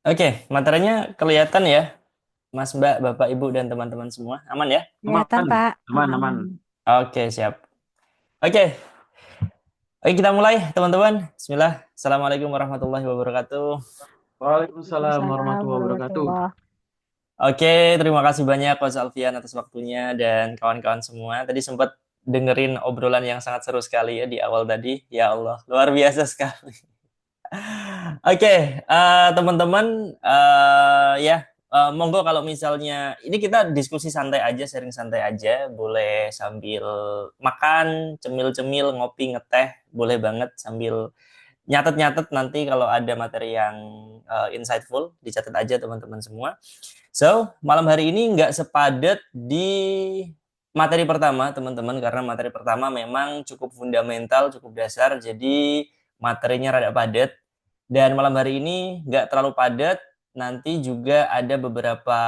Oke, materinya kelihatan ya, Mas, Mbak, Bapak, Ibu, dan teman-teman semua. Aman ya? Kelihatan, Pak. Aman, aman. Oke, siap. Oke, oke kita mulai, teman-teman. Bismillah. Assalamualaikum warahmatullahi wabarakatuh. Waalaikumsalam Waalaikumsalam warahmatullahi wabarakatuh. warahmatullahi. Oke, terima kasih banyak Coach Alfian atas waktunya dan kawan-kawan semua. Tadi sempat dengerin obrolan yang sangat seru sekali ya di awal tadi. Ya Allah, luar biasa sekali. Oke, teman-teman, ya, monggo kalau misalnya ini kita diskusi santai aja, sharing santai aja, boleh sambil makan, cemil-cemil, ngopi, ngeteh, boleh banget sambil nyatet-nyatet nanti kalau ada materi yang insightful, dicatat aja teman-teman semua. So, malam hari ini nggak sepadat di materi pertama, teman-teman, karena materi pertama memang cukup fundamental, cukup dasar, jadi materinya rada padat. Dan malam hari ini nggak terlalu padat, nanti juga ada beberapa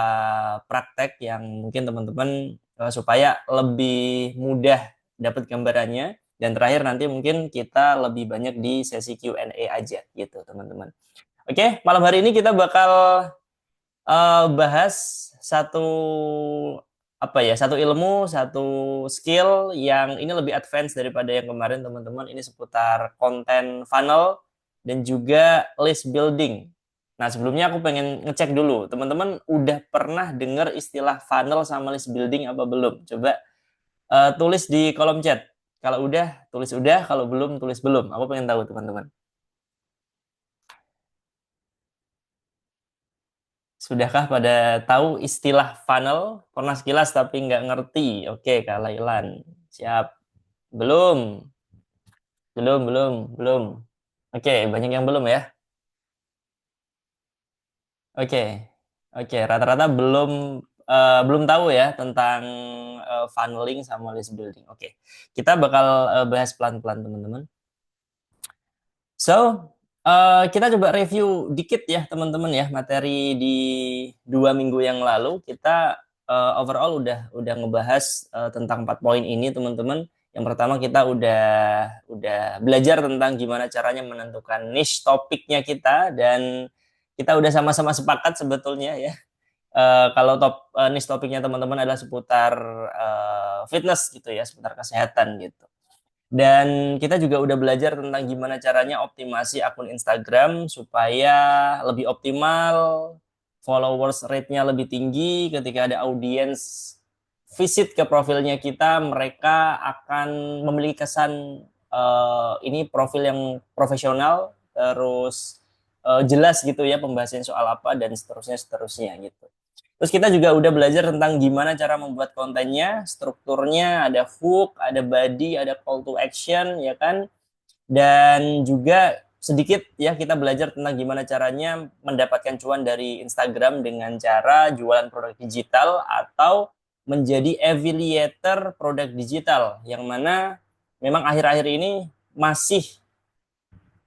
praktek yang mungkin teman-teman supaya lebih mudah dapat gambarannya. Dan terakhir nanti mungkin kita lebih banyak di sesi Q&A aja gitu teman-teman. Oke, malam hari ini kita bakal bahas satu satu ilmu, satu skill yang ini lebih advance daripada yang kemarin teman-teman. Ini seputar konten funnel dan juga list building. Nah, sebelumnya aku pengen ngecek dulu, teman-teman udah pernah dengar istilah funnel sama list building apa belum? Coba tulis di kolom chat. Kalau udah, tulis udah, kalau belum, tulis belum. Aku pengen tahu, teman-teman. Sudahkah pada tahu istilah funnel? Pernah sekilas tapi nggak ngerti. Oke, Kak Lailan. Siap. Belum. Belum. Oke, banyak yang belum ya. Oke. Oke, rata-rata belum tahu ya tentang funneling sama list building. Oke. Kita bakal bahas pelan-pelan, teman-teman. So, kita coba review dikit ya teman-teman ya materi di 2 minggu yang lalu kita overall udah ngebahas tentang 4 poin ini teman-teman. Yang pertama kita udah belajar tentang gimana caranya menentukan niche topiknya kita dan kita udah sama-sama sepakat sebetulnya ya. Kalau niche topiknya teman-teman adalah seputar fitness gitu ya, seputar kesehatan gitu. Dan kita juga udah belajar tentang gimana caranya optimasi akun Instagram supaya lebih optimal, followers rate-nya lebih tinggi, ketika ada audiens visit ke profilnya kita, mereka akan memiliki kesan ini profil yang profesional, terus jelas gitu ya pembahasan soal apa dan seterusnya gitu. Terus kita juga udah belajar tentang gimana cara membuat kontennya, strukturnya, ada hook, ada body, ada call to action, ya kan? Dan juga sedikit ya kita belajar tentang gimana caranya mendapatkan cuan dari Instagram dengan cara jualan produk digital atau menjadi affiliator produk digital yang mana memang akhir-akhir ini masih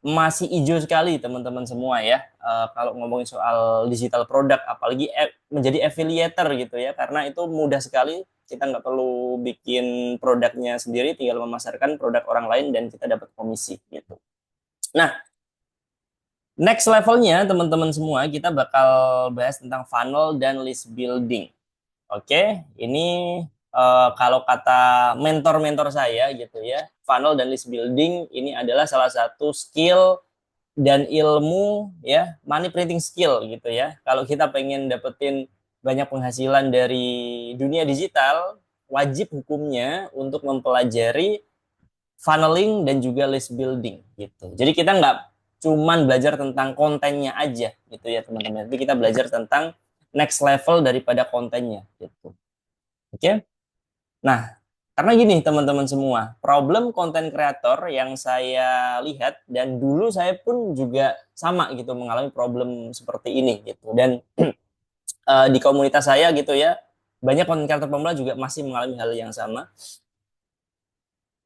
masih hijau sekali teman-teman semua ya. Kalau ngomongin soal digital produk apalagi menjadi affiliator gitu ya karena itu mudah sekali, kita nggak perlu bikin produknya sendiri, tinggal memasarkan produk orang lain dan kita dapat komisi gitu. Nah, next levelnya teman-teman semua kita bakal bahas tentang funnel dan list building. Oke, ini kalau kata mentor-mentor saya gitu ya, funnel dan list building ini adalah salah satu skill dan ilmu ya, money printing skill gitu ya. Kalau kita pengen dapetin banyak penghasilan dari dunia digital, wajib hukumnya untuk mempelajari funneling dan juga list building gitu. Jadi kita nggak cuman belajar tentang kontennya aja gitu ya teman-teman, tapi kita belajar tentang next level daripada kontennya gitu. Oke? Nah, karena gini teman-teman semua, problem konten kreator yang saya lihat dan dulu saya pun juga sama gitu mengalami problem seperti ini gitu. Dan di komunitas saya gitu ya, banyak konten kreator pemula juga masih mengalami hal yang sama.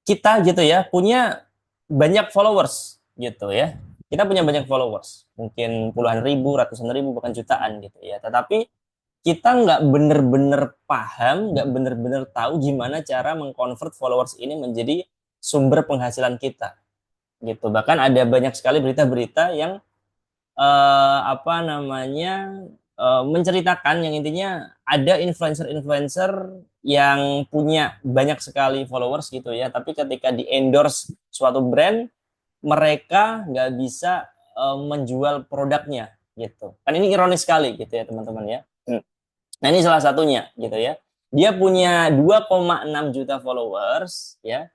Kita gitu ya punya banyak followers gitu ya. Kita punya banyak followers, mungkin puluhan ribu, ratusan ribu, bahkan jutaan gitu ya. Tetapi kita nggak bener-bener paham, nggak bener-bener tahu gimana cara mengkonvert followers ini menjadi sumber penghasilan kita gitu. Bahkan ada banyak sekali berita-berita yang apa namanya, menceritakan yang intinya ada influencer-influencer yang punya banyak sekali followers gitu ya, tapi ketika di endorse suatu brand mereka nggak bisa menjual produknya gitu. Kan ini ironis sekali gitu ya teman-teman ya. Nah ini salah satunya gitu ya. Dia punya 2,6 juta followers ya.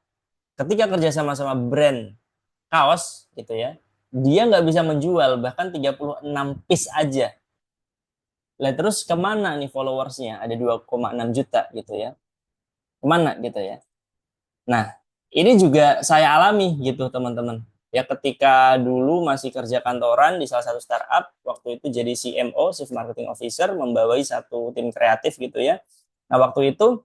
Ketika kerja sama brand kaos gitu ya, dia nggak bisa menjual bahkan 36 piece aja. Lah terus kemana nih followersnya? Ada 2,6 juta gitu ya. Kemana gitu ya. Nah, ini juga saya alami gitu teman-teman. Ya ketika dulu masih kerja kantoran di salah satu startup, waktu itu jadi CMO, Chief Marketing Officer, membawai satu tim kreatif gitu ya. Nah waktu itu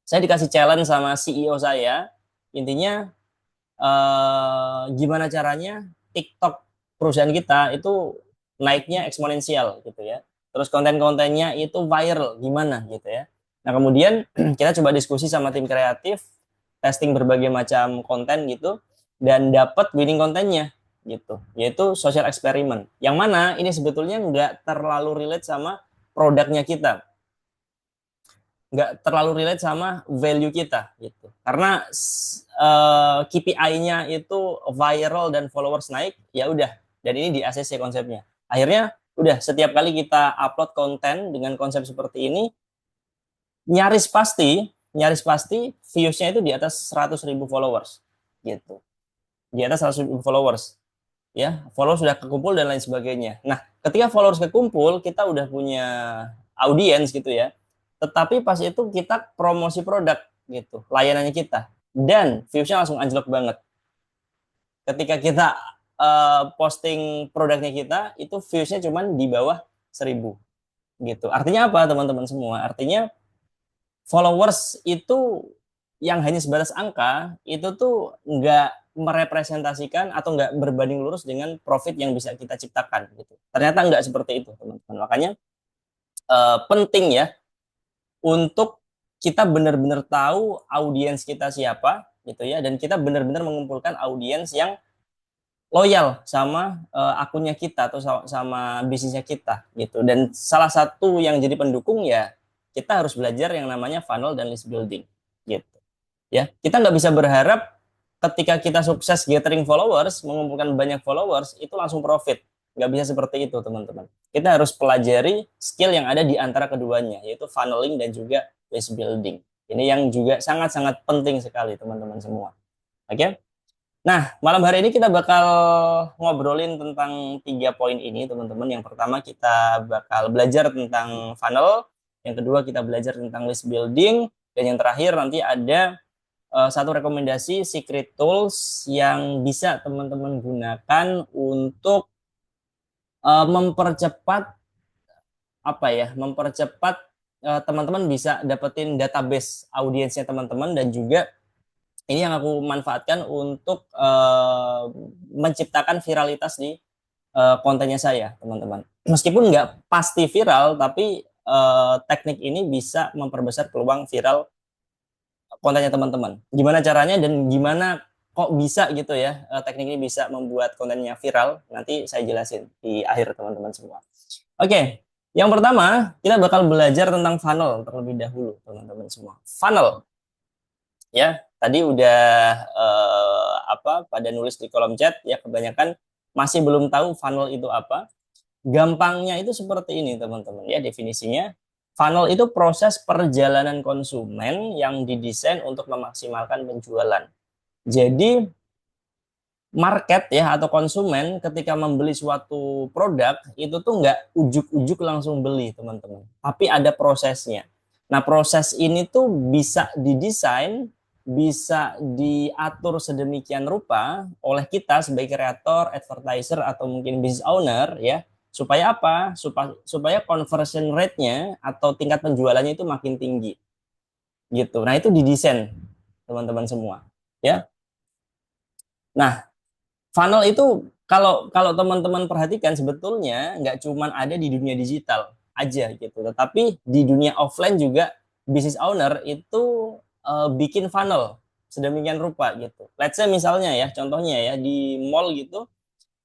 saya dikasih challenge sama CEO saya, intinya gimana caranya TikTok perusahaan kita itu naiknya eksponensial gitu ya. Terus konten-kontennya itu viral gimana gitu ya. Nah kemudian kita coba diskusi sama tim kreatif, testing berbagai macam konten gitu, dan dapat winning kontennya gitu, yaitu social experiment. Yang mana ini sebetulnya nggak terlalu relate sama produknya kita, nggak terlalu relate sama value kita gitu. Karena KPI-nya itu viral dan followers naik, ya udah. Dan ini di ACC konsepnya. Akhirnya udah setiap kali kita upload konten dengan konsep seperti ini, nyaris pasti views-nya itu di atas 100.000 followers gitu. Di atas 100.000 followers ya, followers sudah kekumpul dan lain sebagainya. Nah, ketika followers kekumpul, kita udah punya audiens gitu ya. Tetapi pas itu kita promosi produk gitu, layanannya kita. Dan views-nya langsung anjlok banget. Ketika kita posting produknya kita, itu views-nya cuma di bawah 1.000 gitu. Artinya apa teman-teman semua? Artinya followers itu yang hanya sebatas angka itu tuh nggak merepresentasikan atau nggak berbanding lurus dengan profit yang bisa kita ciptakan gitu. Ternyata nggak seperti itu teman-teman. Makanya penting ya untuk kita benar-benar tahu audiens kita siapa gitu ya, dan kita benar-benar mengumpulkan audiens yang loyal sama akunnya kita atau sama bisnisnya kita gitu. Dan salah satu yang jadi pendukung ya kita harus belajar yang namanya funnel dan list building gitu ya. Kita nggak bisa berharap ketika kita sukses gathering followers, mengumpulkan banyak followers itu langsung profit. Nggak bisa seperti itu teman-teman. Kita harus pelajari skill yang ada di antara keduanya, yaitu funneling dan juga list building. Ini yang juga sangat-sangat penting sekali teman-teman semua. Oke. Nah, malam hari ini kita bakal ngobrolin tentang 3 poin ini, teman-teman. Yang pertama kita bakal belajar tentang funnel, yang kedua kita belajar tentang list building, dan yang terakhir nanti ada satu rekomendasi secret tools yang bisa teman-teman gunakan untuk mempercepat mempercepat teman-teman bisa dapetin database audiensnya teman-teman, dan juga ini yang aku manfaatkan untuk menciptakan viralitas di kontennya saya, teman-teman. Meskipun nggak pasti viral, tapi teknik ini bisa memperbesar peluang viral kontennya teman-teman. Gimana caranya dan gimana kok bisa gitu ya, teknik ini bisa membuat kontennya viral, nanti saya jelasin di akhir teman-teman semua. Oke, yang pertama kita bakal belajar tentang funnel terlebih dahulu teman-teman semua. Funnel ya, tadi udah pada nulis di kolom chat ya, kebanyakan masih belum tahu funnel itu apa. Gampangnya itu seperti ini teman-teman ya definisinya. Funnel itu proses perjalanan konsumen yang didesain untuk memaksimalkan penjualan. Jadi market ya atau konsumen ketika membeli suatu produk itu tuh nggak ujuk-ujuk langsung beli teman-teman, tapi ada prosesnya. Nah proses ini tuh bisa didesain, bisa diatur sedemikian rupa oleh kita sebagai kreator, advertiser atau mungkin business owner ya, supaya apa? Supaya conversion rate-nya atau tingkat penjualannya itu makin tinggi gitu. Nah itu didesain teman-teman semua ya. Nah funnel itu kalau kalau teman-teman perhatikan sebetulnya nggak cuma ada di dunia digital aja gitu, tetapi di dunia offline juga business owner itu bikin funnel sedemikian rupa gitu. Let's say misalnya ya, contohnya ya di mall gitu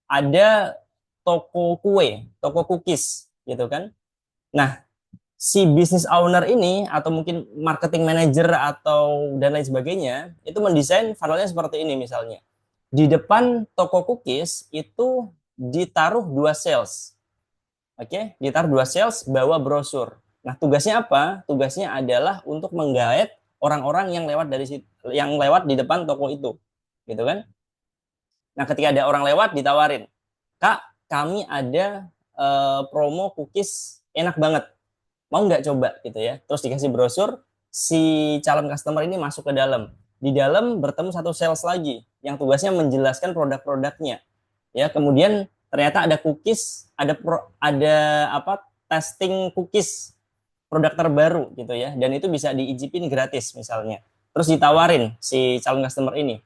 ada toko kue, toko cookies, gitu kan. Nah, si business owner ini atau mungkin marketing manager atau dan lain sebagainya itu mendesain funnelnya seperti ini misalnya. Di depan toko cookies itu ditaruh dua sales. Oke, ditaruh dua sales bawa brosur. Nah, tugasnya apa? Tugasnya adalah untuk menggait orang-orang yang lewat dari yang lewat di depan toko itu. Gitu kan? Nah, ketika ada orang lewat ditawarin, "Kak, kami ada promo cookies enak banget, mau nggak coba?" gitu ya. Terus dikasih brosur, si calon customer ini masuk ke dalam. Di dalam bertemu satu sales lagi yang tugasnya menjelaskan produk-produknya. Ya, kemudian ternyata ada cookies, ada apa? Testing cookies produk terbaru gitu ya. Dan itu bisa diicipin gratis misalnya. Terus ditawarin si calon customer ini.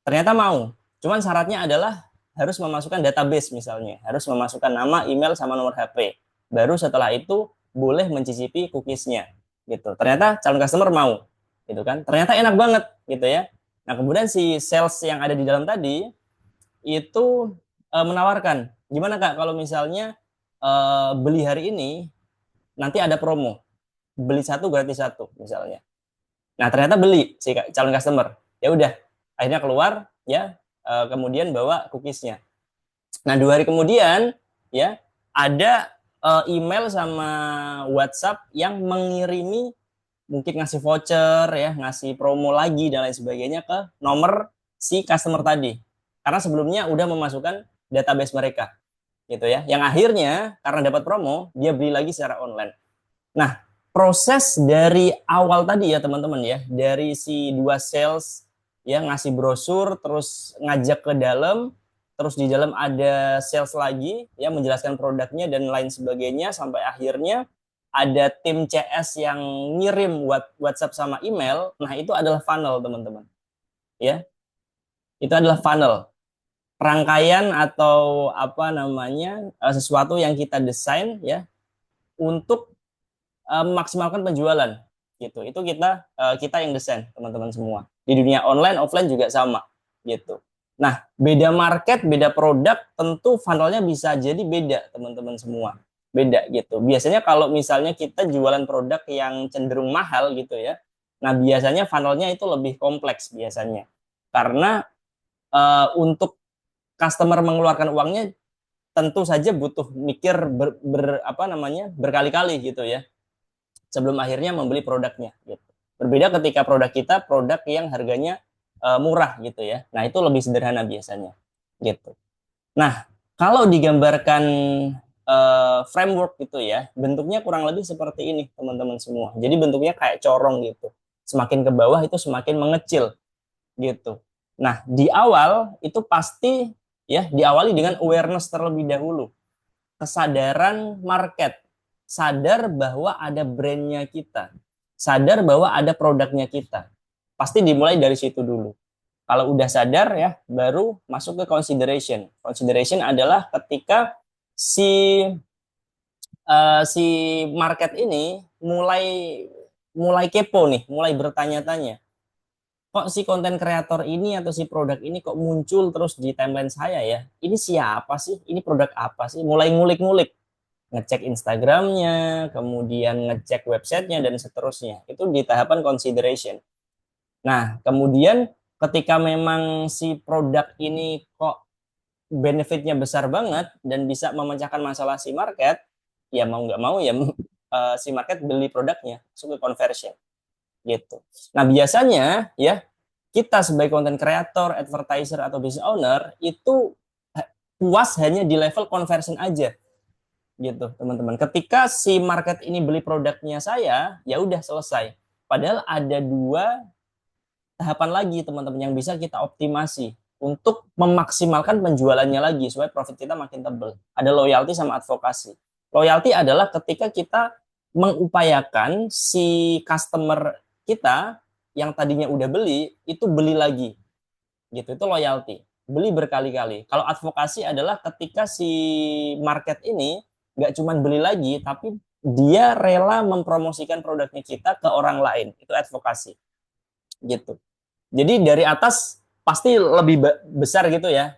Ternyata mau. Cuman syaratnya adalah harus memasukkan database misalnya, harus memasukkan nama, email sama nomor HP. Baru setelah itu boleh mencicipi cookiesnya gitu. Ternyata calon customer mau gitu kan. Ternyata enak banget gitu ya. Nah, kemudian si sales yang ada di dalam tadi itu menawarkan, gimana Kak kalau misalnya beli hari ini nanti ada promo. Beli satu gratis satu misalnya. Nah, ternyata beli si calon customer. Ya udah, akhirnya keluar ya, kemudian bawa cookiesnya. Nah, 2 hari kemudian ya ada email sama WhatsApp yang mengirimi mungkin ngasih voucher ya, ngasih promo lagi dan lain sebagainya ke nomor si customer tadi. Karena sebelumnya udah memasukkan database mereka gitu ya. Yang akhirnya karena dapat promo, dia beli lagi secara online. Nah, proses dari awal tadi ya teman-teman ya, dari si dua sales ya ngasih brosur, terus ngajak ke dalam, terus di dalam ada sales lagi ya menjelaskan produknya dan lain sebagainya sampai akhirnya ada tim CS yang ngirim WhatsApp sama email. Nah, itu adalah funnel teman-teman. Ya, itu adalah funnel. Rangkaian atau apa namanya sesuatu yang kita desain ya untuk memaksimalkan penjualan gitu. Itu kita yang desain teman-teman semua. Di dunia online offline juga sama gitu. Nah, beda market, beda produk, tentu funnelnya bisa jadi beda teman-teman semua. Beda gitu. Biasanya kalau misalnya kita jualan produk yang cenderung mahal gitu ya. Nah, biasanya funnelnya itu lebih kompleks biasanya. Karena untuk customer mengeluarkan uangnya tentu saja butuh mikir apa namanya berkali-kali gitu ya sebelum akhirnya membeli produknya gitu. Berbeda ketika produk kita produk yang harganya murah gitu ya. Nah, itu lebih sederhana biasanya gitu. Nah, kalau digambarkan framework gitu ya, bentuknya kurang lebih seperti ini teman-teman semua. Jadi bentuknya kayak corong gitu. Semakin ke bawah itu semakin mengecil gitu. Nah, di awal itu pasti ya diawali dengan awareness terlebih dahulu. Kesadaran market, sadar bahwa ada brandnya kita, sadar bahwa ada produknya kita. Pasti dimulai dari situ dulu. Kalau udah sadar ya, baru masuk ke consideration. Consideration adalah ketika si si market ini mulai mulai kepo nih, mulai bertanya-tanya. Kok si konten kreator ini atau si produk ini kok muncul terus di timeline saya ya? Ini siapa sih? Ini produk apa sih? Mulai ngulik-ngulik, ngecek Instagramnya, kemudian ngecek websitenya dan seterusnya. Itu di tahapan consideration. Nah, kemudian ketika memang si produk ini kok benefitnya besar banget dan bisa memecahkan masalah si market, ya mau nggak mau ya si market beli produknya, masuk ke conversion gitu. Nah, biasanya ya kita sebagai content creator, advertiser atau business owner itu puas hanya di level conversion aja gitu teman-teman. Ketika si market ini beli produknya saya, ya udah selesai. Padahal ada 2 tahapan lagi teman-teman yang bisa kita optimasi untuk memaksimalkan penjualannya lagi supaya profit kita makin tebal. Ada loyalty sama advokasi. Loyalty adalah ketika kita mengupayakan si customer kita yang tadinya udah beli itu beli lagi gitu. Itu loyalty, beli berkali-kali. Kalau advokasi adalah ketika si market ini nggak cuma beli lagi tapi dia rela mempromosikan produknya kita ke orang lain. Itu advokasi gitu. Jadi dari atas pasti lebih besar gitu ya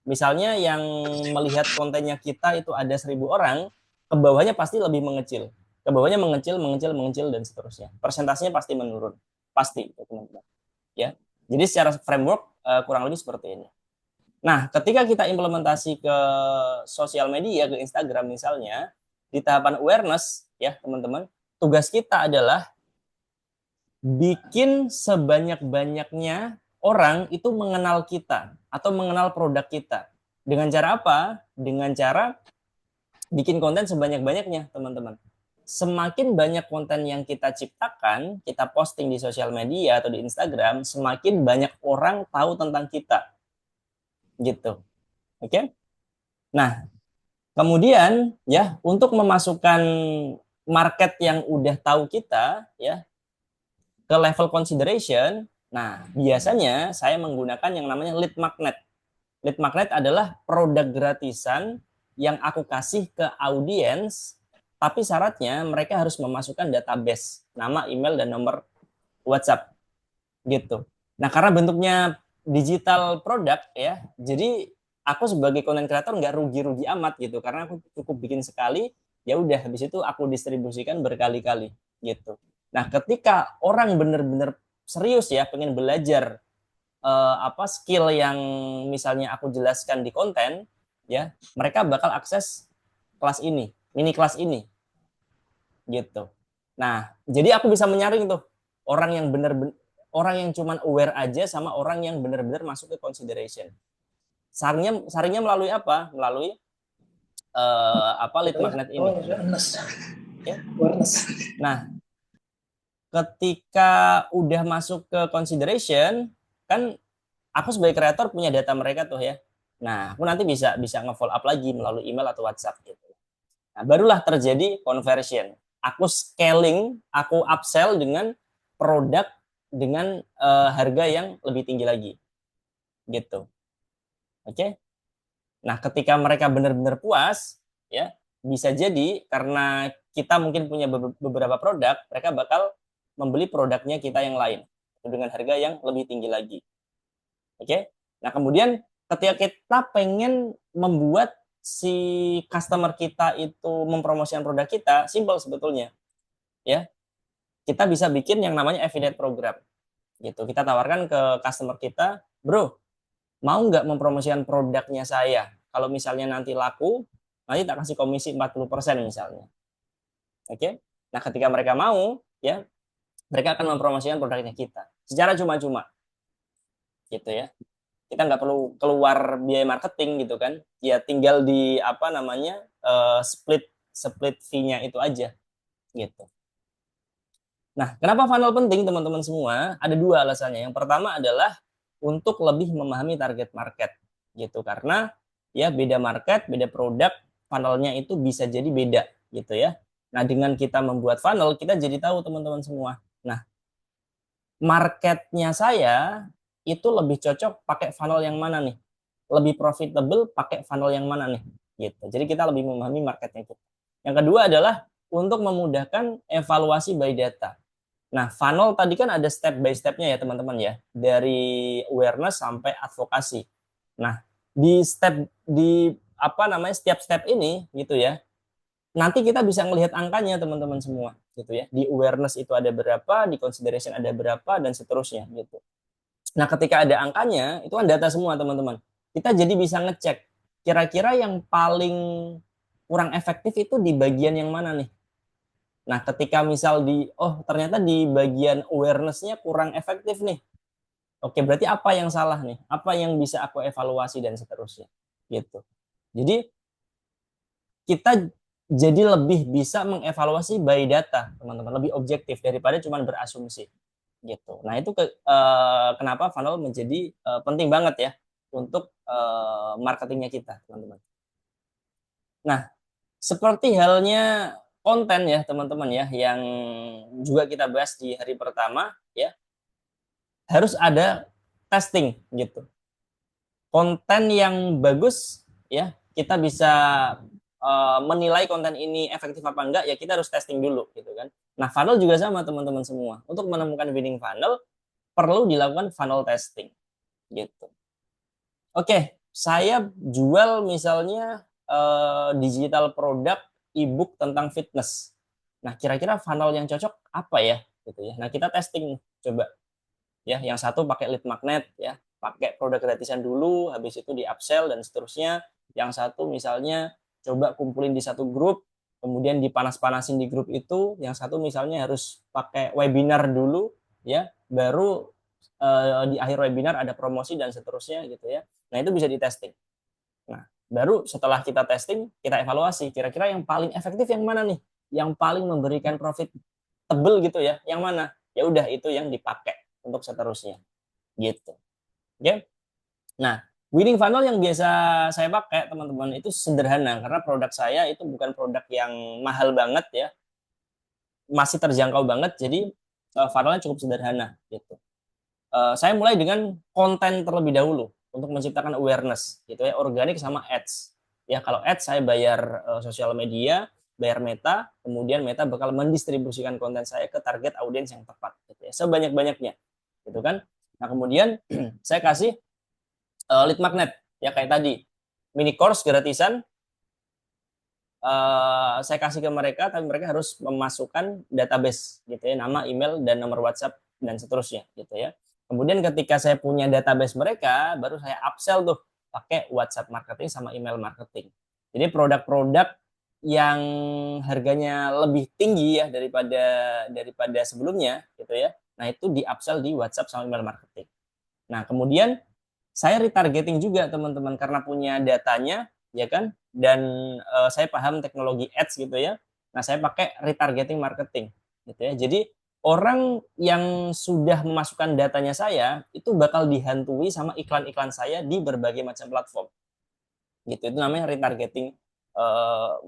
Misalnya yang melihat kontennya kita itu ada 1.000 orang, ke bawahnya pasti lebih mengecil. Ke bawahnya mengecil, mengecil, mengecil, dan seterusnya. Persentasenya pasti menurun. Pasti, teman-teman. Ya. Jadi secara framework kurang lebih seperti ini. Nah, ketika kita implementasi ke sosial media, ke Instagram misalnya, di tahapan awareness, ya teman-teman, tugas kita adalah bikin sebanyak-banyaknya orang itu mengenal kita atau mengenal produk kita. Dengan cara apa? Dengan cara bikin konten sebanyak-banyaknya, teman-teman. Semakin banyak konten yang kita ciptakan, kita posting di sosial media atau di Instagram, semakin banyak orang tahu tentang kita. Gitu. Oke? Nah, kemudian ya untuk memasukkan market yang udah tahu kita ya ke level consideration, nah biasanya saya menggunakan yang namanya lead magnet. Lead magnet adalah produk gratisan yang aku kasih ke audiens, tapi syaratnya mereka harus memasukkan database, nama, email, dan nomor WhatsApp gitu. Nah karena bentuknya digital produk ya, jadi aku sebagai content creator nggak rugi-rugi amat gitu, karena aku cukup bikin sekali, ya udah habis itu aku distribusikan berkali-kali gitu. Nah ketika orang bener-bener serius ya pengen belajar apa skill yang misalnya aku jelaskan di konten ya, mereka bakal akses kelas ini, mini kelas ini gitu. Nah jadi aku bisa menyaring tuh orang yang bener-bener, orang yang cuman aware aja sama orang yang benar-benar masuk ke consideration. Saringnya melalui apa? Melalui apa lead magnet ini. Ya. Nah, ketika udah masuk ke consideration, kan aku sebagai kreator punya data mereka tuh ya. Nah, aku nanti bisa nge-follow up lagi melalui email atau WhatsApp gitu. Nah, barulah terjadi conversion. Aku scaling, aku upsell dengan produk dengan harga yang lebih tinggi lagi. Gitu. Oke. Nah, ketika mereka benar-benar puas, ya, bisa jadi karena kita mungkin punya beberapa produk, mereka bakal membeli produknya kita yang lain dengan harga yang lebih tinggi lagi. Oke. Nah, kemudian ketika kita pengen membuat si customer kita itu mempromosikan produk kita, simple sebetulnya. Ya. Kita bisa bikin yang namanya affiliate program. Gitu. Kita tawarkan ke customer kita, "Bro, mau nggak mempromosikan produknya saya? Kalau misalnya nanti laku, nanti tak kasih komisi 40% misalnya." Oke. Nah, ketika mereka mau, ya, mereka akan mempromosikan produknya kita secara cuma-cuma. Gitu ya. Kita nggak perlu keluar biaya marketing gitu kan. Ya tinggal di apa namanya? Split split fee-nya itu aja gitu. Nah, kenapa funnel penting teman-teman semua? Ada dua alasannya. Yang pertama adalah untuk lebih memahami target market gitu, karena ya beda market, beda produk, funnelnya itu bisa jadi beda gitu ya. Nah, dengan kita membuat funnel, kita jadi tahu teman-teman semua. Nah, marketnya saya itu lebih cocok pakai funnel yang mana nih? Lebih profitable pakai funnel yang mana nih? Gitu. Jadi kita lebih memahami marketnya kita. Yang kedua adalah untuk memudahkan evaluasi by data. Nah, funnel tadi kan ada step by step-nya ya teman-teman ya, dari awareness sampai advokasi. Nah, di apa namanya setiap step ini gitu ya, nanti kita bisa melihat angkanya teman-teman semua gitu ya. Di awareness itu ada berapa, di consideration ada berapa, dan seterusnya gitu. Nah, ketika ada angkanya, itu kan data semua teman-teman. Kita jadi bisa ngecek kira-kira yang paling kurang efektif itu di bagian yang mana nih. Nah, ketika misal ternyata di bagian awareness-nya kurang efektif nih. Oke, berarti apa yang salah nih? Apa yang bisa aku evaluasi dan seterusnya. Gitu. Jadi kita jadi lebih bisa mengevaluasi by data, teman-teman, lebih objektif daripada cuma berasumsi. Gitu. Nah, itu kenapa funnel menjadi penting banget ya untuk marketingnya kita, teman-teman. Nah, seperti halnya konten ya teman-teman ya, yang juga kita bahas di hari pertama ya, harus ada testing gitu. Konten yang bagus ya, kita bisa menilai konten ini efektif apa enggak ya, kita harus testing dulu gitu kan. Nah, funnel juga sama teman-teman semua. Untuk menemukan winning funnel perlu dilakukan funnel testing gitu. Oke, saya jual misalnya digital produk e-book tentang fitness. Nah, kira-kira funnel yang cocok apa ya? Gitu ya. Nah, kita testing coba ya. Yang satu pakai lead magnet ya, pakai produk gratisan dulu, habis itu di upsell dan seterusnya. Yang satu misalnya coba kumpulin di satu grup, kemudian dipanas-panasin di grup itu. Yang satu misalnya harus pakai webinar dulu ya, baru di akhir webinar ada promosi dan seterusnya gitu ya. Nah, itu bisa di testing. Nah, baru setelah kita testing, kita evaluasi kira-kira yang paling efektif yang mana nih? Yang paling memberikan profit tebel gitu ya, yang mana? Ya udah itu yang dipakai untuk seterusnya gitu. Oke. Nah, winning funnel yang biasa saya pakai teman-teman itu sederhana karena produk saya itu bukan produk yang mahal banget ya, masih terjangkau banget, jadi funnelnya cukup sederhana gitu. Saya mulai dengan konten terlebih dahulu untuk menciptakan awareness gitu ya, organik sama ads. Ya kalau ads saya bayar sosial media, bayar Meta, kemudian Meta bakal mendistribusikan konten saya ke target audiens yang tepat gitu ya, sebanyak-banyaknya gitu kan. Nah, kemudian saya kasih lead magnet ya kayak tadi. Mini course gratisan saya kasih ke mereka, tapi mereka harus memasukkan database gitu ya, nama, email, dan nomor WhatsApp dan seterusnya gitu ya. Kemudian ketika saya punya database mereka, baru saya upsell tuh pakai WhatsApp marketing sama email marketing. Jadi produk-produk yang harganya lebih tinggi ya daripada sebelumnya gitu ya. Nah, itu di upsell di WhatsApp sama email marketing. Nah, kemudian saya retargeting juga teman-teman karena punya datanya ya kan, dan saya paham teknologi ads gitu ya. Nah, saya pakai retargeting marketing gitu ya. Jadi orang yang sudah memasukkan datanya saya itu bakal dihantui sama iklan-iklan saya di berbagai macam platform gitu. Itu namanya retargeting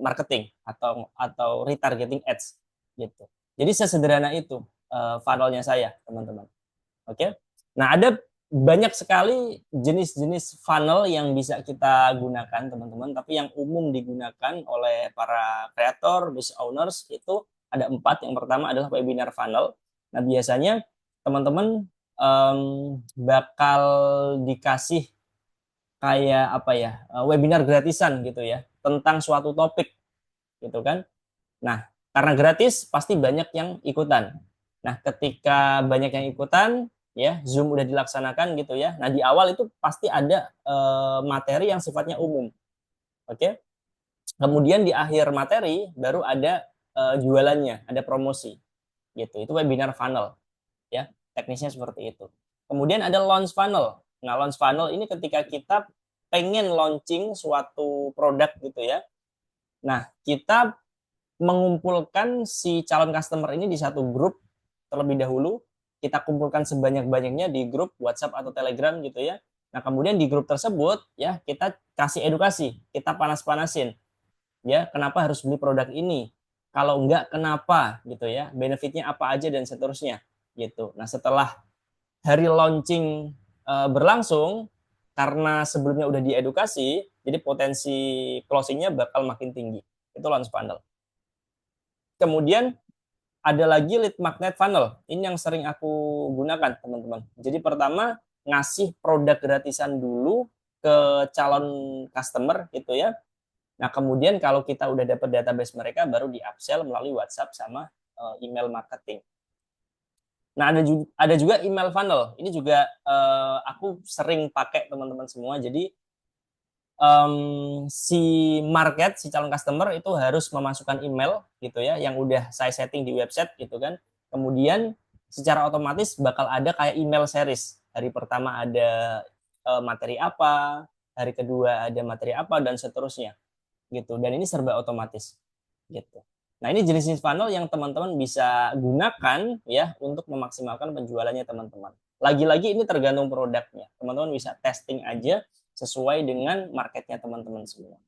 marketing atau retargeting ads gitu. Jadi sesederhana itu funnelnya saya teman-teman. Oke. Nah, ada banyak sekali jenis-jenis funnel yang bisa kita gunakan, teman-teman. Tapi yang umum digunakan oleh para kreator, business owners itu ada 4. Yang pertama adalah webinar funnel. Nah, biasanya teman-teman bakal dikasih kayak apa ya, webinar gratisan gitu ya, tentang suatu topik gitu kan. Nah, karena gratis pasti banyak yang ikutan. Nah, ketika banyak yang ikutan, ya Zoom udah dilaksanakan gitu ya. Nah, di awal itu pasti ada materi yang sifatnya umum. Oke. Kemudian di akhir materi baru ada jualannya, ada promosi. Gitu. Itu webinar funnel, ya. Teknisnya seperti itu. Kemudian ada launch funnel. Nah, launch funnel ini ketika kita pengen launching suatu produk gitu ya. Nah, kita mengumpulkan si calon customer ini di satu grup terlebih dahulu. Kita kumpulkan sebanyak-banyaknya di grup WhatsApp atau Telegram gitu ya. Nah, kemudian di grup tersebut ya kita kasih edukasi, kita panas-panasin ya, kenapa harus beli produk ini? Kalau enggak kenapa gitu ya, benefitnya apa aja dan seterusnya gitu. Nah, setelah hari launching berlangsung, karena sebelumnya udah diedukasi, jadi potensi closingnya bakal makin tinggi. Itu launch funnel. Kemudian ada lagi lead magnet funnel. Ini yang sering aku gunakan, teman-teman. Jadi pertama ngasih produk gratisan dulu ke calon customer gitu ya. Nah, kemudian kalau kita udah dapat database mereka baru di upsell melalui WhatsApp sama email marketing. Nah, ada juga email funnel. Ini juga aku sering pakai teman-teman semua. Jadi si market, si calon customer itu harus memasukkan email gitu ya, yang udah saya setting di website gitu kan. Kemudian secara otomatis bakal ada kayak email series. Hari pertama ada materi apa, hari kedua ada materi apa dan seterusnya gitu. Dan ini serba otomatis gitu. Nah, ini jenis-jenis funnel yang teman-teman bisa gunakan ya untuk memaksimalkan penjualannya teman-teman. Lagi-lagi ini tergantung produknya. Teman-teman bisa testing aja sesuai dengan marketnya teman-teman semua.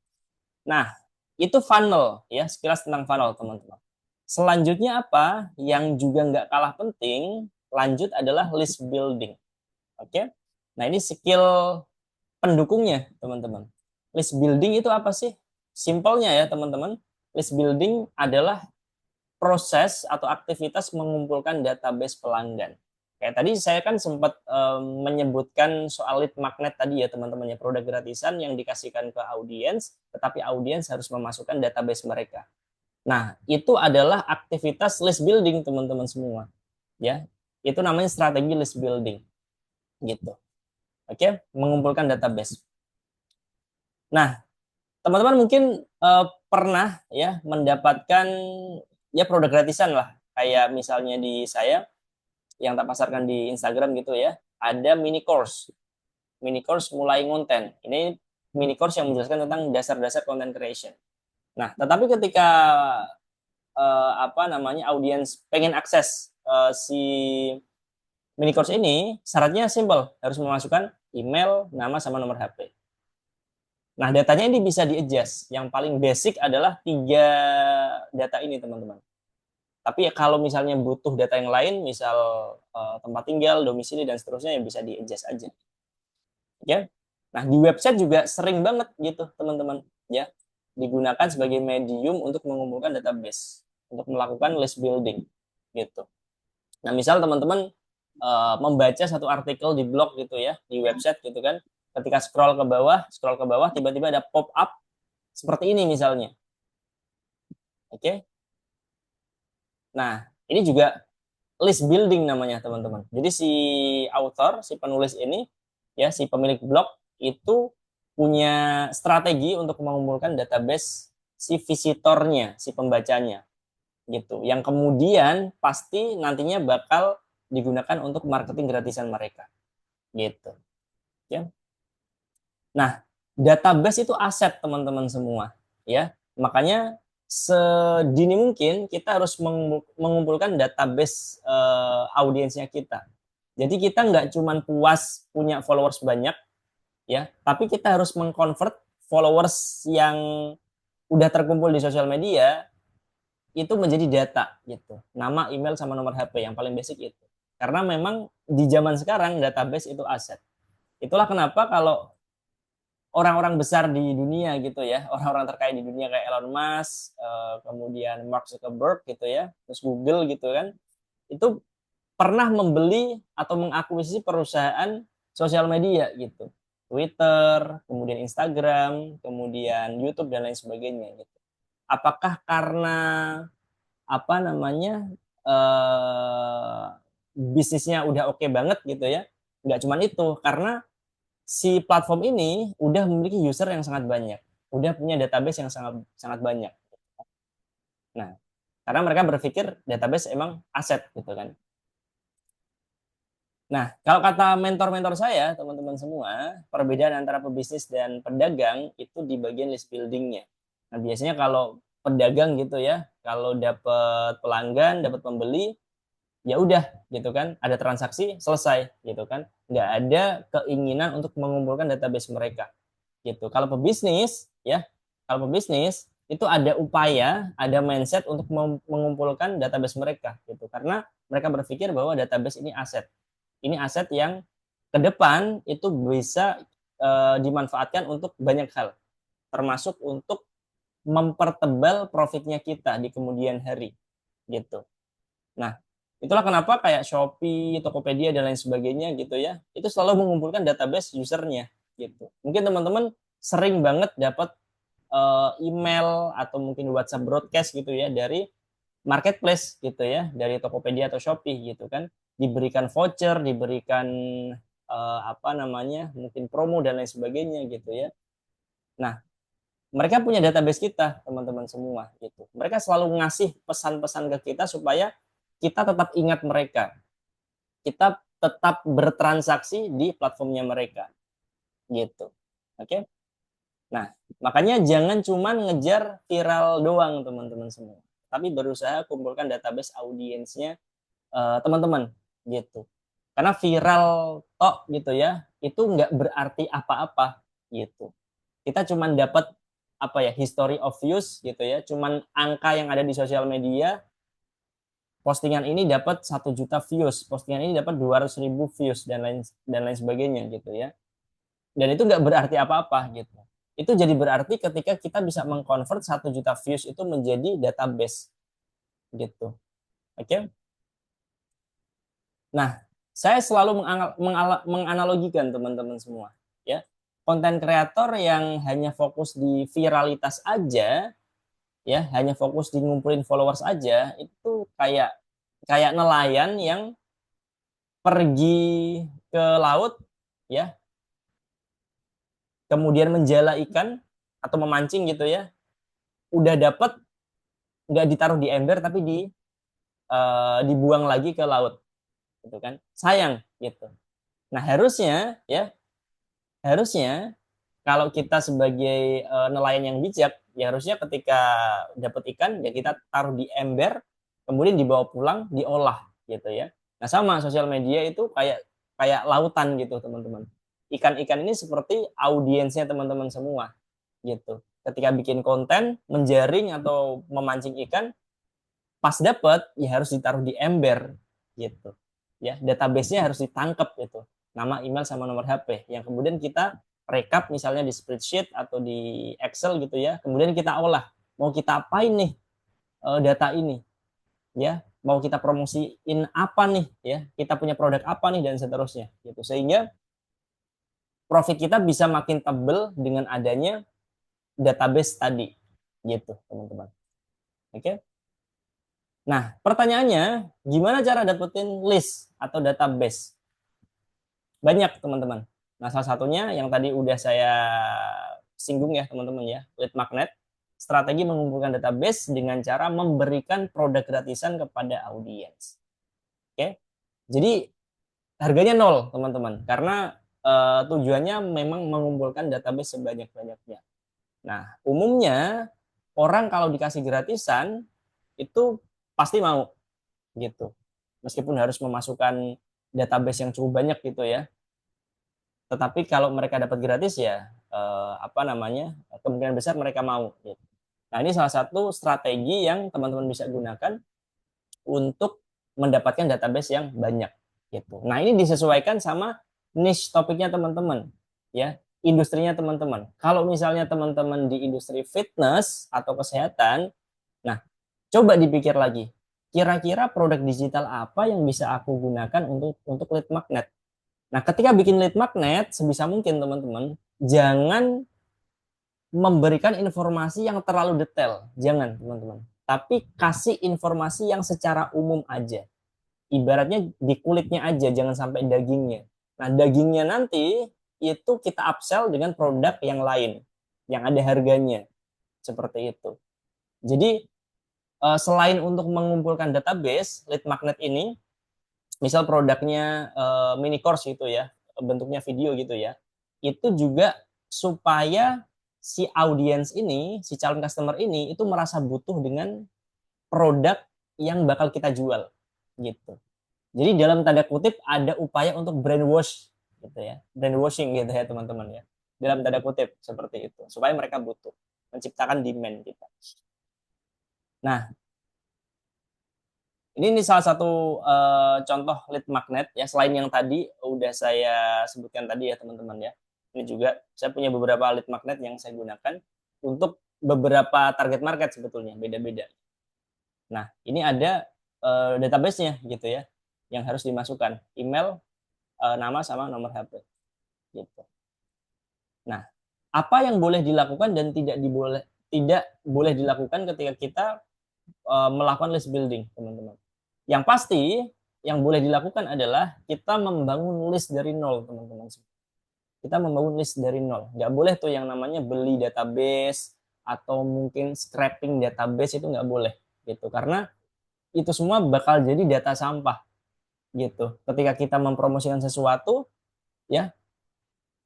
Nah, itu funnel ya, sekilas tentang funnel teman-teman. Selanjutnya apa yang juga nggak kalah penting, lanjut adalah list building. Oke. Nah, ini skill pendukungnya teman-teman. List building itu apa sih? Simpelnya ya teman-teman, list building adalah proses atau aktivitas mengumpulkan database pelanggan. Kayak tadi saya kan sempat menyebutkan soal lead magnet tadi ya teman-teman ya, produk gratisan yang dikasihkan ke audiens, tetapi audiens harus memasukkan database mereka. Nah, itu adalah aktivitas list building teman-teman semua, ya. Itu namanya strategi list building, gitu. Oke, mengumpulkan database. Nah, teman-teman mungkin pernah ya mendapatkan ya produk gratisan lah, kayak misalnya di saya yang tak pasarkan di Instagram gitu ya, ada mini course mulai konten. Ini mini course yang menjelaskan tentang dasar-dasar content creation. Nah, tetapi ketika apa namanya audiens pengen akses si mini course ini, syaratnya simple, harus memasukkan email, nama sama nomor HP. Nah, datanya ini bisa di-adjust. Yang paling basic adalah 3 data ini, teman-teman. Tapi ya kalau misalnya butuh data yang lain, misal tempat tinggal, domisili, dan seterusnya, ya bisa di-adjust aja. Ya. Nah, di website juga sering banget gitu, teman-teman. Ya, digunakan sebagai medium untuk mengumpulkan database, untuk melakukan list building, gitu. Nah, misal teman-teman membaca satu artikel di blog gitu ya, di website gitu kan, ketika scroll ke bawah, tiba-tiba ada pop up seperti ini misalnya. Oke. Nah, ini juga list building namanya teman-teman. Jadi si author, si penulis ini, ya si pemilik blog itu punya strategi untuk mengumpulkan database si visitornya, si pembacanya, gitu. Yang kemudian pasti nantinya bakal digunakan untuk marketing gratisan mereka, gitu. Ya. Nah, database itu aset teman-teman semua, ya. Makanya sedini mungkin kita harus mengumpulkan database audiensnya kita. Jadi kita nggak cuma puas punya followers banyak, ya, tapi kita harus mengkonvert followers yang udah terkumpul di sosial media itu menjadi data gitu. Nama, email, sama nomor HP yang paling basic itu. Karena memang di zaman sekarang database itu aset. Itulah kenapa kalau orang-orang besar di dunia gitu ya, orang-orang terkaya di dunia kayak Elon Musk, kemudian Mark Zuckerberg gitu ya, terus Google gitu kan, itu pernah membeli atau mengakuisisi perusahaan sosial media gitu, Twitter, kemudian Instagram, kemudian YouTube dan lain sebagainya gitu. Apakah karena apa namanya bisnisnya udah oke banget gitu ya? Nggak cuma itu, karena si platform ini udah memiliki user yang sangat banyak, udah punya database yang sangat sangat banyak. Nah, karena mereka berpikir database emang aset gitu kan. Nah, kalau kata mentor-mentor saya, teman-teman semua, perbedaan antara pebisnis dan pedagang itu di bagian list buildingnya. Nah, biasanya kalau pedagang gitu ya, kalau dapat pelanggan, dapat pembeli, ya udah gitu kan, ada transaksi selesai gitu kan, nggak ada keinginan untuk mengumpulkan database mereka gitu. Kalau pebisnis ya, kalau pebisnis itu ada upaya, ada mindset untuk mengumpulkan database mereka gitu, karena mereka berpikir bahwa database ini aset, yang ke depan itu bisa dimanfaatkan untuk banyak hal, termasuk untuk mempertebal profitnya kita di kemudian hari gitu. Nah, itulah kenapa kayak Shopee, Tokopedia dan lain sebagainya gitu ya, itu selalu mengumpulkan database usernya gitu. Mungkin teman-teman sering banget dapat email atau mungkin WhatsApp broadcast gitu ya dari marketplace gitu ya, dari Tokopedia atau Shopee gitu kan, diberikan voucher, diberikan apa namanya, mungkin promo dan lain sebagainya gitu ya. Nah, mereka punya database kita, teman-teman semua gitu. Mereka selalu ngasih pesan-pesan ke kita supaya kita tetap ingat mereka. Kita tetap bertransaksi di platformnya mereka gitu. Oke? Nah, makanya jangan cuma ngejar viral doang teman-teman semua, tapi berusaha kumpulkan database audiensnya teman-teman gitu. Karena viral tok gitu ya, itu nggak berarti apa-apa gitu. Kita cuma dapat apa ya, history of views gitu ya, cuman angka yang ada di sosial media, postingan ini dapat 1 juta views, postingan ini dapat 200.000 views dan lain sebagainya gitu ya. Dan itu nggak berarti apa-apa gitu. Itu jadi berarti ketika kita bisa mengkonvert 1 juta views itu menjadi database gitu. Oke. Nah, Saya selalu menganalogikan teman-teman semua, ya. Konten kreator yang hanya fokus di viralitas aja, ya, hanya fokus di ngumpulin followers aja, itu kayak kayak nelayan yang pergi ke laut, ya, kemudian menjala ikan atau memancing gitu ya, udah dapet, nggak ditaruh di ember tapi dibuang lagi ke laut, gitu kan, sayang gitu. Nah harusnya kalau kita sebagai nelayan yang bijak, ya harusnya ketika dapat ikan ya kita taruh di ember, kemudian dibawa pulang diolah gitu ya. Nah sama sosial media itu kayak kayak lautan gitu teman-teman. Ikan-ikan ini seperti audiensnya teman-teman semua gitu. Ketika bikin konten menjaring atau memancing ikan, pas dapat ya harus ditaruh di ember gitu ya, database-nya harus ditangkap gitu, nama, email, sama nomor HP yang kemudian kita rekap misalnya di spreadsheet atau di Excel gitu ya, kemudian kita olah mau kita apain nih data ini ya, mau kita promosiin apa nih ya, kita punya produk apa nih, dan seterusnya gitu, sehingga profit kita bisa makin tebel dengan adanya database tadi gitu teman-teman. Oke. Nah, pertanyaannya, gimana cara dapetin list atau database? Banyak, teman-teman. Nah, salah satunya yang tadi udah saya singgung ya, teman-teman ya, lead magnet. Strategi mengumpulkan database dengan cara memberikan produk gratisan kepada audiens. Oke. Jadi, harganya nol, teman-teman. Karena tujuannya memang mengumpulkan database sebanyak-banyaknya. Nah, umumnya orang kalau dikasih gratisan itu pasti mau gitu. Meskipun harus memasukkan database yang cukup banyak gitu ya. Tetapi kalau mereka dapat gratis ya apa namanya? Kemungkinan besar mereka mau gitu. Nah, ini salah satu strategi yang teman-teman bisa gunakan untuk mendapatkan database yang banyak gitu. Nah, ini disesuaikan sama niche topiknya teman-teman ya, industrinya teman-teman. Kalau misalnya teman-teman di industri fitness atau kesehatan, nah coba dipikir lagi, kira-kira produk digital apa yang bisa aku gunakan untuk lead magnet. Nah, ketika bikin lead magnet, sebisa mungkin teman-teman jangan memberikan informasi yang terlalu detail, jangan teman-teman. Tapi kasih informasi yang secara umum aja. Ibaratnya di kulitnya aja, jangan sampai dagingnya. Nah, dagingnya nanti itu kita upsell dengan produk yang lain, yang ada harganya, seperti itu. Jadi selain untuk mengumpulkan database, lead magnet ini, misal produknya mini course gitu ya, bentuknya video gitu ya, itu juga supaya si audiens ini, si calon customer ini itu merasa butuh dengan produk yang bakal kita jual gitu. Jadi dalam tanda kutip ada upaya untuk brainwash gitu ya, brainwashing gitu ya teman-teman ya, dalam tanda kutip seperti itu, supaya mereka butuh, menciptakan demand kita. Nah, ini salah satu contoh lead magnet ya, selain yang tadi udah saya sebutkan tadi ya teman-teman ya. Ini juga saya punya beberapa lead magnet yang saya gunakan untuk beberapa target market, sebetulnya beda-beda. Nah, ini ada database-nya gitu ya, yang harus dimasukkan email, nama, sama nomor HP gitu. Nah, apa yang boleh dilakukan dan tidak boleh dilakukan ketika kita melakukan list building, teman-teman. Yang pasti yang boleh dilakukan adalah kita membangun list dari nol, teman-teman. Kita membangun list dari nol. Nggak boleh tuh yang namanya beli database atau mungkin scraping database, itu nggak boleh gitu. Karena itu semua bakal jadi data sampah gitu. Ketika kita mempromosikan sesuatu ya,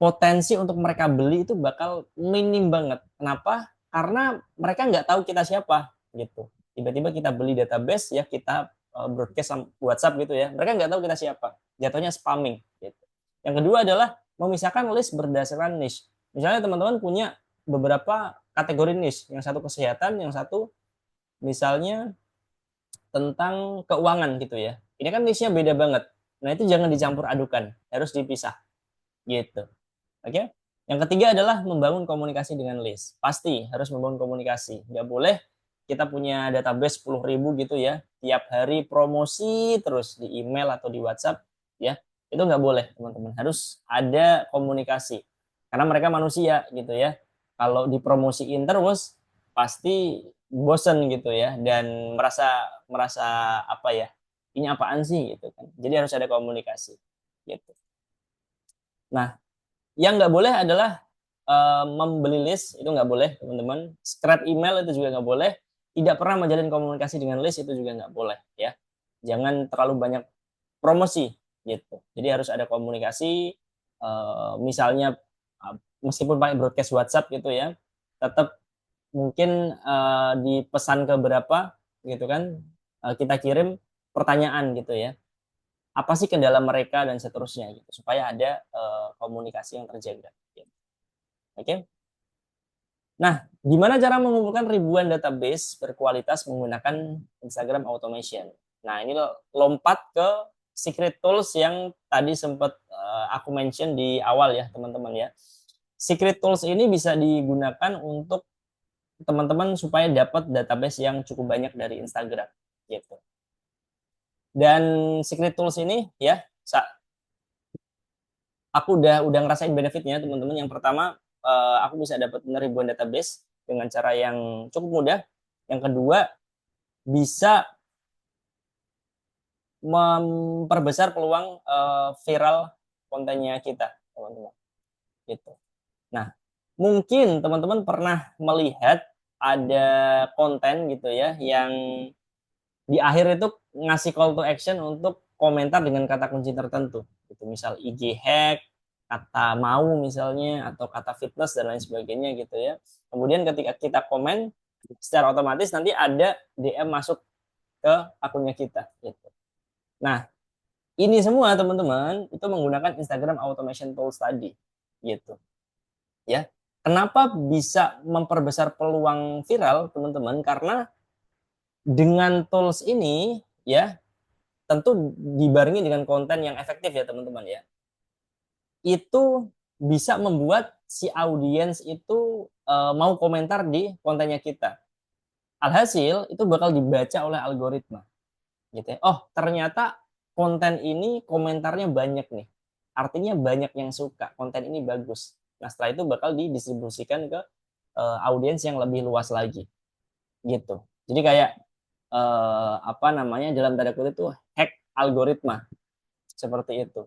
potensi untuk mereka beli itu bakal minim banget. Kenapa? Karena mereka nggak tahu kita siapa gitu. Tiba-tiba kita beli database ya, kita broadcast WhatsApp gitu ya, mereka nggak tahu kita siapa, jatuhnya spamming gitu. Yang kedua adalah memisahkan list berdasarkan niche. Misalnya teman-teman punya beberapa kategori niche, yang satu kesehatan, yang satu misalnya tentang keuangan gitu ya, ini kan niche-nya beda banget. Nah, itu jangan dicampur adukan, harus dipisah gitu. Oke. Yang ketiga adalah membangun komunikasi dengan list. Pasti harus membangun komunikasi. Nggak boleh kita punya database 10.000 gitu ya, tiap hari promosi terus di email atau di WhatsApp ya. Itu nggak boleh, teman-teman. Harus ada komunikasi. Karena mereka manusia gitu ya. Kalau dipromosiin terus pasti bosen gitu ya dan merasa merasa apa ya? Ini apaan sih gitu kan. Jadi harus ada komunikasi gitu. Nah, yang nggak boleh adalah membeli list, itu nggak boleh teman-teman. Scrap email itu juga nggak boleh. Tidak pernah menjalin komunikasi dengan list itu juga nggak boleh ya. Jangan terlalu banyak promosi gitu. Jadi harus ada komunikasi, misalnya meskipun pakai broadcast WhatsApp gitu ya, tetap mungkin dipesan ke berapa gitu kan, kita kirim pertanyaan gitu ya. Apa sih kendala mereka dan seterusnya gitu supaya ada komunikasi yang terjaga. Gitu. Oke. Nah, gimana cara mengumpulkan ribuan database berkualitas menggunakan Instagram Automation? Nah, ini lompat ke secret tools yang tadi sempat aku mention di awal ya, teman-teman ya. Secret tools ini bisa digunakan untuk teman-teman supaya dapat database yang cukup banyak dari Instagram gitu. Dan secret tools ini ya, aku udah ngerasain benefitnya teman-teman. Yang pertama, aku bisa dapat ribuan database dengan cara yang cukup mudah. Yang kedua, bisa memperbesar peluang viral kontennya kita, teman-teman. Gitu. Nah, mungkin teman-teman pernah melihat ada konten gitu ya yang di akhir itu ngasih call to action untuk komentar dengan kata kunci tertentu. Gitu. Misal IG hack, kata mau misalnya, atau kata fitness dan lain sebagainya gitu ya. Kemudian ketika kita komen, secara otomatis nanti ada DM masuk ke akunnya kita. Gitu. Nah, ini semua teman-teman itu menggunakan Instagram Automation Tools tadi. Gitu. Ya. Kenapa bisa memperbesar peluang viral, teman-teman? Karena dengan tools ini, ya, tentu dibarengi dengan konten yang efektif ya teman-teman ya. Itu bisa membuat si audiens itu mau komentar di kontennya kita. Alhasil itu bakal dibaca oleh algoritma gitu ya. Oh, ternyata konten ini komentarnya banyak nih. Artinya banyak yang suka, konten ini bagus. Nah, setelah itu bakal didistribusikan ke audiens yang lebih luas lagi. Gitu. Jadi kayak apa namanya dalam tanda kutip itu hack algoritma. Seperti itu.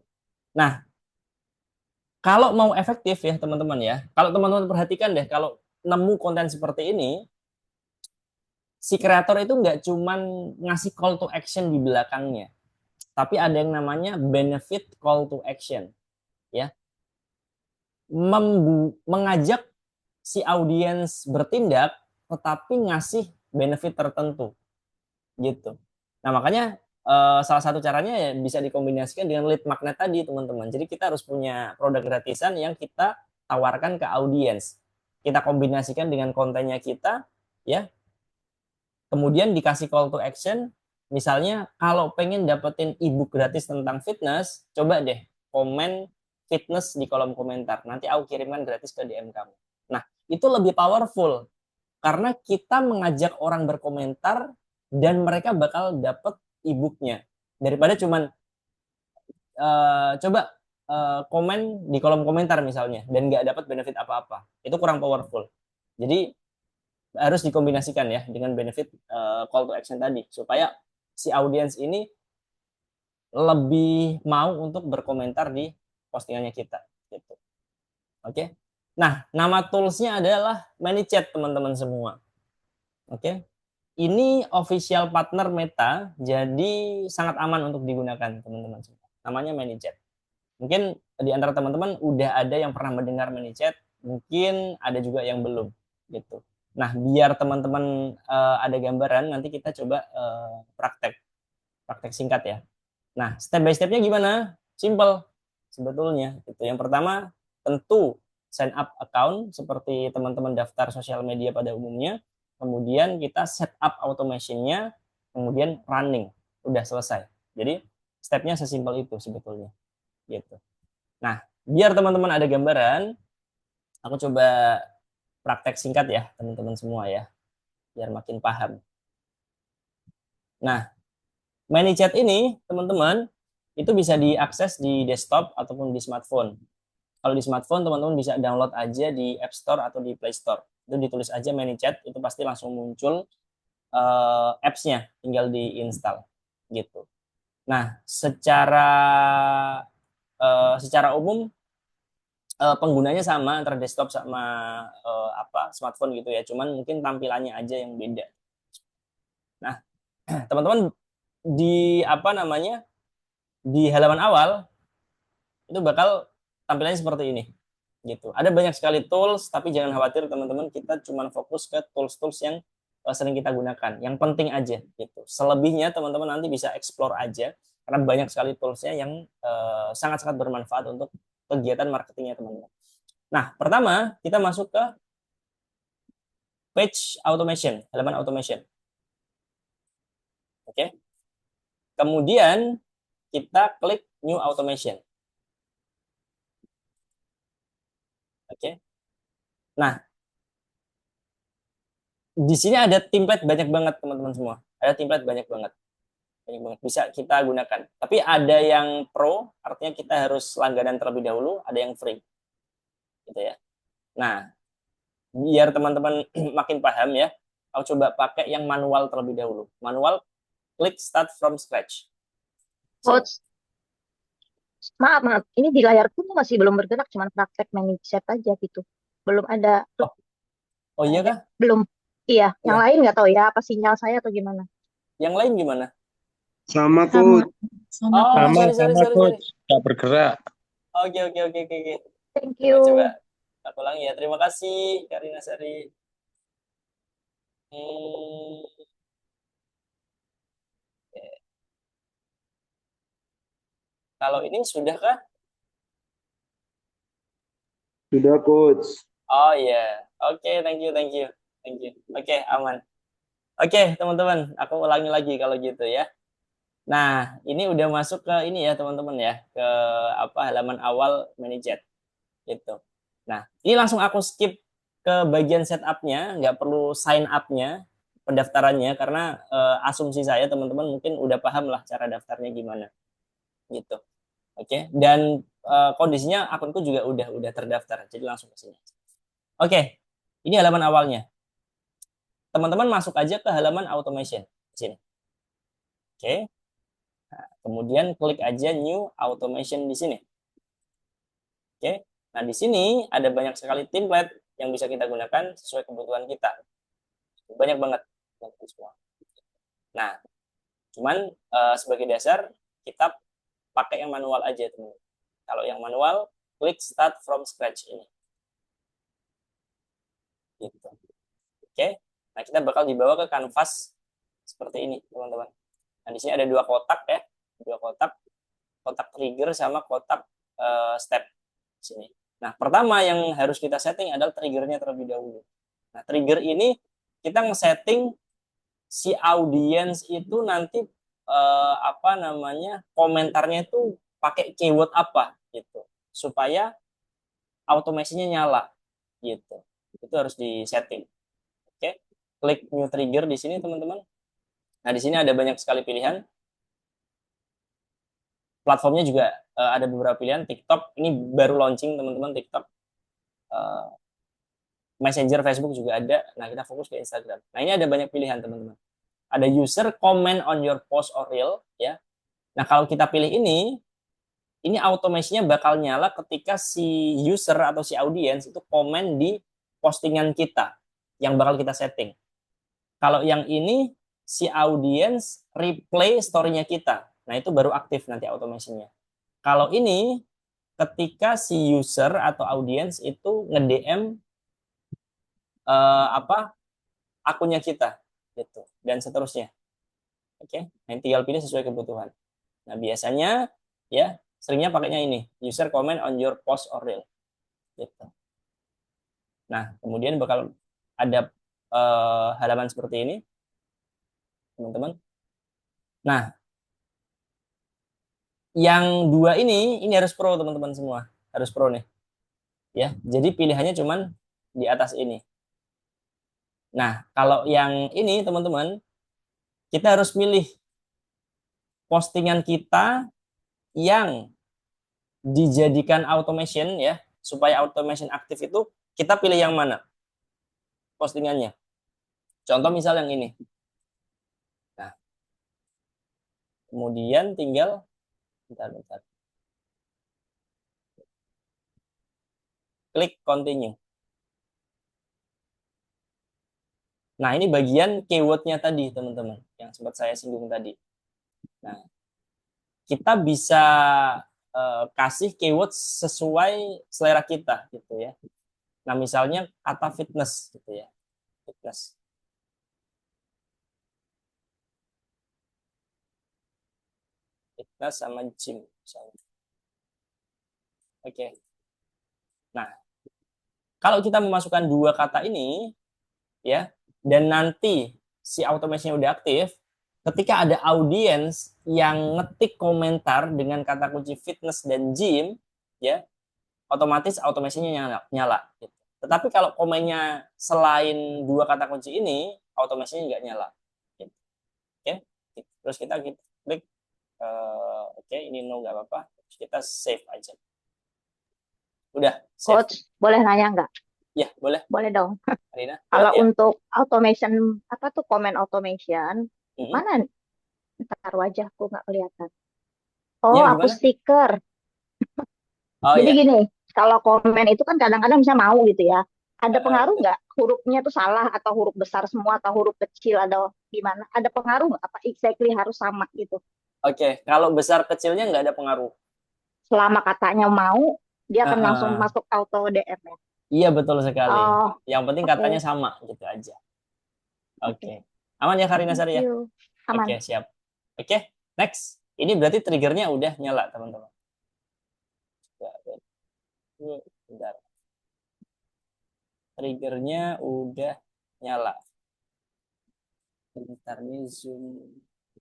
Nah, kalau mau efektif ya teman-teman ya, kalau teman-teman perhatikan deh, kalau nemu konten seperti ini, si kreator itu nggak cuman ngasih call to action di belakangnya, tapi ada yang namanya benefit call to action, ya, mengajak si audiens bertindak, tetapi ngasih benefit tertentu, gitu. Nah makanya salah satu caranya ya bisa dikombinasikan dengan lead magnet tadi teman-teman. Jadi kita harus punya produk gratisan yang kita tawarkan ke audiens. Kita kombinasikan dengan kontennya kita, ya. Kemudian dikasih call to action. Misalnya kalau pengen dapetin ebook gratis tentang fitness, coba deh komen fitness di kolom komentar. Nanti aku kirimkan gratis ke DM kamu. Nah itu lebih powerful karena kita mengajak orang berkomentar dan mereka bakal dapet e-booknya daripada cuman coba komen di kolom komentar misalnya dan nggak dapat benefit apa-apa, itu kurang powerful. Jadi harus dikombinasikan ya dengan benefit call to action tadi supaya si audiens ini lebih mau untuk berkomentar di postingannya kita gitu. Oke. Nah, nama toolsnya adalah ManyChat teman-teman semua. Oke. Ini official partner Meta, jadi sangat aman untuk digunakan teman-teman semua. Namanya ManyChat. Mungkin di antara teman-teman udah ada yang pernah mendengar ManyChat, mungkin ada juga yang belum gitu. Nah, biar teman-teman ada gambaran, nanti kita coba praktek singkat ya. Nah, step by stepnya gimana? Simple sebetulnya. Gitu. Yang pertama, tentu sign up account seperti teman-teman daftar sosial media pada umumnya. Kemudian kita set up automation-nya, kemudian running. Udah selesai. Jadi stepnya sesimpel itu sebetulnya. Gitu. Nah, biar teman-teman ada gambaran, aku coba praktek singkat ya teman-teman semua ya, biar makin paham. Nah, ManyChat ini teman-teman itu bisa diakses di desktop ataupun di smartphone. Kalau di smartphone teman-teman bisa download aja di App Store atau di Play Store. Itu ditulis aja ManyChat, itu pasti langsung muncul apps-nya, tinggal diinstal gitu. Nah, secara umum penggunanya sama antara desktop sama smartphone gitu ya. Cuman mungkin tampilannya aja yang beda. Nah, teman-teman di halaman awal itu bakal tampilannya seperti ini gitu. Ada banyak sekali tools, tapi jangan khawatir teman-teman, kita cuma fokus ke tools-tools yang sering kita gunakan, yang penting aja gitu. Selebihnya teman-teman nanti bisa explore aja, karena banyak sekali toolsnya yang sangat-sangat bermanfaat untuk kegiatan marketingnya teman-teman. Nah, pertama kita masuk ke page automation, halaman automation. Oke. Kemudian kita klik new automation. Oke. Nah, di sini ada template banyak banget teman-teman semua. Ada template banyak banget. Banyak banget bisa kita gunakan. Tapi ada yang pro, artinya kita harus langganan terlebih dahulu, ada yang free. Gitu ya. Nah, biar teman-teman makin paham ya, aku coba pakai yang manual terlebih dahulu. Manual, klik start from scratch. Coach, maaf, ini di layarku tuh masih belum bergerak, cuman praktek ManyChat aja gitu. Belum ada, Oh, oh iya kah? belum. Iya, yang Iya. lain nggak tahu ya, apa sinyal saya atau gimana. Yang lain gimana? Sama Sama, coach, sama Oh, coach. sama sorry, sorry, sama sorry, sorry. coach, nggak bergerak. Oke, oke, oke, oke, oke. Thank Coba, coba. you. Aku ulangi ya. Terima kasih, Karina Sari. Hmm, kalau ini sudah kah? Sudah coach. Oh iya. Oke, thank you, thank you. Thank you. Oke, aman. Oke, teman-teman, aku ulangi lagi kalau gitu ya. Nah, ini udah masuk ke ini ya, teman-teman ya, ke halaman awal ManyChat gitu. Nah, ini langsung aku skip ke bagian setupnya, nggak perlu sign up-nya, pendaftarannya, karena asumsi saya teman-teman mungkin udah paham lah cara daftarnya gimana gitu. Oke, dan kondisinya akunku juga udah terdaftar, jadi langsung ke sini. Oke, ini halaman awalnya. Teman-teman masuk aja ke halaman automation di sini. Oke. Nah, kemudian klik aja new automation di sini. Oke. Nah, di sini ada banyak sekali template yang bisa kita gunakan sesuai kebutuhan kita. Banyak banget semua. Nah, cuman sebagai dasar kita pakai yang manual aja, teman. Kalau yang manual, klik start from scratch ini. Gitu. Oke. Nah, kita bakal dibawa ke kanvas seperti ini, teman-teman. Nah, di sini ada dua kotak ya. Dua kotak, kotak trigger sama kotak step di sini. Nah, pertama yang harus kita setting adalah triggernya terlebih dahulu. Nah, trigger ini kita nge-setting si audiens itu nanti komentarnya itu pakai keyword apa gitu supaya automasinya nyala gitu. Itu harus di-setting. Oke. Klik new trigger di sini, teman-teman. Nah, di sini ada banyak sekali pilihan. Platformnya juga ada beberapa pilihan. TikTok ini baru launching, teman-teman, TikTok. Uh, Messenger Facebook juga ada. Nah, kita fokus ke Instagram. Nah, ini ada banyak pilihan, teman-teman. Ada user comment on your post or reel ya. Nah, kalau kita pilih ini automasinya bakal nyala ketika si user atau si audiens itu komen di postingan kita yang bakal kita setting. Kalau yang ini si audiens replay story-nya kita. Nah, itu baru aktif nanti automasinya. Kalau ini ketika si user atau audiens itu nge-DM akunnya kita gitu dan seterusnya. Oke, nah tinggal pilih sesuai kebutuhan. Nah, biasanya ya seringnya pakainya ini, user comment on your post or reel gitu. Nah, kemudian bakal ada halaman seperti ini, teman-teman. Nah, yang dua ini harus pro, teman-teman semua. Harus pro nih. Ya, jadi pilihannya cuman di atas ini. Nah, kalau yang ini, teman-teman, kita harus milih postingan kita yang dijadikan automation ya, supaya automation aktif itu kita pilih yang mana postingannya. Contoh misal yang ini. Nah, kemudian tinggal bentar. Klik continue. Nah, ini bagian keywordnya tadi, teman-teman, yang sempat saya singgung tadi. Nah, kita bisa kasih keyword sesuai selera kita, gitu ya. Nah, misalnya kata fitness, gitu ya. Fitness. Fitness sama gym, misalnya. Oke. Nah, kalau kita memasukkan dua kata ini, ya, dan nanti si automation udah aktif, ketika ada audiens yang ngetik komentar dengan kata kunci fitness dan gym, ya, otomatis automasinya nyala gitu. Tetapi kalau komennya selain dua kata kunci ini, automasinya nggak nyala. Gitu. Oke, terus kita klik oke, ini no nggak apa-apa. Terus kita save aja. Udah, save. Coach, boleh nanya nggak? Ya, boleh. Boleh dong. Arina, Kalau ya. untuk automation, apa tuh comment automation, Mm-hmm. mana ntar wajahku nggak kelihatan. Ya, Oh, aku gimana? stiker. Oh Jadi ya, gini, kalau komen itu kan kadang-kadang bisa mau gitu ya. Ada pengaruh betul. nggak hurufnya tuh salah atau huruf besar semua atau huruf kecil atau gimana? Ada pengaruh nggak? Apa exactly harus sama gitu? Oke, kalau besar kecilnya nggak ada pengaruh. Selama katanya mau, dia akan langsung Uh-uh. masuk auto DM ya. Iya, betul sekali. Oh, Yang penting katanya oke. sama gitu aja. Oke. Oke. Aman ya Karina Thank Sari ya? you. Oke, Aman. siap. Oke, next. Ini berarti triggernya udah nyala, teman-teman. Bentar. Triggernya udah nyala. Bentar nih zoom.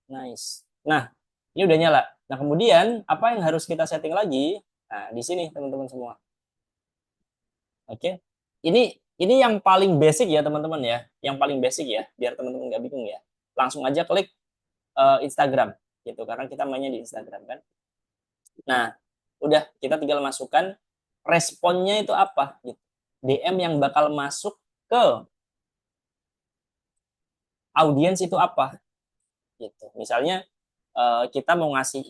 Nice. Nah, ini udah nyala. Nah, kemudian apa yang harus kita setting lagi? Nah, di sini teman-teman semua. Oke. Ini yang paling basic ya, teman-teman ya. Yang paling basic ya, biar teman-teman nggak bingung ya. Langsung aja klik Instagram gitu karena kita mainnya di Instagram kan. Nah, udah kita tinggal masukkan responnya itu apa gitu. DM yang bakal masuk ke audiens itu apa gitu. Misalnya kita mau ngasih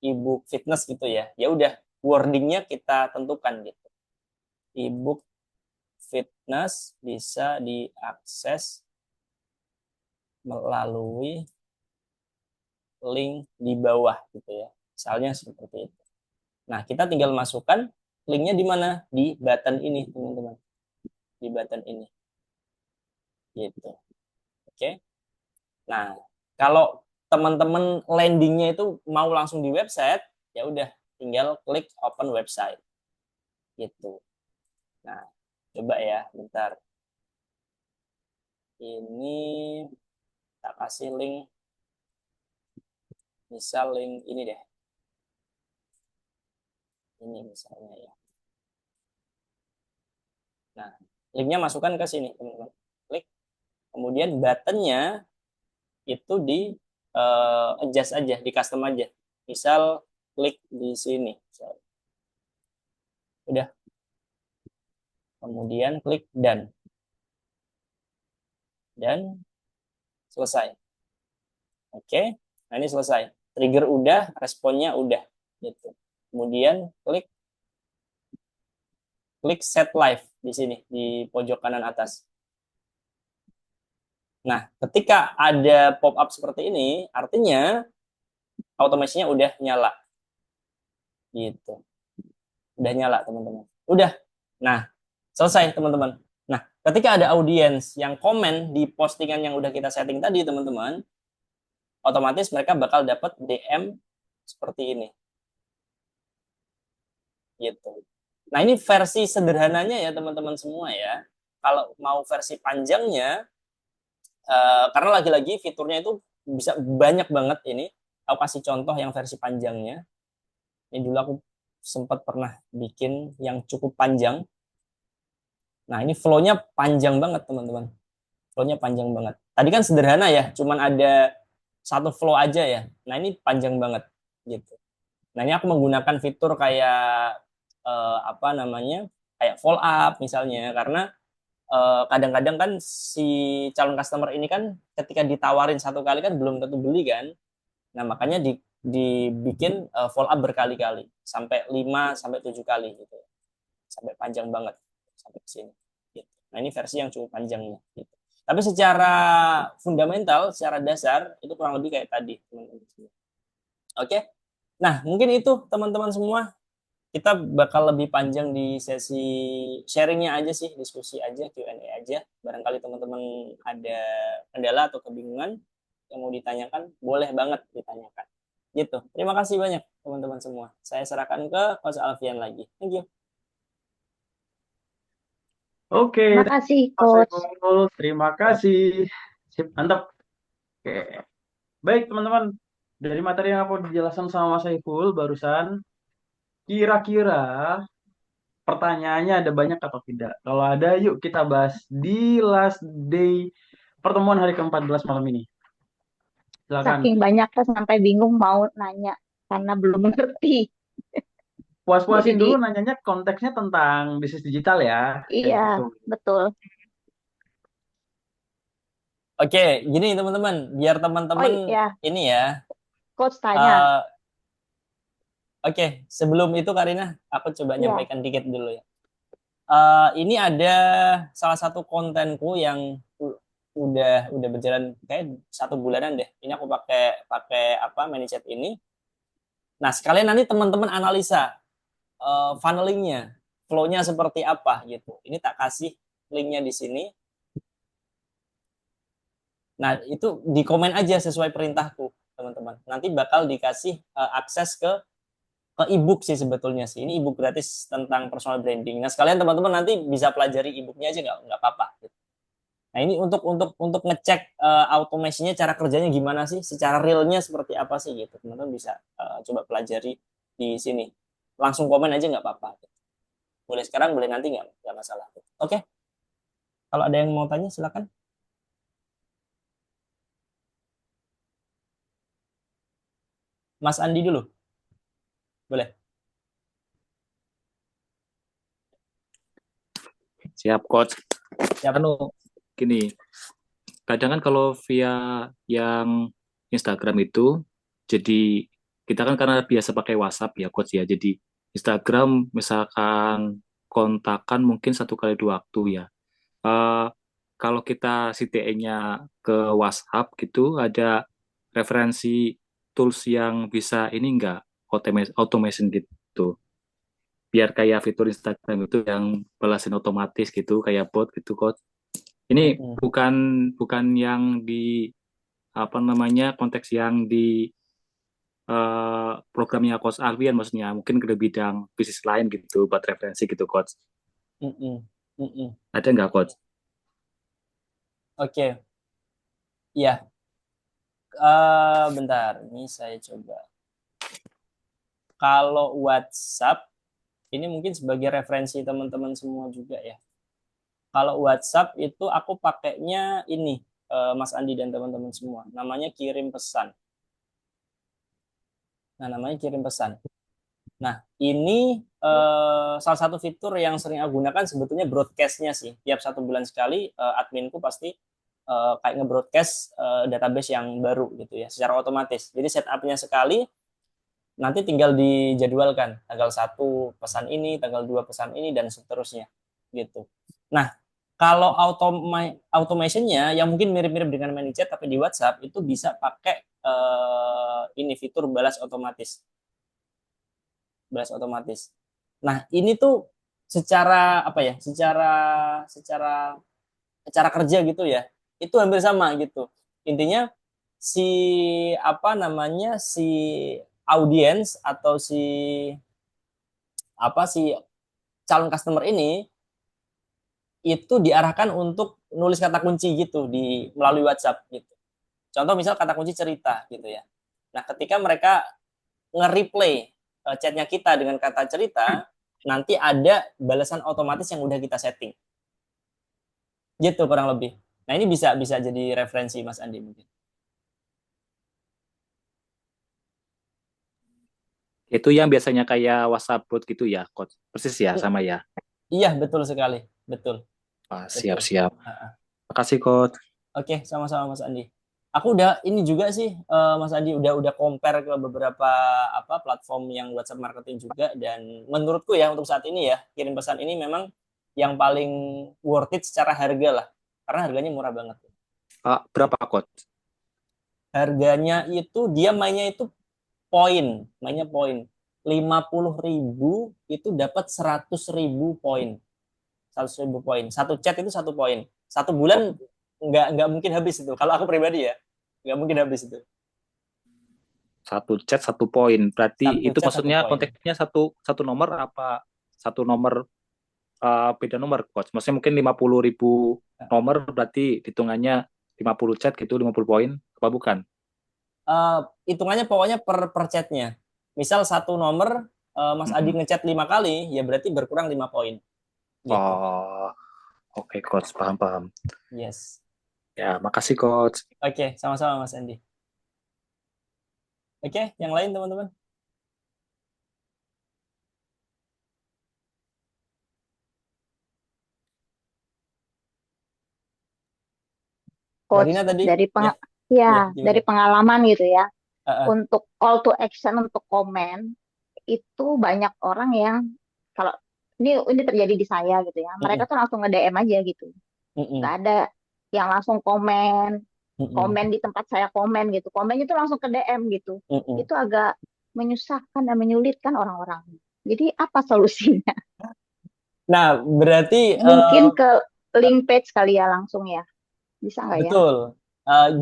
ebook fitness gitu ya. Ya udah wordingnya kita tentukan gitu. Ebook fitness bisa diakses melalui link di bawah gitu ya. Misalnya seperti itu. Nah, kita tinggal masukkan linknya di mana? Di button ini, teman-teman. Di button ini. Gitu. Oke. Nah, kalau teman-teman landingnya itu mau langsung di website, ya udah tinggal klik open website. Gitu. Nah, coba ya, bentar. Ini tak kasih link. Misal link ini deh. Ini misalnya ya. Nah, linknya masukkan ke sini, teman-teman. Klik. Kemudian buttonnya itu di adjust aja, di custom aja. Misal klik di sini. Udah. Kemudian klik done. Dan selesai. Oke. Nah, ini selesai. Trigger udah, responnya udah gitu. Kemudian klik set live di sini di pojok kanan atas. Nah, ketika ada pop-up seperti ini, artinya automasinya udah nyala. Gitu. Udah nyala, teman-teman. Udah. Nah, selesai, teman-teman. Nah, ketika ada audiens yang komen di postingan yang udah kita setting tadi, teman-teman, otomatis mereka bakal dapat DM seperti ini. Gitu. Nah, ini versi sederhananya ya, teman-teman semua ya. Kalau mau versi panjangnya, karena lagi-lagi fiturnya itu bisa banyak banget ini. Aku kasih contoh yang versi panjangnya. Ini dulu aku sempat pernah bikin yang cukup panjang. Nah, ini flow-nya panjang banget, teman-teman. Flow-nya panjang banget. Tadi kan sederhana ya, cuman ada satu flow aja ya. Nah, ini panjang banget gitu. Nah, ini aku menggunakan fitur kayak apa namanya? Kayak follow up misalnya, karena kadang-kadang kan si calon customer ini kan ketika ditawarin satu kali kan belum tentu beli kan. Nah, makanya dibikin follow up berkali-kali sampai 5 sampai 7 kali gitu. Sampai panjang banget sampai ke sini gitu. Nah, ini versi yang cukup panjangnya gitu. Tapi secara fundamental, secara dasar itu kurang lebih kayak tadi, teman-teman semua. Oke. Nah, mungkin itu teman-teman semua. Kita bakal lebih panjang di sesi sharingnya aja sih, diskusi aja, Q&A aja. Barangkali teman-teman ada kendala atau kebingungan yang mau ditanyakan, boleh banget ditanyakan. Gitu. Terima kasih banyak teman-teman semua. Saya serahkan ke Coach Alfian lagi. Thank you. Oke, Terima terima kasih, kasih, Coach. Saiful. Terima kasih. Sip, mantap. Oke. Baik, teman-teman. Dari materi yang aku dijelaskan sama Mas Saiful barusan, kira-kira pertanyaannya ada banyak atau tidak? Kalau ada, yuk kita bahas di last day pertemuan hari ke-14 malam ini. Silakan. Saking banyaknya sampai bingung mau nanya karena belum mengerti. Jadi Puas-puasin di dulu nanyanya konteksnya tentang bisnis digital ya. Kayak iya, gitu. betul. Oke, gini teman-teman, biar Oh teman-teman iya, ini ya. Coach tanya. Uh, Oke, sebelum itu Karina, aku coba Iya, nyampaikan dikit dulu ya. Ini ada salah satu kontenku yang udah berjalan kayak 1 bulanan deh. Ini aku pakai pakai apa ManyChat ini. Nah, sekalian nanti teman-teman analisa funnelingnya, flow-nya seperti apa gitu. Ini tak kasih linknya di sini. Nah, itu di komen aja sesuai perintahku, teman-teman. Nanti bakal dikasih akses ke ebook sih sebetulnya sih. Ini ebook gratis tentang personal branding. Nah, sekalian teman-teman nanti bisa pelajari ebooknya aja nggak apa-apa. Gitu. Nah, ini untuk ngecek automasinya, cara kerjanya gimana sih, secara realnya seperti apa sih gitu. Teman-teman bisa coba pelajari di sini. Langsung komen aja nggak apa-apa. Gitu. Boleh sekarang, boleh nanti nggak masalah. Gitu. Oke, kalau ada yang mau tanya silakan. Mas Andi dulu, boleh. Siap, Coach. Siap. Gini, kadang kan kalau via yang Instagram itu, jadi kita kan karena biasa pakai WhatsApp ya, Coach ya. Jadi Instagram misalkan kontakan mungkin 1 kali 2 waktu ya. Eh, kalau kita CTA-nya ke WhatsApp gitu, ada referensi tools yang bisa ini enggak automation gitu. Biar kayak fitur Instagram itu yang balasin otomatis gitu, kayak bot gitu, Coach. Ini Mm-mm. bukan yang di apa namanya konteks yang di programnya Coach Alfian, maksudnya mungkin ke bidang bisnis lain gitu buat referensi gitu, Coach. Mm-mm. Mm-mm. Ada nggak, Coach? Oke, iya. Bentar, ini saya coba. Kalau WhatsApp, ini mungkin sebagai referensi teman-teman semua juga ya. Kalau WhatsApp itu aku pakainya ini, Mas Andi dan teman-teman semua. Namanya kirim pesan. Nah, namanya kirim pesan. Nah, ini salah satu fitur yang sering aku gunakan sebetulnya broadcast-nya sih. Tiap 1 bulan sekali, adminku pasti kayak nge-broadcast database yang baru gitu ya, secara otomatis. Jadi setupnya sekali, nanti tinggal dijadwalkan tanggal 1 pesan ini, tanggal 2 pesan ini, dan seterusnya gitu. Nah, kalau automationnya yang mungkin mirip-mirip dengan ManyChat tapi di WhatsApp itu bisa pakai ini fitur balas otomatis. Nah, ini tuh secara apa ya? Secara cara kerja gitu ya. Itu hampir sama gitu. Intinya si apa namanya si audiens atau si calon customer ini itu diarahkan untuk nulis kata kunci gitu di melalui WhatsApp gitu. Contoh misal kata kunci cerita gitu ya. Nah, ketika mereka nge-replay chatnya kita dengan kata cerita, nanti ada balasan otomatis yang udah kita setting. Gitu kurang lebih. Nah, ini bisa bisa jadi referensi Mas Andi mungkin. Itu yang biasanya kayak WhatsApp bot gitu ya, Coach. Persis ya, I- sama ya. iya, betul sekali. Betul, Ah, betul. siap-siap. Ah, Makasih, Coach. Oke, sama-sama Mas Andi. Aku udah ini juga sih, Mas Andi udah compare ke beberapa apa platform yang WhatsApp marketing juga, dan menurutku ya untuk saat ini ya kirim pesan ini memang yang paling worth it secara harga lah, karena harganya murah banget. Berapa, Coach? Harganya itu dia mainnya poin 50.000 itu dapat 100.000 poin, 100.000 poin. Satu chat itu 1 poin. 1 bulan nggak mungkin habis itu. Kalau aku pribadi ya, nggak mungkin habis itu. Satu chat, 1 poin. Berarti Satu itu chat satu maksudnya poin. konteksnya satu nomor apa satu nomor beda nomor, Coach? Maksudnya mungkin 50.000 nomor, berarti hitungannya 50 chat gitu, 50 poin. Apa bukan? Eh, Hitungannya pokoknya per chatnya. Misal satu nomor Mas Adi Mm-mm. ngechat 5 kali, ya berarti berkurang 5 poin. Gitu. Oh, oke, Coach. Paham-paham. Yes. Ya, makasih, Coach. Oke, sama-sama Mas Andi. Oke, yang lain teman-teman. Coach, Barina tadi, dari ya, ya ya gimana? dari pengalaman gitu ya, Uh, untuk call to action untuk komen itu banyak orang yang kalau ini terjadi di saya gitu ya, uh, uh, mereka tuh langsung nge-DM aja gitu, uh, uh, nggak ada yang langsung komen uh, uh, komen di tempat saya komen gitu, komennya tuh langsung ke DM gitu. uh, uh. Itu agak menyusahkan dan menyulitkan orang-orang. Jadi apa solusinya? Nah, berarti Mungkin ke link page kali ya langsung ya, bisa nggak ya? betul.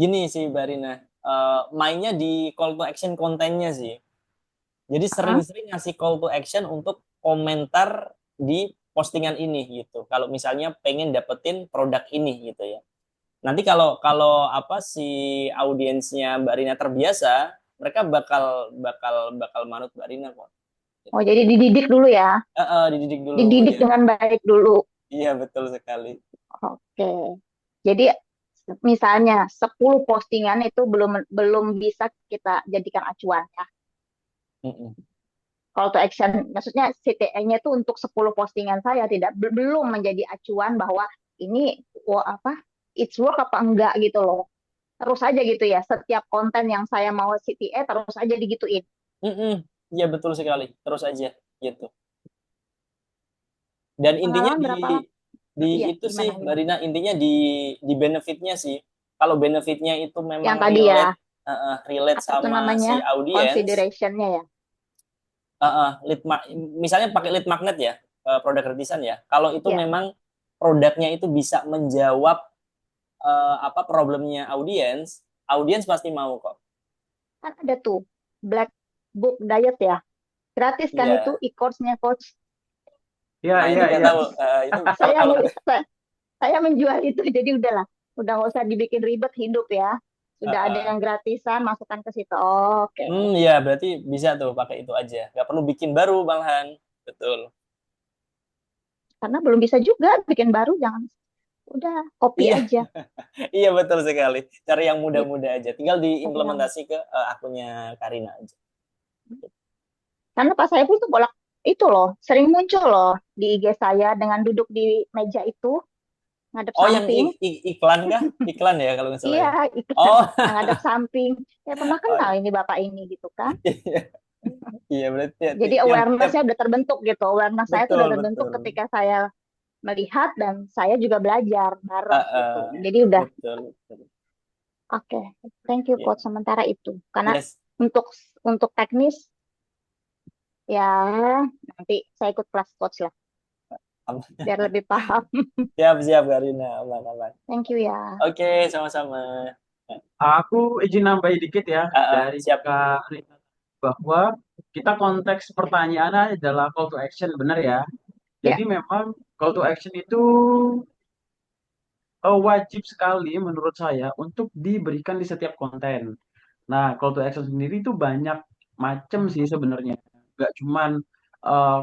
Gini sih, Barina. Mainnya di call to action kontennya sih. Jadi Hah? sering-sering ngasih call to action untuk komentar di postingan ini gitu. Kalau misalnya pengen dapetin produk ini gitu ya. Nanti kalau kalau apa si audiensnya Mbak Rina terbiasa, mereka bakal bakal bakal manut Mbak Rina kok. Oh, jadi dididik dulu ya, Dididik dulu dididik ya. dengan baik dulu. Iya betul sekali. Oke. Jadi misalnya 10 postingan itu belum belum bisa kita jadikan acuan ya. Mm-mm. Call to action, maksudnya CTA-nya itu untuk 10 postingan saya tidak belum menjadi acuan bahwa ini apa it's work apa enggak gitu loh. Terus aja gitu ya, setiap konten yang saya mau CTA terus aja digituin. Mm-mm. Iya betul sekali. Terus aja gitu. Dan intinya Pengalaman berapa lama? di Iya, itu sih gimana Mbak gimana? Rina, intinya di benefitnya sih. Kalau benefitnya itu memang Yang tadi ya, relate, relate apa tuh sama namanya? si audience, Considerationnya ya. misalnya pakai lead magnet ya, produk gratisan ya. Kalau itu Ya, memang produknya itu bisa menjawab apa problemnya audience, audience pasti mau kok. kan ada tuh Black Book Diet ya. Gratis kan itu Iya. e-course-nya coach. Iya, Nah, itu iya, nggak iya. tahu. Itu Saya kalau saya menjual itu jadi udahlah. Udah nggak usah dibikin ribet hidup ya. Sudah ada uh, yang gratisan, masukkan ke situ. Oke. ya berarti bisa tuh pakai itu aja. Nggak perlu bikin baru malahan. Betul. Karena belum bisa juga bikin baru, jangan udah copy Iya, aja iya betul sekali. Cari yang gitu. mudah-mudah aja. Tinggal Yang diimplementasi ke akunnya Karina aja. karena Pak Saiful tuh bolak itu loh, sering muncul loh di IG saya dengan duduk di meja itu ngadep Oh, yang samping. iklan kah? Iklan ya kalau nggak salah Iya, ya. iklan Oh, yang ngadep samping. Ya pernah oh kenal ini bapak ini gitu kan. iya, iya berarti ya, Jadi tiap tiap awareness-nya udah terbentuk gitu. Awareness saya tuh betul udah terbentuk betul. ketika saya melihat dan saya juga belajar bareng gitu. Jadi udah Betul betul. oke. Thank you Ya. coach sementara itu. Karena Yes. untuk untuk teknis ya nanti saya ikut kelas coach lah Aman. biar lebih paham. Siap siap Karina, aman aman. Thank you ya. Oke, sama-sama. Aku izin nambahin dikit ya dari Siap. Kak Rita, bahwa kita konteks pertanyaannya adalah call to action, benar ya? Ya, Jadi memang call to action itu wajib sekali menurut saya untuk diberikan di setiap konten. Nah, call to action sendiri itu banyak macam sih sebenarnya. Nggak cuman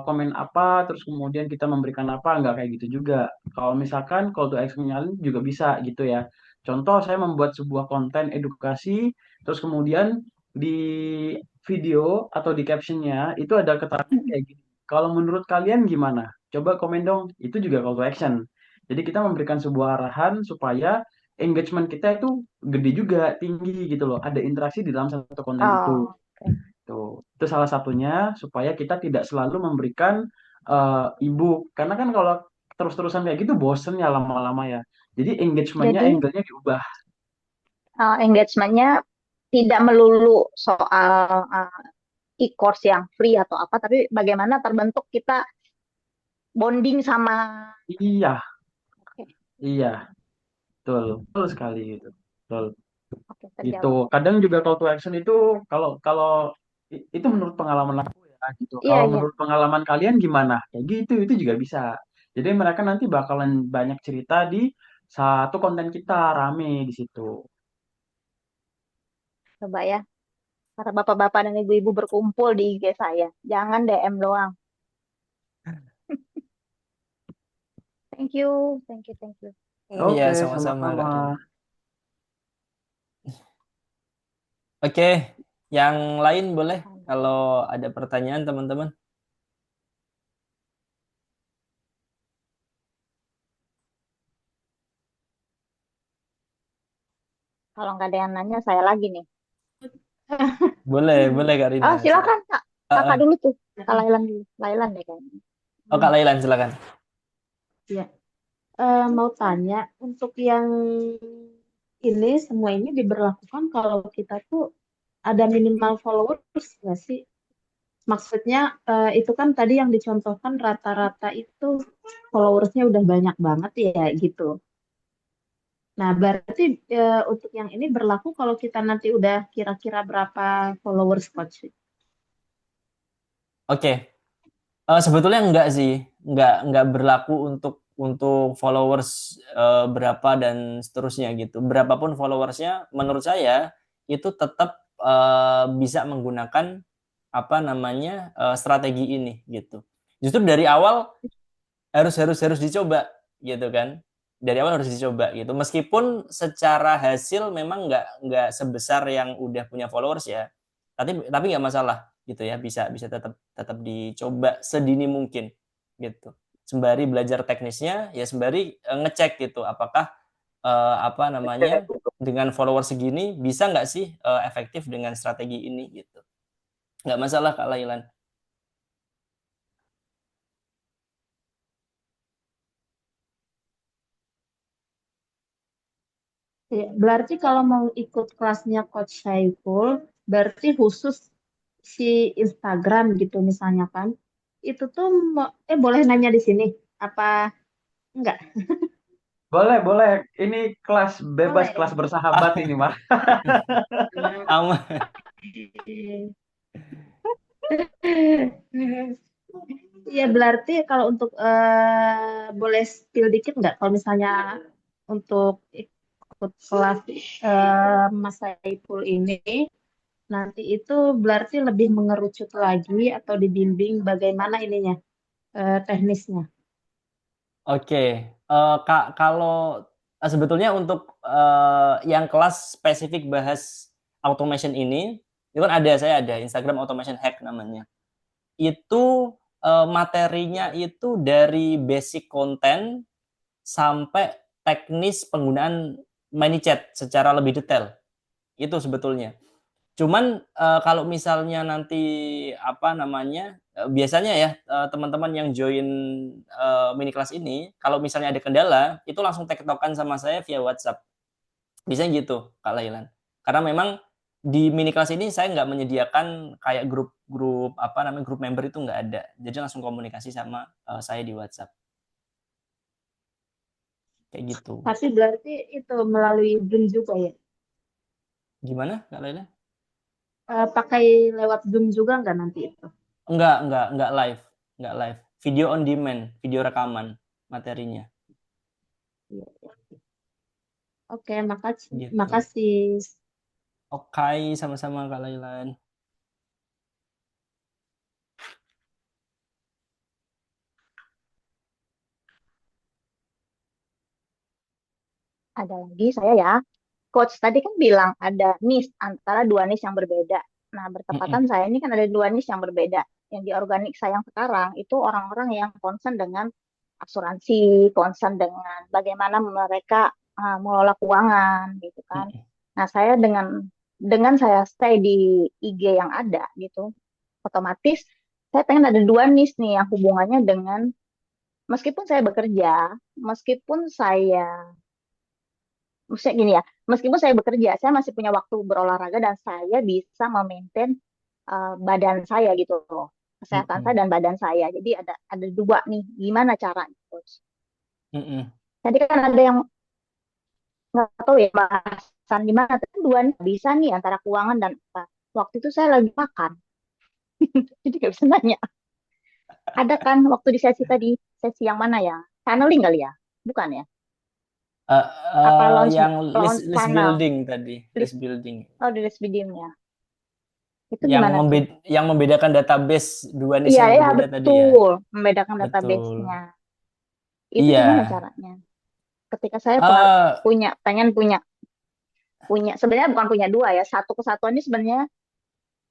komen apa, terus kemudian kita memberikan apa, nggak kayak gitu juga. Kalau misalkan call to action-nya juga bisa gitu ya. Contoh, saya membuat sebuah konten edukasi, terus kemudian di video atau di captionnya itu ada keterangan kayak gini. Kalau menurut kalian gimana? Coba komen dong. Itu juga call to action. Jadi kita memberikan sebuah arahan supaya engagement kita itu gede juga, tinggi gitu loh. Ada interaksi di dalam satu konten itu. Oh, oke. Tuh, itu salah satunya supaya kita tidak selalu memberikan ebook. Karena kan kalau terus-terusan kayak gitu bosen ya lama-lama ya. Jadi engagementnya, Jadi angle-nya diubah. engagementnya tidak melulu soal e-course yang free atau apa, tapi bagaimana terbentuk kita bonding sama. Iya, Oke, iya, betul, betul sekali gitu. Betul. oke, Gitu. terjawab. Kadang juga call to action itu kalau kalau itu menurut pengalaman aku ya gitu. Iya, Kalau iya. menurut pengalaman kalian gimana? Kayak gitu itu juga bisa. Jadi mereka nanti bakalan banyak cerita di satu konten kita rame di situ. Coba ya. Para bapak-bapak dan ibu-ibu berkumpul di IG saya. Jangan DM doang. Thank you, thank you, thank you. Iya, Oke, sama-sama sama-sama. Kak Rina. Oke, yang lain boleh kalau ada pertanyaan teman-teman. Kalau nggak ada yang nanya, saya lagi nih. Boleh Kak Rina. Oh, silakan Kak. Eh, eh. Kakak dulu tuh. Kak Lailan dulu. Lailan deh kayaknya. Oh Kak Lailan silakan. Ya, mau tanya untuk yang ini semua ini diberlakukan kalau kita tuh ada minimal followers nggak sih? Maksudnya itu kan tadi yang dicontohkan rata-rata itu followersnya udah banyak banget ya gitu. Nah, berarti untuk yang ini berlaku kalau kita nanti udah kira-kira berapa followers coach? Oke, sebetulnya enggak sih, enggak berlaku untuk followers berapa dan seterusnya gitu. Berapapun followersnya, menurut saya itu tetap bisa menggunakan apa namanya strategi ini gitu. Justru dari awal harus harus harus dicoba gitu kan. Dari awal harus dicoba gitu. Meskipun secara hasil memang nggak sebesar yang udah punya followers ya. Tapi nggak masalah gitu ya. Bisa bisa tetap tetap dicoba sedini mungkin gitu. Sembari belajar teknisnya ya sembari ngecek gitu apakah apa namanya dengan follower segini bisa nggak sih efektif dengan strategi ini gitu. Nggak masalah Kak Lailan. Ya, berarti kalau mau ikut kelasnya Coach Saiful, berarti khusus si Instagram gitu misalnya kan. Itu tuh boleh nanya di sini apa enggak? Boleh, boleh. Ini kelas bebas, Boleh. kelas bersahabat ini, mah. Aman. Iya berarti kalau untuk boleh spill dikit nggak kalau misalnya untuk ikut kelas Mas Saiful ini nanti itu berarti lebih mengerucut lagi atau dibimbing bagaimana ininya teknisnya. Oke, Kak, kalau sebetulnya untuk yang kelas spesifik bahas automation ini, itu kan saya ada Instagram Automation Hack namanya. Itu materinya itu dari basic content sampai teknis penggunaan ManyChat secara lebih detail. Itu sebetulnya. Cuman kalau misalnya nanti apa namanya biasanya ya teman-teman yang join mini kelas ini kalau misalnya ada kendala itu langsung tektokan sama saya via WhatsApp. Biasanya gitu Kak Lailan. Karena memang di mini kelas ini saya nggak menyediakan kayak grup-grup apa namanya grup member itu nggak ada. Jadi langsung komunikasi sama saya di WhatsApp. Kayak gitu. Tapi berarti itu melalui Zoom juga ya? Gimana Kak Lailan? Pakai lewat Zoom juga nggak nanti itu? Enggak live, enggak live. Video on demand, video rekaman materinya. Iya. Oke, makasih. Gitu. Makasih. Oke, sama-sama Kak Lailan. Ada lagi saya ya. Coach tadi kan bilang ada niche antara dua niche yang berbeda. Nah, Mm-mm. bertepatan saya ini kan ada dua niche yang berbeda. Yang di organik saya yang sekarang itu orang-orang yang concern dengan asuransi, concern dengan bagaimana mereka mengelola keuangan gitu kan. Mm-mm. Nah, saya dengan saya stay di IG yang ada gitu, otomatis saya pengen ada dua niche nih yang hubungannya dengan meskipun saya bekerja, meskipun saya maksudnya gini ya, meskipun saya bekerja, saya masih punya waktu berolahraga dan saya bisa memaintain badan saya gitu loh, kesehatan saya Mm-mm. dan badan saya. Jadi ada dua nih, gimana caranya, Coach? Mm-mm. Tadi kan ada yang nggak tahu ya bahasan gimana, tapi dua nih bisa nih antara keuangan dan apa. Waktu itu saya lagi makan, jadi nggak bisa nanya. Ada kan waktu di sesi tadi, sesi yang mana ya? Channeling kali ya? Bukan ya? Eh, Apa launch yang launch list channel? building tadi, List, list building. oh di list videonya. Itu Yang gimana tuh? yang membedakan database dua niche Iya, yang ya berbeda tadi ya. betul. Membedakan Betul. database-nya. Itu gimana Iya. caranya? Ketika saya Eh, pengen punya punya sebenarnya bukan punya dua ya. Satu kesatuan ini sebenarnya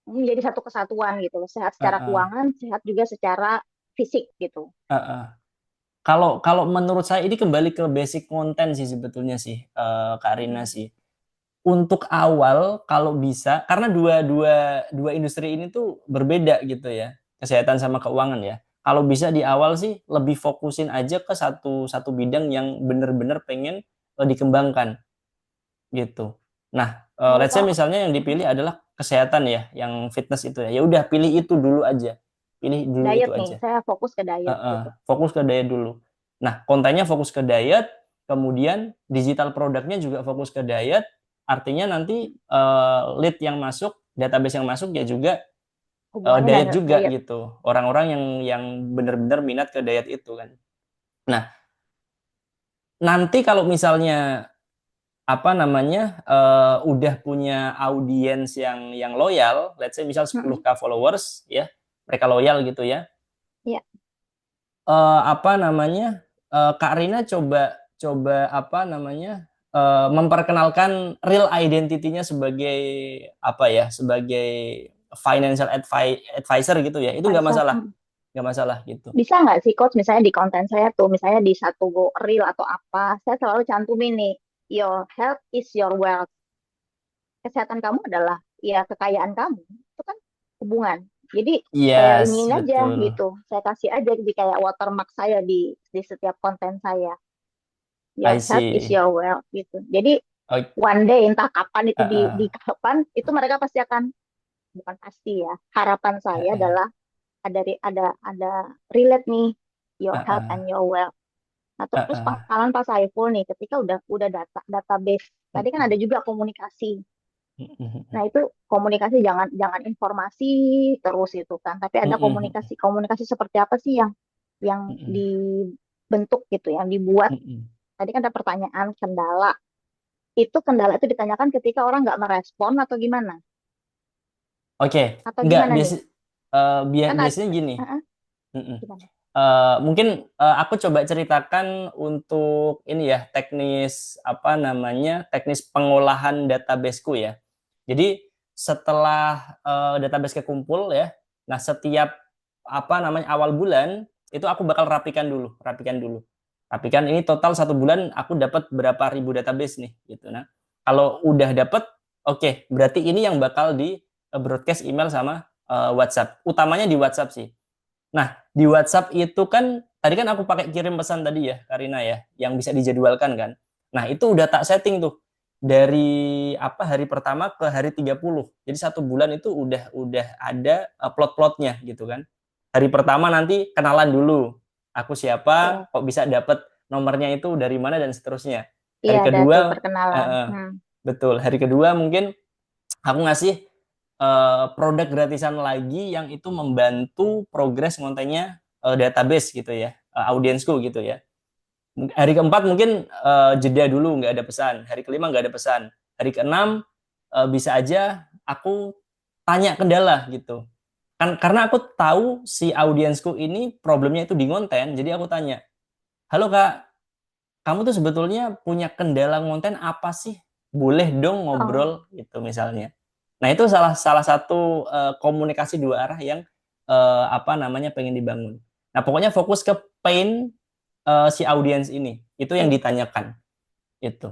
menjadi satu kesatuan gitu loh. Sehat eh, secara eh, keuangan, sehat juga secara fisik gitu. eh, eh. Kalau kalau menurut saya ini kembali ke basic konten sih sebetulnya sih, Kak Rina Hmm. sih. Untuk awal kalau bisa, karena dua dua dua industri ini tuh berbeda gitu ya, kesehatan sama keuangan ya. Kalau bisa di awal sih lebih fokusin aja ke satu satu bidang yang benar-benar pengen dikembangkan gitu. Nah, let's say Oh, misalnya yang dipilih adalah kesehatan ya, yang fitness itu ya. Ya udah pilih itu dulu aja. Pilih dulu itu diet nih. aja. Saya fokus ke diet Heeh, gitu. fokus ke diet dulu. Nah, kontennya fokus ke diet, kemudian digital produknya juga fokus ke diet. Artinya nanti lead yang masuk, database yang masuk ya juga Hubungannya diet dengan juga diet. gitu. Orang-orang yang benar-benar minat ke diet itu kan. Nah, nanti kalau misalnya apa namanya udah punya audiens yang loyal, let's say misal Hmm. 10K followers ya, mereka loyal gitu ya. Ya, Apa namanya? Kak Rina coba coba apa namanya? Memperkenalkan real identity-nya sebagai apa ya? Sebagai financial advisor gitu ya. Itu nggak advisor. masalah, nggak masalah gitu. Bisa nggak sih coach misalnya di konten saya tuh misalnya di satu go reel atau apa saya selalu cantumin nih your health is your wealth, kesehatan kamu adalah ya kekayaan kamu itu kan hubungan, jadi saya Yes, iniin aja betul. gitu, saya kasih aja di kayak watermark saya di setiap konten saya, your I health is see. your wealth gitu, jadi Oh, one day entah kapan itu di uh, kapan itu mereka pasti akan, bukan pasti ya, harapan uh, saya uh, adalah ada relate nih your uh, health and your wealth. Nah, uh, terus uh, pengalaman Pak Saiful nih, ketika udah database, tadi kan ada juga komunikasi. Nah, itu komunikasi jangan jangan informasi terus itu kan, tapi ada komunikasi. Komunikasi seperti apa sih yang dibentuk gitu, yang dibuat. Tadi kan ada pertanyaan kendala. Itu kendala itu ditanyakan ketika orang nggak merespon atau gimana? Oke, Atau nggak gimana nih? Kan ada, biasanya gini. Mm-mm. gimana? Mungkin aku coba ceritakan untuk ini ya teknis apa namanya teknis pengolahan databaseku ya. Jadi setelah database kekumpul ya, nah setiap apa namanya awal bulan itu aku bakal rapikan ini total satu bulan aku dapat berapa ribu database nih gitu. Nah kalau udah dapat, oke, berarti ini yang bakal di broadcast email sama WhatsApp. Utamanya di WhatsApp sih. Nah, di WhatsApp itu kan tadi kan aku pakai kirim pesan tadi ya, Karina ya, yang bisa dijadwalkan kan. Nah, itu udah tak setting tuh dari apa hari pertama ke hari 30. Jadi satu bulan itu udah ada plot-plotnya gitu kan. Hari pertama nanti kenalan dulu. Aku siapa, Oke. kok bisa dapat nomornya itu dari mana dan seterusnya. Iya, Hari ada tuh kedua perkenalan. betul. Hari kedua mungkin aku ngasih produk gratisan lagi yang itu membantu progres kontennya database gitu ya, audiensku gitu ya. Hari keempat mungkin jeda dulu nggak ada pesan, hari kelima nggak ada pesan, hari keenam bisa aja aku tanya kendala gitu kan, karena aku tahu si audiensku ini problemnya itu di konten, jadi aku tanya, halo kak, kamu tuh sebetulnya punya kendala konten apa sih boleh dong Oh, ngobrol gitu misalnya. Nah, itu salah salah satu komunikasi dua arah yang apa namanya pengen dibangun. Nah, pokoknya fokus ke pain si audiens ini. Itu yang oke. ditanyakan itu.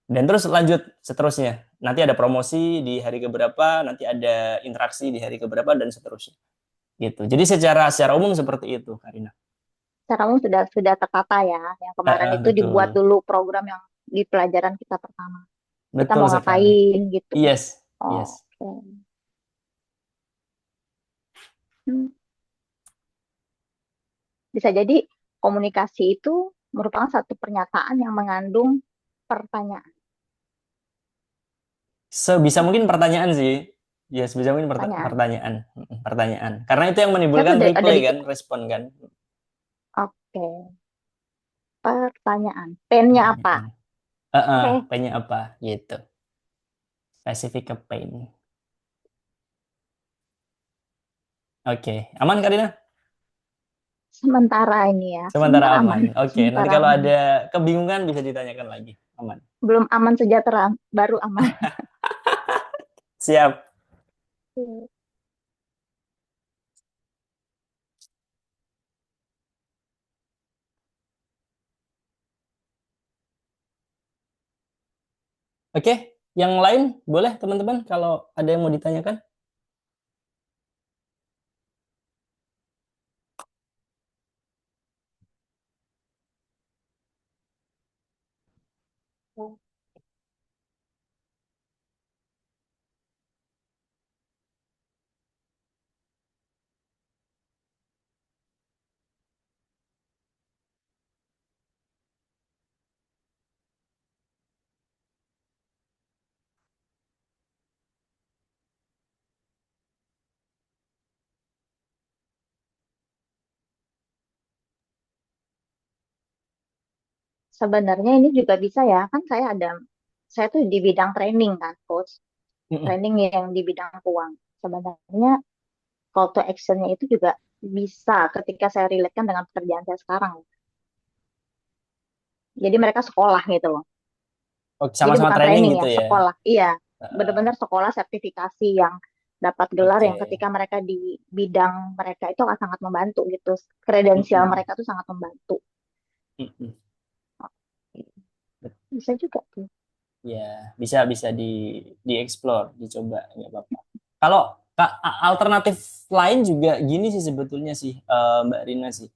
Dan terus lanjut seterusnya. Nanti ada promosi di hari keberapa, nanti ada interaksi di hari keberapa dan seterusnya. Gitu. Jadi secara umum seperti itu, Karina. Secara umum sudah tertata ya. Yang kemarin itu dibuat Betul. dulu program yang di pelajaran kita pertama. Kita Betul mau sekali. ngapain gitu. Yes, yes. Oh, oke. Hmm. Bisa jadi komunikasi itu merupakan satu pernyataan yang mengandung pertanyaan. Sebisa mungkin pertanyaan sih. Ya, sebisa mungkin Pertanyaan. pertanyaan. Pertanyaan. Karena itu yang Saya tuh menimbulkan ada replay di kan, respon kan. oke, pertanyaan. Pennya apa? Pertanyaan. Oke, Pennya apa gitu. Spesifik ke pain. Oke, aman Karina? sementara ini ya. Sementara Sementara aman. aman. Oke, nanti Sementara kalau aman. ada kebingungan bisa ditanyakan lagi. Aman. Belum aman sejahtera, baru aman. Siap. Oke, yang lain boleh teman-teman kalau ada yang mau ditanyakan? Sebenarnya ini juga bisa ya, kan saya tuh di bidang training kan, coach. Mm-mm. Training yang di bidang keuangan. Sebenarnya call to action-nya itu juga bisa ketika saya relatekan dengan pekerjaan saya sekarang. Jadi mereka sekolah gitu loh. Oh, Jadi sama-sama bukan training training gitu ya, ya. sekolah. Iya, Uh, benar-benar sekolah sertifikasi yang dapat gelar yang Oke. ketika mereka di bidang mereka itu akan sangat membantu gitu. Kredensial Mm-mm. mereka tuh sangat membantu. Mm-mm. Bisa juga tuh. Ya, bisa bisa dieksplor, dicoba nggak apa-apa. Kalau alternatif lain juga gini sih sebetulnya sih Mbak Rina sih.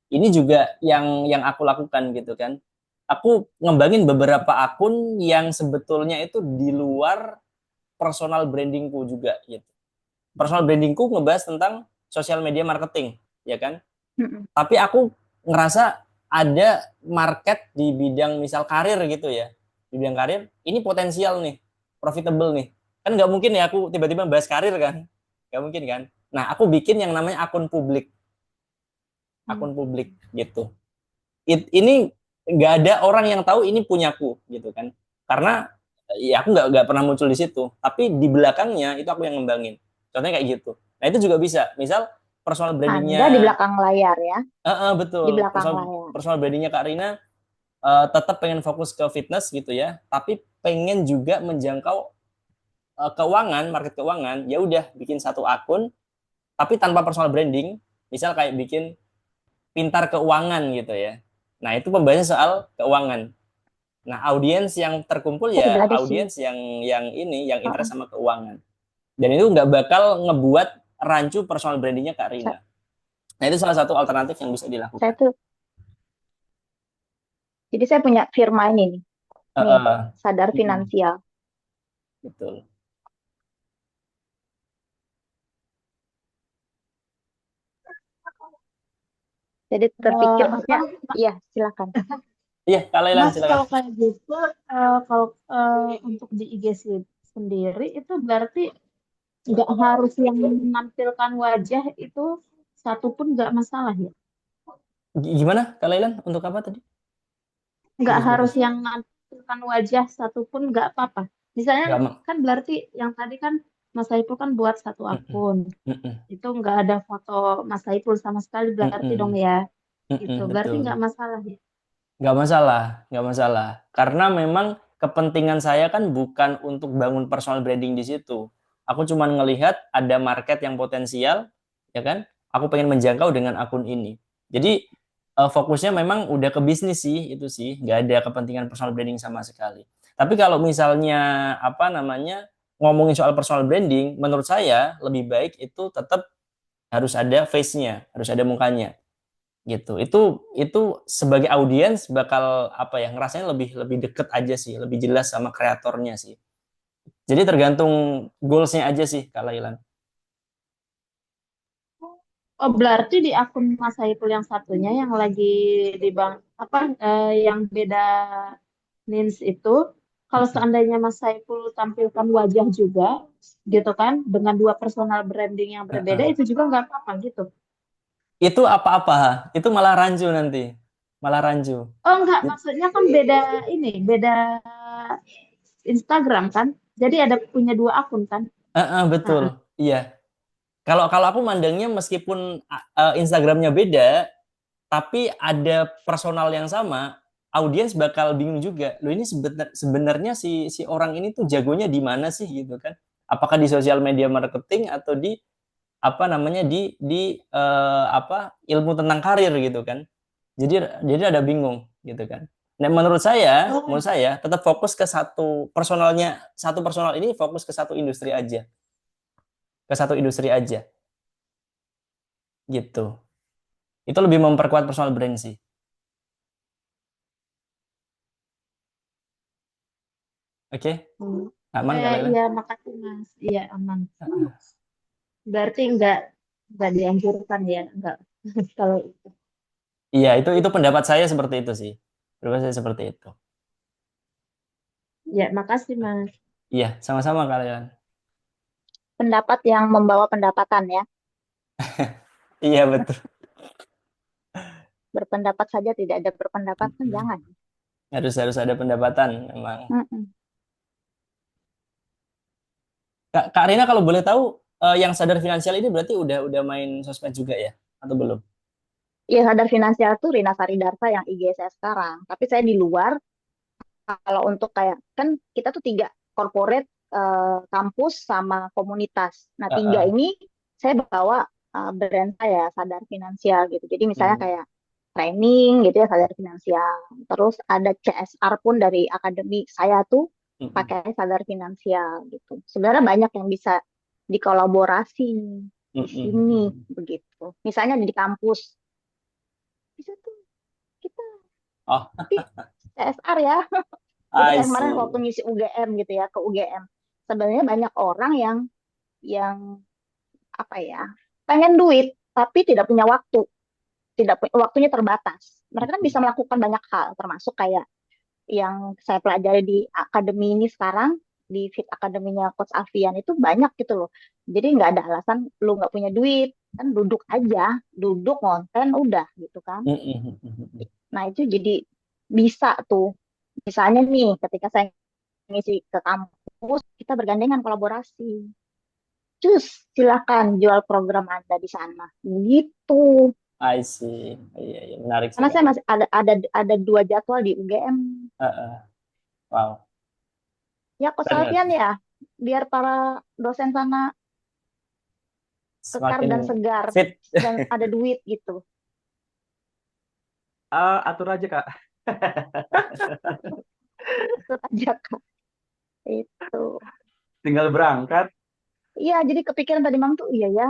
Ini juga yang aku lakukan gitu kan. Aku ngembangin beberapa akun yang sebetulnya itu di luar personal brandingku juga gitu. Personal brandingku ngebahas tentang sosial media marketing, ya kan? Mm-mm. Tapi aku ngerasa ada market di bidang misal karir gitu ya, di bidang karir ini potensial nih, profitable nih. Kan nggak mungkin ya aku tiba-tiba bahas karir kan, nggak mungkin kan. Nah, aku bikin yang namanya Hmm. akun publik gitu. Ini nggak ada orang yang tahu ini punyaku gitu kan, karena ya aku nggak pernah muncul di situ, tapi di belakangnya itu aku yang ngembangin. Contohnya kayak gitu. Nah, itu juga bisa. Misal personal Anda di brandingnya. belakang layar ya, di Betul. belakang Personal layar. personal brandingnya Kak Rina tetap pengen fokus ke fitness gitu ya, tapi pengen juga menjangkau keuangan, market keuangan. Ya udah bikin satu akun, tapi tanpa personal branding. Misal kayak bikin pintar keuangan gitu ya. Nah, itu pembahasannya soal keuangan. Nah, audiens yang terkumpul Saya juga ya ada sih. audiens yang Uh-uh. interest sama keuangan. Dan itu nggak bakal ngebuat rancu personal brandingnya Kak Sa- Rina. Nah, itu salah satu alternatif yang bisa Saya dilakukan. tuh, jadi saya punya firma ini nih, Uh, sadar uh, finansial. betul. Jadi terpikir Apa, maksudnya, iya silakan. Iya, Kak Laila, Mas, silakan. kalau kayak gitu, kalau untuk di IG sendiri itu berarti nggak harus yang menampilkan wajah itu satu pun nggak masalah ya? Gimana, Kak Laila? Untuk apa tadi? Nggak harus Putus-putus. yang menampilkan wajah satu pun nggak apa-apa. Misalnya Nggak, Mak. kan berarti yang tadi kan Mas Saiful kan buat satu Mm-mm. akun. Mm-mm. Itu nggak ada foto Mas Saiful sama sekali berarti dong Mm-mm. ya. Gitu. Mm-mm, Berarti betul. nggak masalah ya. Nggak masalah, nggak masalah. Karena memang kepentingan saya kan bukan untuk bangun personal branding di situ. Aku cuma ngelihat ada market yang potensial, ya kan? Aku pengen menjangkau dengan akun ini. Jadi fokusnya memang udah ke bisnis sih, itu sih, nggak ada kepentingan personal branding sama sekali. Tapi kalau misalnya apa namanya ngomongin soal personal branding, menurut saya lebih baik itu tetap harus ada face-nya, harus ada mukanya gitu. Itu sebagai audiens bakal apa ya ngerasanya lebih lebih deket aja sih, lebih jelas sama kreatornya sih. Jadi tergantung goals-nya aja sih Kak Lailan. Oh, berarti di akun Mas Saiful yang satunya yang lagi di bang apa yang beda NINS itu, kalau seandainya Mas Saiful tampilkan wajah juga, gitu kan, dengan dua personal branding yang berbeda, Heeh. itu juga nggak apa-apa gitu. Itu apa-apa, itu malah rancu nanti, malah rancu. Oh enggak, maksudnya kan beda ini, beda Instagram kan, jadi ada punya dua akun kan. Betul, Heeh. iya. Kalau kalau aku mandangnya meskipun Instagramnya beda, tapi ada personal yang sama, audiens bakal bingung juga. Loh ini sebenarnya si orang ini tuh jagonya di mana sih gitu kan? Apakah di sosial media marketing atau di apa namanya di apa ilmu tentang karir gitu kan? Jadi ada bingung gitu kan. Nah, Oh, menurut saya tetap fokus ke satu personal ini fokus ke satu industri aja, gitu. Itu lebih memperkuat personal brand sih. Oke, hmm. aman Kak Lela? Iya, makasih Mas. Iya, aman. Berarti enggak dianjurkan ya, enggak. Kalau itu. Iya, itu pendapat saya seperti itu sih. Pendapat saya seperti itu. Ya, makasih Mas. Iya, sama-sama Kak Lela. Pendapat yang membawa pendapatan ya. Iya, betul. Berpendapat saja tidak ada berpendapatan, jangan. Harus harus ada pendapatan memang. Mm-mm. Kak Rina kalau boleh tahu yang sadar finansial ini berarti udah main sosmed juga ya atau belum? Ya sadar finansial tuh Rina Saridarsa yang IG saya sekarang. Tapi saya di luar, kalau untuk kayak, kan kita tuh tiga, corporate, kampus, sama komunitas. Nah tiga Heeh. ini saya bawa brand saya, sadar finansial gitu. Jadi misalnya Hmm. kayak training gitu ya, sadar finansial. Terus ada CSR pun dari akademi saya tuh Mm-mm. pakai sadar finansial gitu. Sebenarnya banyak yang bisa dikolaborasi di sini Mm-mm. begitu. Misalnya di kampus bisa tuh kita, Oh, tapi CSR ya. Jadi I kayak kemarin waktu see. ngisi UGM gitu ya, ke UGM. Sebenarnya banyak orang yang apa ya, pengen duit tapi tidak punya waktu, waktunya terbatas. Mereka kan bisa melakukan banyak hal, termasuk kayak yang saya pelajari di akademi ini sekarang, di Fit Akademinya Coach Alfian itu banyak gitu loh. Jadi nggak ada alasan lu nggak punya duit, kan duduk aja, duduk konten udah gitu kan. Mm-mm. Nah itu jadi bisa tuh. Misalnya nih, ketika saya ngisi ke kampus, kita bergandengan kolaborasi. Cus, silakan jual program Anda di sana. Gitu. I see. Iya, iya, menarik sih Karena Kak. saya masih ada dua jadwal di UGM. Heeh. Wow, Ya, Coach keren, Alfian keren. ya, biar para dosen sana kekar Semakin dan segar fit. dan ada duit gitu. Atur aja Kak. Itu aja Kak. Itu. Tinggal berangkat. Iya, jadi kepikiran tadi Mam tuh, iya ya,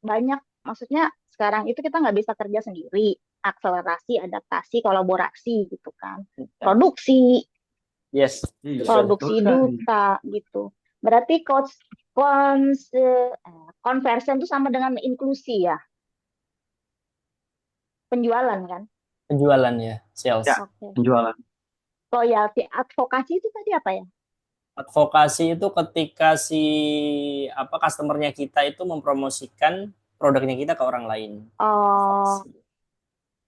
banyak. Maksudnya sekarang itu kita nggak bisa kerja sendiri. Akselerasi, adaptasi, kolaborasi gitu kan. Produksi, Yes, Iya, betul. betul produksi sekali. duta gitu. Berarti conversion itu sama dengan inklusi ya, penjualan kan? Penjualan ya, sales. Ya, Oke. penjualan. Loyalty, advokasi itu tadi apa ya? Advokasi itu ketika si apa customernya kita itu mempromosikan produknya kita ke orang lain. Oh, Advokasi.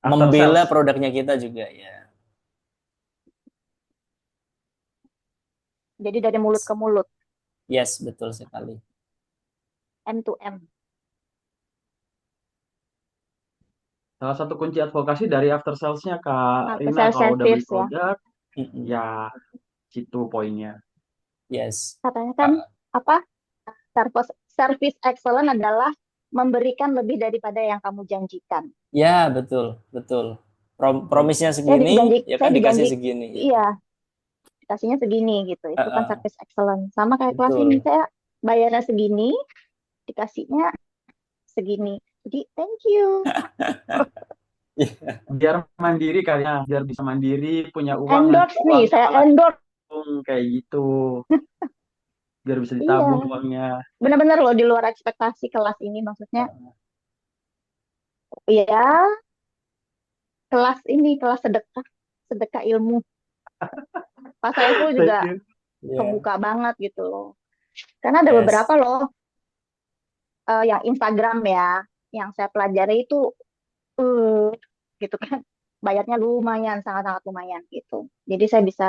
After Membela sales. produknya kita juga ya. jadi dari mulut ke mulut, Yes, betul sekali. M to M. Salah satu kunci advokasi dari after sales-nya Kak After Rina sales kalau udah beli service ya. produk, Mm-mm. ya situ poinnya. Yes. Katanya kan apa? Service excellent adalah memberikan lebih daripada yang kamu janjikan. Ya, betul, betul. Promise-nya Saya segini, ya kan dikasih dijanji, segini. Gitu. iya, dikasihnya segini gitu. Itu kan Uh-uh. service excellent. Sama kayak kelas ini, Betul. saya bayarnya segini, dikasihnya segini. Jadi thank you. Biar mandiri kalian, biar bisa mandiri, punya uang nanti Endorse nih, uangnya saya malah endorse. kayak gitu. Biar bisa Iya, ditabung uangnya. benar-benar loh di luar ekspektasi kelas ini. Maksudnya, ya kelas ini, kelas sedekah, sedekah ilmu. Pas saya full Thank juga you. Yeah. kebuka banget gitu loh. Karena ada Yes. beberapa loh yang Instagram ya, yang saya pelajari itu gitu kan, bayarnya lumayan, sangat-sangat lumayan gitu. Jadi saya bisa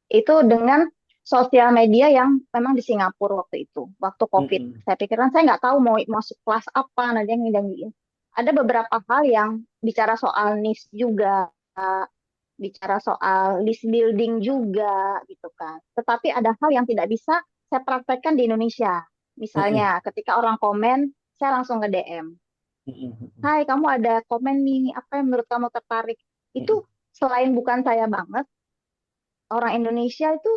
itu dengan sosial media yang memang di Singapura waktu itu, waktu COVID. Mm-mm. Saya pikirkan saya nggak tahu mau masuk kelas apa, nanti yang janjiin. Ada beberapa hal yang bicara soal niche juga, bicara soal list building juga gitu kan. Tetapi ada hal yang tidak bisa saya praktekkan di Indonesia. Mm-mm. Misalnya ketika orang komen, saya langsung ke DM. Mm-mm. Hai, kamu ada komen nih, apa yang menurut kamu tertarik? Itu selain bukan saya banget, orang Indonesia itu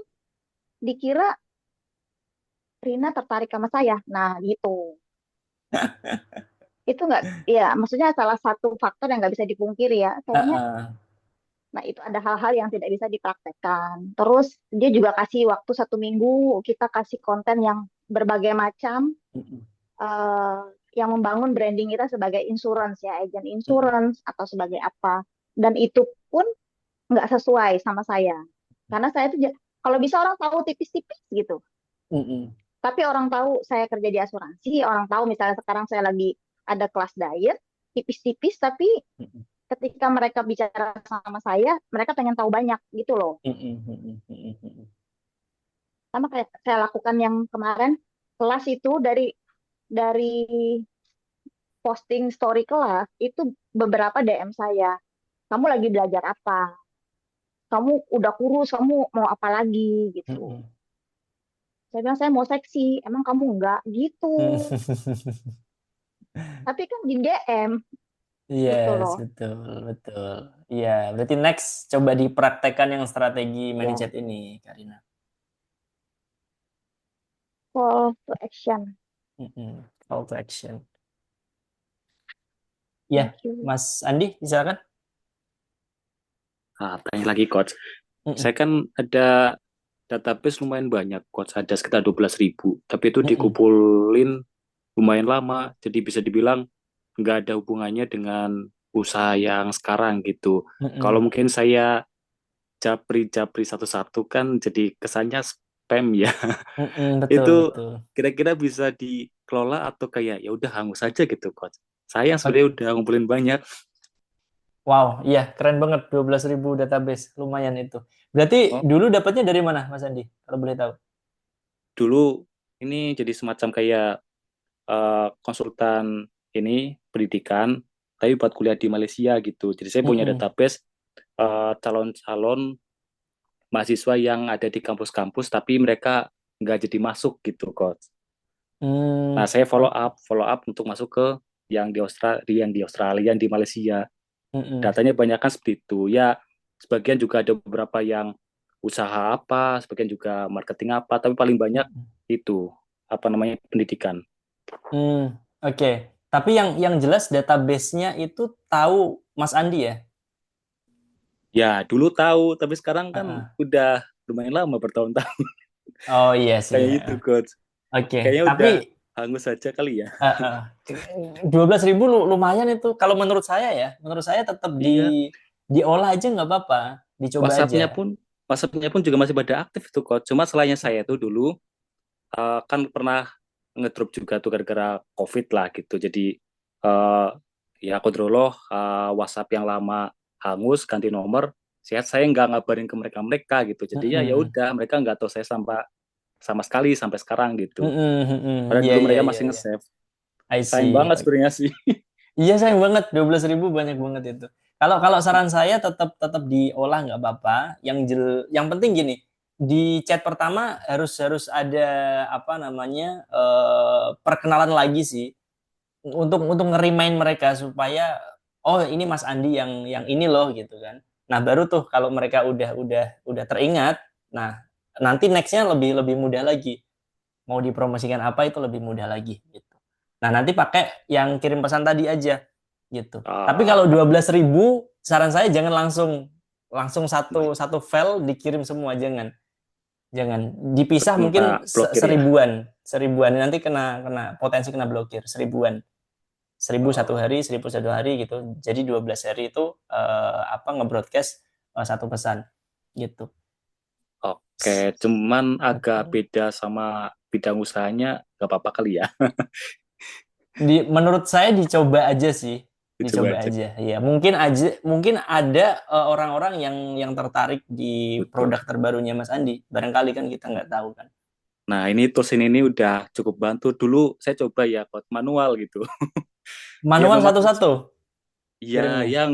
dikira Rina tertarik sama saya. Nah, gitu. Itu nggak, ya maksudnya salah satu faktor yang nggak bisa dipungkiri ya. Kayaknya, Uh-uh. nah itu ada hal-hal yang tidak bisa dipraktekkan. Terus dia juga kasih waktu 1 minggu, kita kasih konten yang berbagai macam, Mm-mm. eh, yang membangun branding kita sebagai insurance ya, agent Mm-mm. insurance atau sebagai apa. Dan itu pun nggak sesuai sama saya. Karena saya tuh kalau bisa orang tahu tipis-tipis gitu. Mm-mm. Tapi orang tahu saya kerja di asuransi, orang tahu misalnya sekarang saya lagi ada kelas diet, tipis-tipis, tapi Mm-mm. ketika mereka bicara sama saya, mereka pengen tahu banyak gitu loh. Mm-mm. Mm-mm. Sama kayak saya lakukan yang kemarin, kelas itu dari posting story kelas, itu beberapa DM saya. Kamu lagi belajar apa? Kamu udah kurus, kamu mau apa lagi gitu. Mm-mm. Saya bilang saya mau seksi, emang kamu enggak gitu. Tapi kan di DM gitu Yes, loh. betul, betul. Iya, berarti next coba dipraktekkan yang strategi Ya, mindset ini, Karina. call to action. Mm-mm. Call to action. Ya, Thank you. Mas Andi, silakan. Tanya lagi coach. Mm-mm. Saya kan ada database lumayan banyak coach, ada sekitar 12.000, tapi itu Mm-mm. dikumpulin lumayan lama, jadi bisa dibilang nggak ada hubungannya dengan usaha yang sekarang gitu. Kalau Mm-mm. mungkin saya japri-japri satu-satu kan jadi kesannya spam ya. Mm-mm. Betul, Itu betul. kira-kira bisa dikelola atau kayak ya udah hangus saja gitu coach. Saya Oke. sebenarnya udah ngumpulin banyak. Wow, iya keren banget 12.000 database, lumayan itu. Berarti Oh, dulu dapatnya dari mana, Mas Andi? Kalau boleh tahu. dulu ini jadi semacam kayak konsultan ini pendidikan, tapi buat kuliah di Malaysia gitu. Jadi saya punya Mm-mm. database calon-calon mahasiswa yang ada di kampus-kampus, tapi mereka nggak jadi masuk gitu, coach. Nah, saya Oke. follow up untuk masuk ke yang di Australia, yang di Malaysia. Mm-mm. Datanya banyak kan seperti itu. Ya, sebagian juga ada beberapa yang usaha apa, sebagian juga marketing apa, tapi paling banyak Mm-mm. itu apa namanya pendidikan. Oke. Tapi yang jelas database-nya itu tahu Mas Andi ya? Ya, dulu tahu, tapi sekarang kan Heeh. udah lumayan lama bertahun-tahun Oh iya sih. kayak itu, Heeh. coach. Oke. Kayaknya Tapi udah hangus saja kali ya. 12.000 lumayan itu. Kalau menurut saya ya, menurut saya tetap Iya, diolah aja nggak apa-apa, dicoba WhatsApp-nya aja. pun WhatsApp-nya pun juga masih pada aktif tuh, coach. Cuma selainnya saya tuh dulu kan pernah ngedrop juga tuh gara-gara COVID lah gitu. Jadi eh ya aku dulu WhatsApp yang lama hangus, ganti nomor. Saya nggak ngabarin ke mereka-mereka gitu. Jadi ya Mm-mm. udah mereka nggak tahu saya sama sekali sampai sekarang gitu. Mm-mm, mm-mm. Padahal Iya dulu iya mereka iya masih iya. nge-save. I Sayang see. banget sebenarnya sih. Iya sayang banget 12.000 banyak banget itu. Kalau kalau saran saya tetap tetap diolah nggak apa-apa. Yang penting gini, di chat pertama harus ada apa namanya perkenalan lagi sih, untuk nge-remind mereka supaya oh ini Mas Andi yang ini loh gitu kan. Nah baru tuh kalau mereka udah teringat, nah nanti nextnya lebih lebih mudah lagi, mau dipromosikan apa itu lebih mudah lagi gitu. Nah nanti pakai yang kirim pesan tadi aja gitu. Tapi kalau 12.000 saran saya jangan langsung langsung satu satu file dikirim semua, jangan dipisah, mungkin minta blokir ya. seribuan nanti kena potensi kena blokir seribuan. 1.000 1 hari, 1.000 1 hari gitu. Jadi 12 hari itu nge-broadcast satu pesan gitu. Oke, cuman agak beda sama bidang usahanya, nggak apa-apa kali ya. Menurut saya dicoba aja sih, Dicoba dicoba aja. aja. Ya, mungkin ada orang-orang yang tertarik di Betul. produk terbarunya Mas Andi. Barangkali kan kita nggak tahu kan. Nah, ini tools ini udah cukup bantu. Dulu saya coba ya, code manual gitu. Ya Manual memang, satu-satu ya kirimnya. yang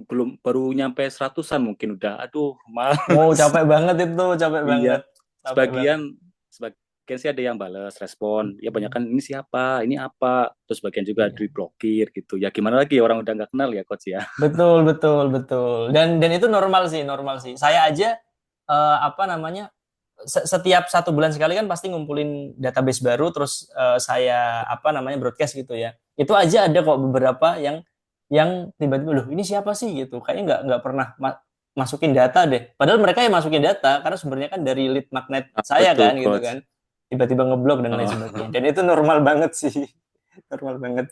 belum baru nyampe 100-an mungkin udah, aduh, Wow, males. capek banget itu, capek Iya, banget. Capek banget. sebagian sih ada yang balas respon. Ya banyak kan ini siapa, ini apa. Terus bagian juga Iya. diblokir gitu. Ya gimana lagi orang udah nggak kenal ya coach ya. Betul, betul, betul. Dan itu normal sih, normal sih. Saya aja apa namanya setiap 1 bulan sekali kan pasti ngumpulin database baru, terus saya apa namanya broadcast gitu ya. Itu aja ada kok beberapa yang tiba-tiba loh ini siapa sih gitu. Kayaknya nggak pernah masukin data deh. Padahal mereka yang masukin data karena sumbernya kan dari lead magnet Ah, saya betul kan gitu coach. kan. Tiba-tiba ngeblok dan lain Oh, sebagainya. Dan itu normal banget sih. Normal banget.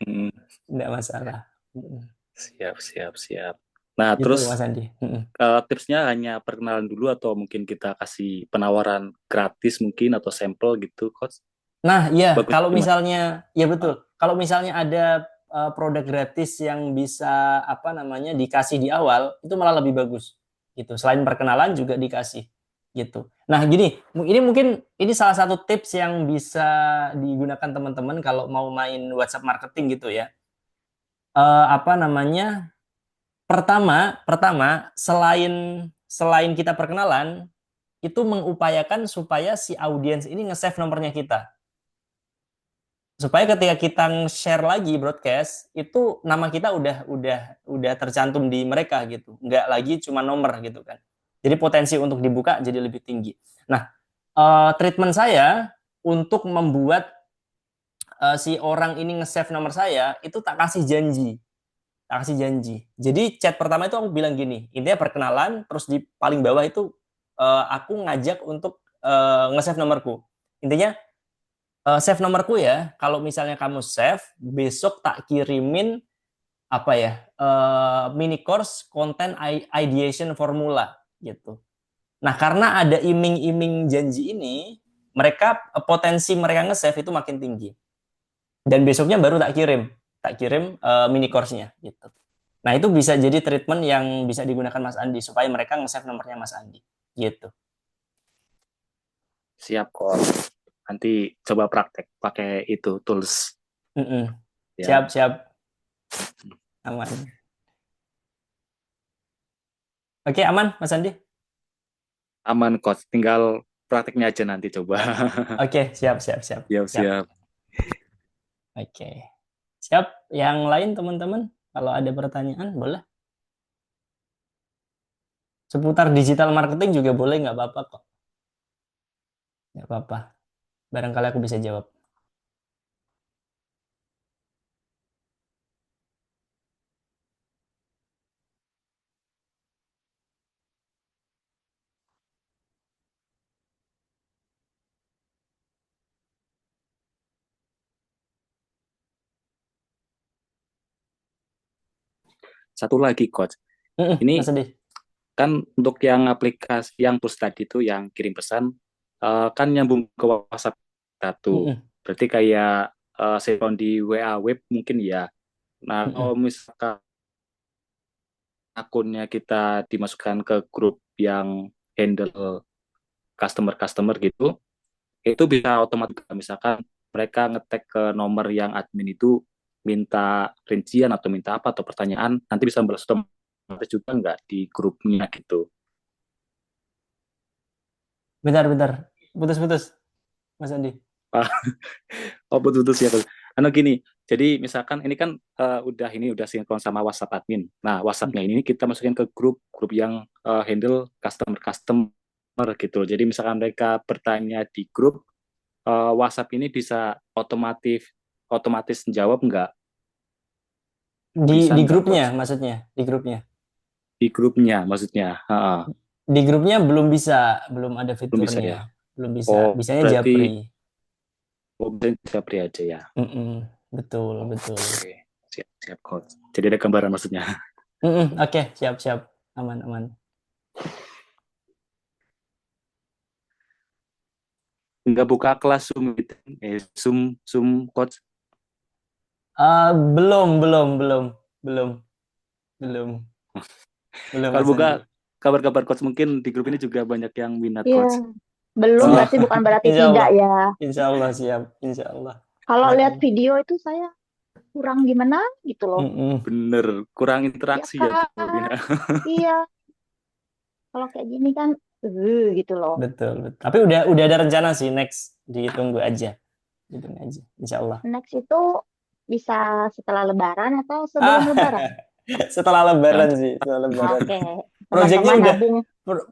mm, Nggak masalah. Mm. siap, siap, siap. Nah, Gitu Mas terus Andi. Mm. tipsnya hanya perkenalan dulu atau mungkin kita kasih penawaran gratis mungkin atau sampel gitu, coach? Nah, iya, Bagus kalau gimana? misalnya, ya Ah, betul. Kalau misalnya ada produk gratis yang bisa apa namanya dikasih di awal, itu malah lebih bagus. Gitu. Selain perkenalan juga dikasih. Gitu. Nah, gini, ini mungkin ini salah satu tips yang bisa digunakan teman-teman kalau mau main WhatsApp marketing gitu ya. Apa namanya? Pertama, selain kita perkenalan, itu mengupayakan supaya si audiens ini nge-save nomornya kita, supaya ketika kita share lagi broadcast itu nama kita udah tercantum di mereka gitu, nggak lagi cuma nomor gitu kan. Jadi potensi untuk dibuka jadi lebih tinggi. Nah, treatment saya untuk membuat si orang ini nge-save nomor saya itu tak kasih janji. Jadi chat pertama itu aku bilang gini, intinya perkenalan, terus di paling bawah itu aku ngajak untuk nge-save nomorku. Intinya save nomorku ya. Kalau misalnya kamu save, besok tak kirimin apa ya mini course konten ideation formula gitu. Nah karena ada iming-iming janji ini, potensi mereka nge-save itu makin tinggi. Dan besoknya baru tak kirim mini course-nya gitu. Nah itu bisa jadi treatment yang bisa digunakan Mas Andi supaya mereka nge-save nomornya Mas Andi gitu. siap, coach. Nanti coba praktek pakai itu tools. Siap Ya, siap aman. Oke aman Mas Andi. aman, coach. Tinggal prakteknya aja nanti coba. Oke siap siap siap Siap, siap. siap. Oke. Siap. Yang lain teman-teman, kalau ada pertanyaan boleh. Seputar digital marketing juga boleh, nggak apa-apa kok. Nggak apa-apa. Barangkali aku bisa jawab. Satu lagi, coach. Ini Mas Adi. kan untuk yang aplikasi yang push tadi itu yang kirim pesan kan nyambung ke WhatsApp satu. Berarti kayak sinkron di WA web mungkin ya. Nah, kalau misalkan akunnya kita dimasukkan ke grup yang handle customer-customer gitu, itu bisa otomatis misalkan mereka ngetek ke nomor yang admin itu minta rincian atau minta apa atau pertanyaan, nanti bisa balas otomatis juga nggak di grupnya gitu. Bentar. Putus-putus, Mas Andi. Ah, oh putus ya. Gini, jadi misalkan ini kan udah sinkron sama WhatsApp admin. Nah, WhatsApp-nya ini kita masukin ke grup yang handle customer gitu. Jadi misalkan mereka bertanya di grup, WhatsApp ini bisa otomatis menjawab nggak? Bisa Di nggak, grupnya Coach? maksudnya, di grupnya. Di grupnya maksudnya. Di grupnya belum bisa, belum ada Belum bisa ya. fiturnya. Belum bisa. Oh, Bisanya berarti Japri. Japri aja ya. Betul. Oke, siap, Coach. Jadi ada gambaran maksudnya. Oke, siap. Aman. Nggak buka kelas Zoom gitu. Zoom Coach. Belum, Kalau Mas buka Andi. kabar-kabar Coach, mungkin di grup ini juga banyak yang minat Iya, Coach. belum Oh, berarti bukan berarti insya tidak Allah. ya. Insya Allah siap. Insya Allah. Kalau Insya lihat Allah. video itu saya kurang gimana gitu loh. Bener, kurang Ya interaksi ya Bu kan? Vina. Iya, kalau kayak gini kan gitu loh. Betul. Tapi udah ada rencana sih next, ditunggu aja. Insya Allah. Next itu bisa setelah Lebaran atau Ah, sebelum Lebaran? setelah Nah, Lebaran sih, setelah Lebaran. Oke, Proyeknya teman-teman udah nabung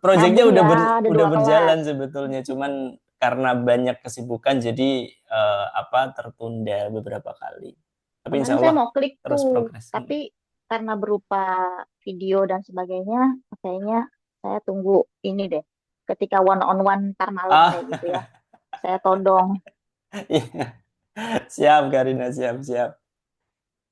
proyeknya nabung ya, ada udah 2 kelas. berjalan sebetulnya, cuman karena banyak kesibukan jadi tertunda beberapa kali. Tapi Kemarin insya saya Allah mau klik terus tuh, progres. tapi karena berupa video dan sebagainya, kayaknya saya tunggu ini deh. Ketika one on one ntar malam Ah, kayak gitu ya, saya todong. iya. Siap Karina, siap.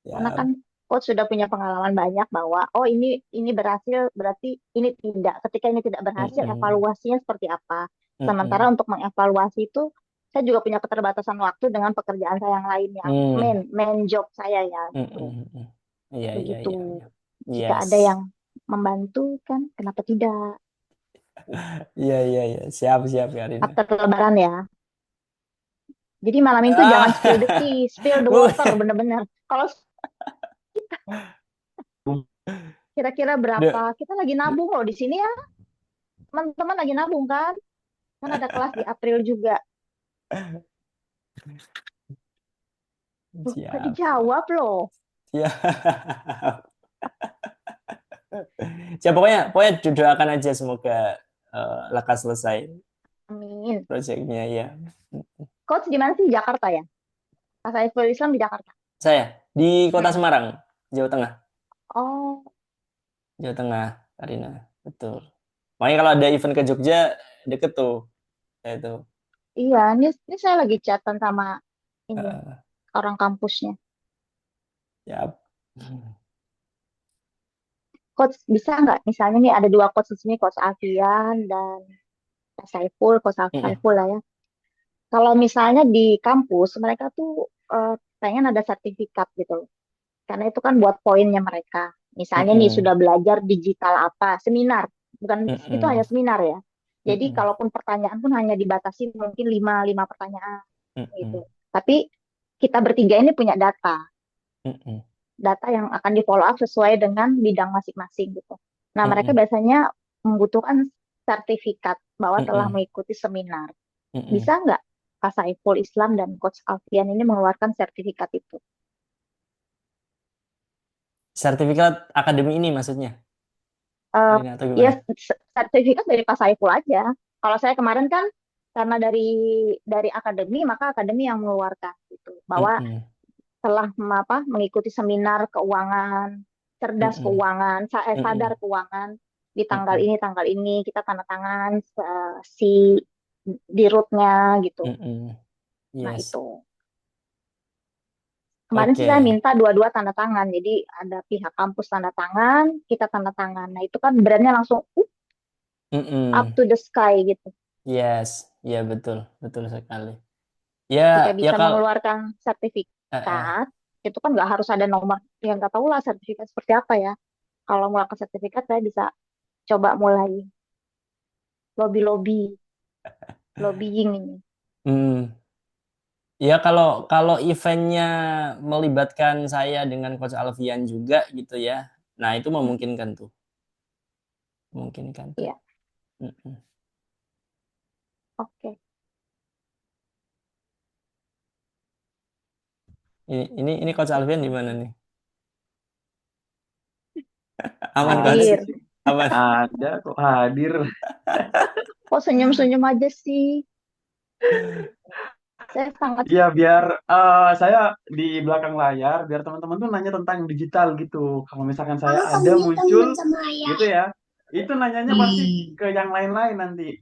Karena kan Siap. coach sudah punya pengalaman banyak bahwa oh ini berhasil berarti ini tidak. Ketika ini tidak berhasil, Mm-mm. evaluasinya seperti apa. Sementara Mm-mm. untuk mengevaluasi itu saya juga punya keterbatasan waktu dengan pekerjaan saya yang lain yang Mm. main job saya ya gitu. Mm-mm. Iya. Begitu. Jika Yes. ada yang membantu kan, kenapa tidak? Iya. Siap Karina. After Lebaran ya. Jadi malam itu jangan spill the Ah, tea, spill the water, boleh. bener-bener. Kalau kira-kira berapa? De- Kita lagi nabung loh di sini ya, teman-teman lagi nabung kan? Kan ada kelas di April juga. Tuh, gak Siap. dijawab loh. Siap. Siap, pokoknya doakan aja semoga lekas selesai Amin. proyeknya ya. Coach di mana sih? Jakarta ya? Pas Saiful Islam di Jakarta. Saya di Kota Mm-mm. Semarang, Jawa Tengah. Oh, Jawa Tengah, Karina. Betul. Makanya kalau ada event ke Jogja, deket tuh. Saya tuh. iya. Ini saya lagi chatan sama ini Eh, orang kampusnya. siap. Coach bisa nggak? Misalnya nih ada 2 coach di sini, Coach Alfian dan Coach Saiful, Mm-mm. Saiful lah ya. Kalau misalnya di kampus mereka tuh pengen ada sertifikat gitu loh. Karena itu kan buat poinnya mereka. Misalnya nih Mm-mm. sudah belajar digital apa, seminar. Bukan itu hanya Mm-mm. seminar ya. Jadi Mm-mm. kalaupun pertanyaan pun hanya dibatasi mungkin lima pertanyaan Mm-mm. gitu. Tapi kita bertiga ini punya Mm-mm. data yang akan di follow up sesuai dengan bidang masing-masing gitu. Nah, mereka Mm-mm. biasanya membutuhkan sertifikat bahwa telah Mm-mm. mengikuti seminar. Mm-mm. Bisa nggak Pak Saiful Islam dan Coach Alfian ini mengeluarkan sertifikat itu? Sertifikat akademi ini maksudnya, Eh, Karina, atau ya gimana? sertifikat dari Pak Saiful aja. Kalau saya kemarin kan karena dari akademi maka akademi yang mengeluarkan gitu bahwa Mm-mm. telah mengikuti seminar keuangan, cerdas Mm-mm. keuangan, sadar Mm-mm. keuangan di Mm-mm. tanggal ini kita tanda tangan si di rootnya gitu. Mm-mm. Nah Yes. itu kemarin sih saya Oke. minta dua-dua tanda tangan. Jadi ada pihak kampus tanda tangan, kita tanda tangan. Nah itu kan brandnya langsung up Mm-mm. to the sky gitu. Yes, ya betul sekali. Jika Ya bisa kalau mengeluarkan eh, eh, sertifikat, itu kan nggak harus ada nomor. Yang nggak tahu lah sertifikat seperti apa ya. Kalau mengeluarkan sertifikat, saya bisa coba mulai lobby-lobby, lobbying ini. hmm, ya kalau kalau eventnya melibatkan saya dengan Coach Alfian juga gitu ya. Nah, itu memungkinkan tuh. Memungkinkan tuh. Iya. Mm-mm. Oke. Ini Coach Alvin di mana nih? Aman Coach? Hadir. Aman. Ada kok hadir. Kok senyum-senyum aja sih? Saya sangat Iya, biar saya di belakang layar, biar teman-teman tuh nanya tentang digital gitu. Kalau misalkan saya ada muncul gitu ya, itu nanyanya pasti ke yang lain-lain nanti.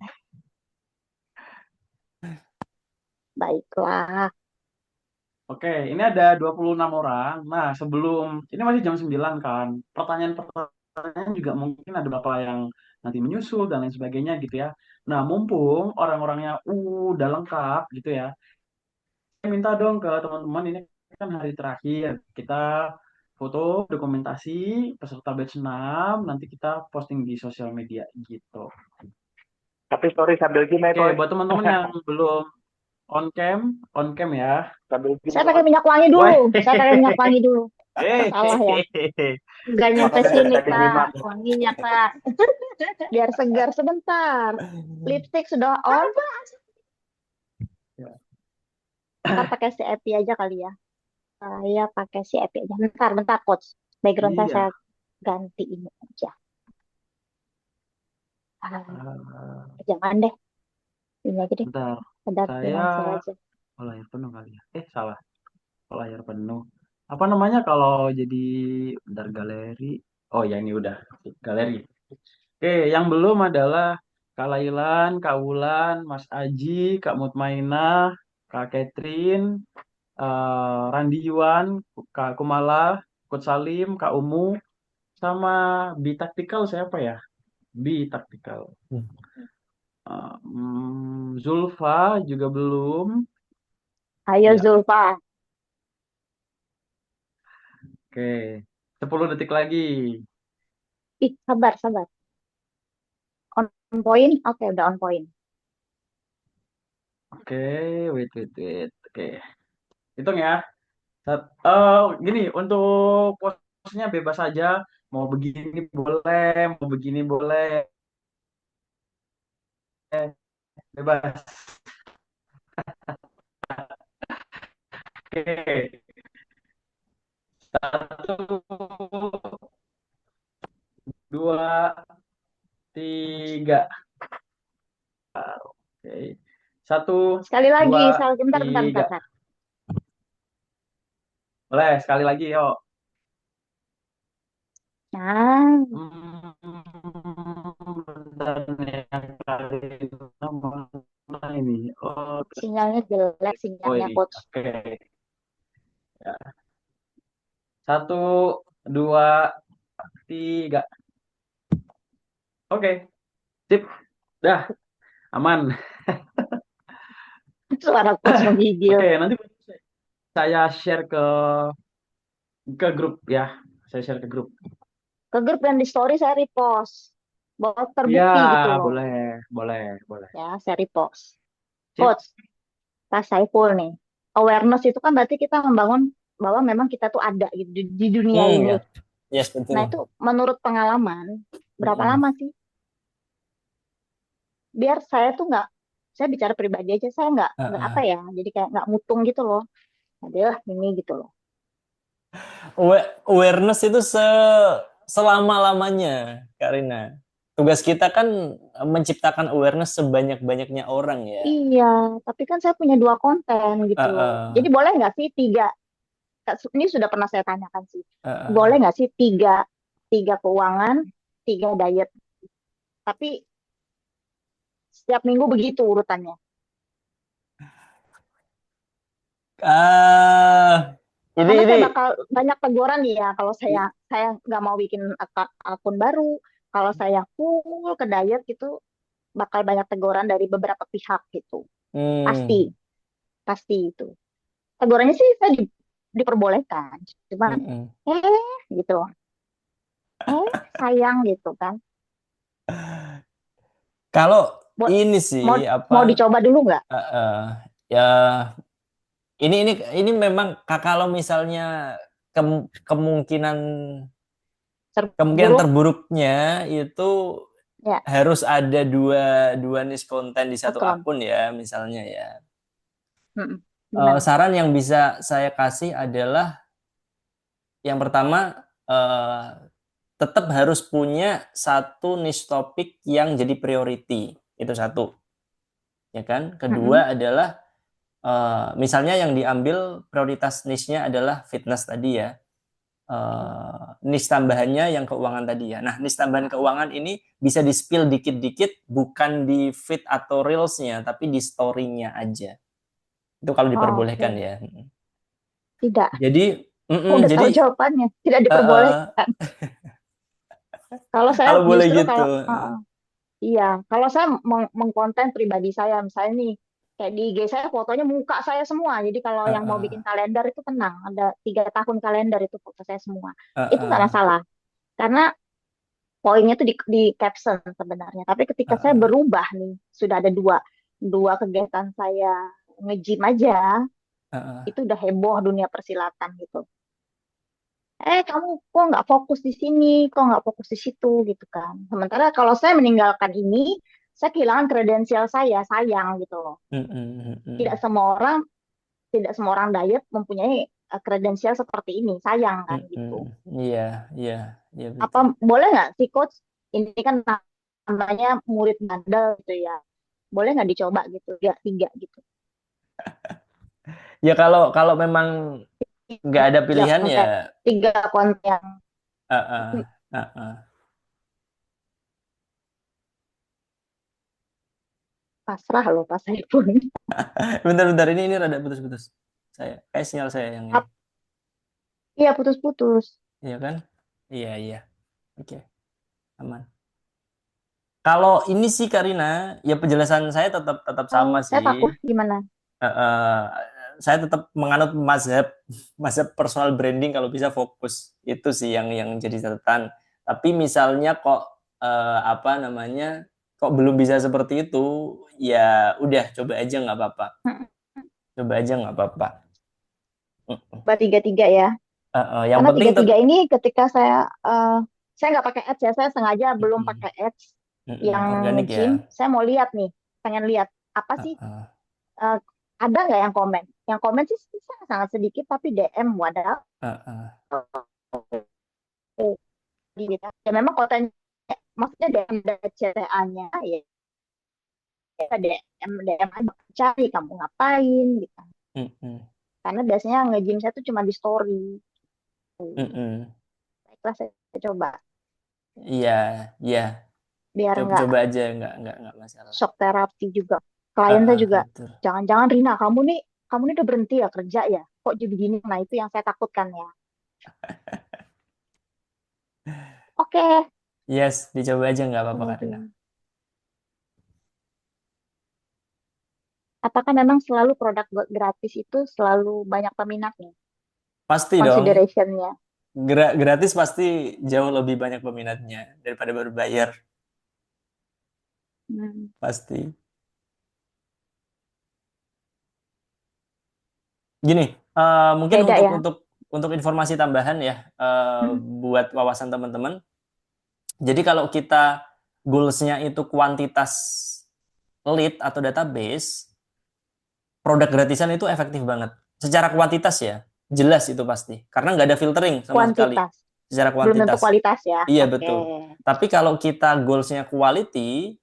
baiklah. Oke, ini ada 26 orang. Nah, ini masih jam 9 kan. Pertanyaan-pertanyaan juga mungkin ada beberapa yang nanti menyusul dan lain sebagainya gitu ya. Nah, mumpung orang-orangnya udah lengkap gitu ya. Saya minta dong ke teman-teman, ini kan hari terakhir. Kita foto dokumentasi peserta batch 6, nanti kita posting di sosial media gitu. Tapi sorry sambil gini, Oke, buat teman-teman yang belum on cam ya. sambil gini. Saya pakai minyak wangi Wah. dulu. Saya pakai minyak wangi dulu. Eh, Salah ya. Nggak nyampe Makanya sini, tadi nyimak. Kak. Wanginya, Kak. Biar segar sebentar. Lipstick sudah on. Ntar pakai si Epi aja kali ya. Saya pakai si Epi aja. Bentar, Coach. Background Iya. saya ganti ini aja. Jangan deh. Ini aja deh. Bentar, Sedap saya freelancer aja. layar penuh kali ya. Salah. Layar penuh. Apa namanya kalau jadi bentar galeri? Oh ya, ini udah galeri. Oke, yang belum adalah Kak Lailan, Kak Wulan, Mas Aji, Kak Mutmainah, Kak Catherine, Randi Yuan, Kak Kumala, Coach Salim, Kak Umu, sama Bi Tactical siapa ya? Bi Tactical. Zulfa juga belum. Ayo, Ya. Zulfa. Oke, 10 detik lagi. Ih, sabar. On point? Oke, udah on point. Oke, wait. Oke, hitung ya. Gini, untuk posnya bebas saja. Mau begini boleh, mau begini boleh. Bebas. Oke, 1, 2, 3. Oke, 1, Sekali lagi, 2, bentar. 3. Boleh, sekali lagi, yuk. Nah, Bentar nih, yang kali mana ini? sinyalnya jelek, sinyalnya Ini. Coach. Oke. Ya. 1, 2, 3. Oke, sip. Dah, aman. Suara Coach menggigil. Oke, nanti saya share ke grup ya. Saya share ke grup. Ke grup dan di story saya repost. Buat terbukti Ya, gitu loh. boleh. Ya, saya repost. Sip. Coach, Kak Saiful nih. Awareness itu kan berarti kita membangun bahwa memang kita tuh ada gitu di dunia ini. Ya. Yes, betul. Nah, itu menurut pengalaman, berapa lama sih? Biar saya tuh saya bicara pribadi aja, saya nggak apa ya, jadi kayak nggak mutung gitu loh. Adalah ini gitu loh. Awareness itu selama-lamanya, Karina. Tugas kita kan menciptakan awareness sebanyak-banyaknya orang ya. Iya, tapi kan saya punya 2 konten gitu loh. Jadi boleh nggak sih 3? Ini sudah pernah saya tanyakan sih. Boleh nggak sih 3 keuangan, 3 diet? Tapi setiap minggu begitu urutannya. Karena saya bakal banyak teguran ya kalau saya nggak mau bikin akun baru. Kalau saya full ke diet gitu bakal banyak teguran dari beberapa pihak gitu. Pasti itu. Tegurannya sih saya diperbolehkan. Cuma gitu. Sayang gitu kan. Kalau ini sih mau dicoba dulu nggak? Ya ini memang kalau misalnya kemungkinan terburuknya itu Ya, harus ada dua niche konten di satu akun. akun ya, misalnya ya. Mm-mm. Gimana? Saran yang bisa saya kasih adalah yang pertama, tetap harus punya satu niche topik yang jadi priority. Itu satu, ya kan? Mm-mm. Kedua adalah misalnya yang diambil prioritas niche-nya adalah fitness tadi ya. Niche tambahannya yang keuangan tadi ya. Nah, niche tambahan keuangan ini bisa di-spill dikit-dikit, bukan di feed atau reels-nya, tapi di story-nya aja. Itu kalau Oh, diperbolehkan oke. ya. Tidak. Jadi, Oh, udah tahu jadi jawabannya. Tidak eh, eh, diperbolehkan. Kalau saya kalau boleh justru gitu. kalau iya, kalau saya mengkonten pribadi saya, misalnya nih, kayak di IG saya fotonya muka saya semua. Jadi kalau Eh, yang mau eh, bikin kalender itu tenang, ada 3 tahun kalender itu foto saya semua. eh, Itu nggak eh, masalah, karena poinnya tuh di caption sebenarnya. Tapi ketika saya eh, berubah nih, sudah ada dua kegiatan saya nge-gym aja, eh. itu udah heboh dunia persilatan gitu. Kamu kok nggak fokus di sini, kok nggak fokus di situ gitu kan. Sementara kalau saya meninggalkan ini, saya kehilangan kredensial saya, sayang gitu loh. Mm, mm, mm, Tidak mm. semua orang, tidak semua orang diet mempunyai kredensial seperti ini, sayang kan Mm, gitu. mm. Iya, iya, iya Apa betul. boleh nggak sih coach? Ini kan namanya murid bandel gitu ya. Boleh nggak dicoba gitu, ya tiga gitu. Ya kalau kalau memang nggak ada Tiga pilihan ya, konten, tiga konten. eh, Pasrah loh pas saya pun. Bentar-bentar, ini rada putus-putus. Saya kayak sinyal saya yang ini. Iya putus-putus. Iya kan? Iya, iya. Oke, aman. Kalau ini sih Karina, ya penjelasan saya tetap tetap sama Saya takut sih. gimana? Eh, saya tetap menganut mazhab mazhab personal branding, kalau bisa fokus. Itu sih yang jadi catatan. Tapi misalnya kok apa namanya? Kok belum bisa seperti itu, ya udah coba aja nggak apa-apa. Coba aja nggak apa-apa. Coba tiga-tiga ya. Yang Karena penting tiga-tiga ini ketika saya nggak pakai ads ya, saya sengaja belum pakai ads yang organik nge-gym. ya. Saya mau lihat nih, pengen lihat apa Uh, sih, uh, eh, ada nggak yang komen? Yang komen sih sangat sedikit, tapi DM wadah. uh, uh, Gitu. Ya memang konten, maksudnya DM ada CTA-nya ya, DM DM aja, cari kamu ngapain gitu. mm, mm, Karena biasanya nge-gym saya tuh cuma di story. mm. Baiklah, saya coba Iya, iya. biar Coba, nggak coba aja, nggak masalah. shock terapi juga. Klien saya juga, Betul. jangan-jangan Rina, kamu nih udah berhenti ya kerja ya? Kok jadi begini? Nah, itu yang saya takutkan ya. Oke, Yes, dicoba aja nggak apa-apa Karina. kemudian apakah memang selalu produk gratis itu selalu banyak peminatnya? Pasti dong. Considerationnya. Gratis pasti jauh lebih banyak peminatnya daripada berbayar. Hmm, Pasti. Gini, mungkin beda untuk ya. informasi tambahan ya, Hmm, buat wawasan teman-teman. Jadi kalau kita goals-nya itu kuantitas lead atau database, produk gratisan itu efektif banget. Secara kuantitas ya, jelas itu pasti. Karena nggak ada filtering sama sekali kuantitas, secara belum tentu kuantitas. kualitas ya. Iya, Oke. betul. Tapi kalau kita goals-nya quality,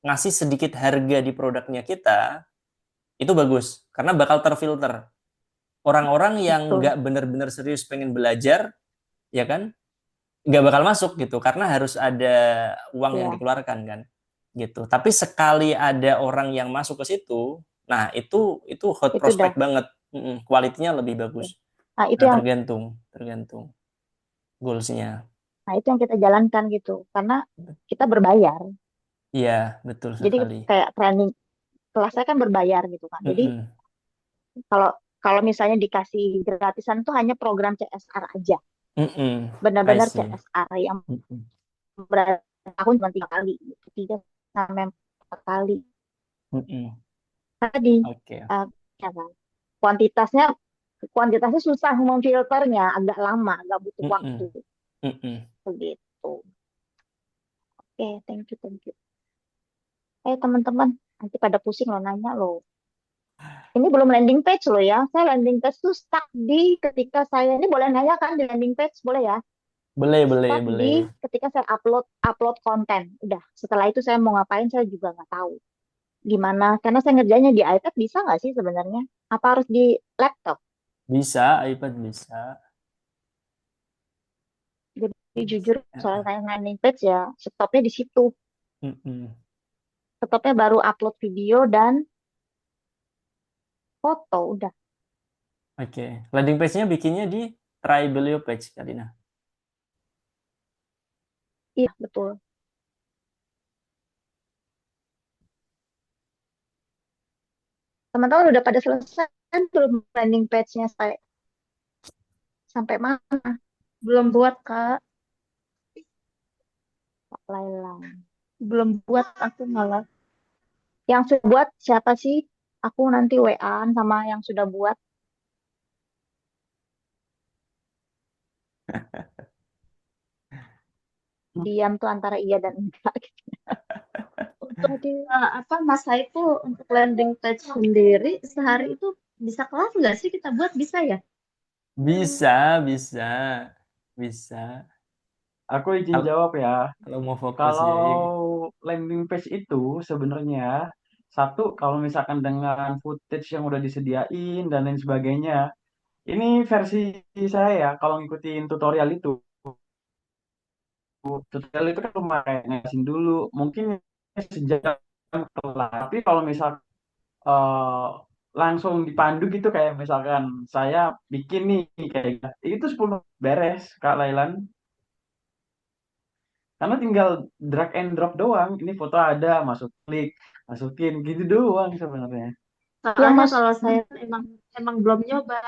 ngasih sedikit harga di produknya kita, itu bagus. Karena bakal terfilter. Orang-orang yang Betul. nggak benar-benar serius pengen belajar, ya kan, nggak bakal masuk gitu. Karena harus ada uang yang Ya, dikeluarkan kan, gitu. Tapi sekali ada orang yang masuk ke situ, nah itu hot itu udah. prospect banget. Kualitinya lebih Oke. bagus. Nah, itu Nah, yang tergantung goalsnya. nah itu yang kita jalankan gitu. Karena kita berbayar. Iya, betul Jadi sekali. kayak training kelas saya kan berbayar gitu kan. Jadi Mm-mm. kalau kalau misalnya dikasih gratisan tuh hanya program CSR aja. Mm-mm. I Benar-benar see. CSR yang Mm-mm. tahun cuma 3 kali, gitu. 3 sampai 4 kali. Mm-mm. Tadi Oke. ya kan? Kuantitasnya kuantitasnya susah memfilternya, agak lama, agak butuh waktu Mm-mm. Mm-mm. begitu. Oke, thank you, thank you. Teman-teman, nanti pada pusing loh nanya loh. Ini belum landing page loh ya. Saya landing page tuh stuck di ketika saya ini boleh nanya kan di landing page, boleh ya? Boleh, boleh, Stuck boleh. di ketika saya upload upload konten. Udah, setelah itu saya mau ngapain saya juga nggak tahu. Gimana? Karena saya ngerjainnya di iPad bisa nggak sih sebenarnya? Apa harus di laptop? Bisa, iPad bisa. Jadi jujur soal Ya. saya landing page ya, stopnya di situ. Mm-mm. Stopnya baru upload video dan foto. Udah. Oke. Landing page-nya bikinnya di Tribelio page, Karina. Iya, betul. Teman-teman udah pada selesai kan belum landing page-nya sampai mana? Belum buat, Kak. Kak Laila. Belum buat aku malah. Yang sudah buat siapa sih? Aku nanti WA-an sama yang sudah buat. Diam tuh antara iya dan enggak. Untuk Aduh. apa Mas Saiful untuk landing page sendiri sehari itu bisa kelas nggak sih kita buat bisa ya? Bisa, bisa. Bisa. Aku izin Kalau jawab ya. kalau mau fokus Kalau ya. landing page itu sebenarnya satu kalau misalkan dengan footage yang udah disediain dan lain sebagainya. Ini versi saya ya, kalau ngikutin tutorial itu. Tutorial itu kan cuma kayak ngasih dulu, mungkin sejam kelar. Tapi kalau misal eh, langsung dipandu gitu kayak misalkan saya bikin nih kayak gitu, itu 10 beres Kak Lailan. Karena tinggal drag and drop doang. Ini foto ada, masuk klik, masukin gitu doang sebenarnya. Yang Soalnya mas, kalau saya kan emang emang belum nyoba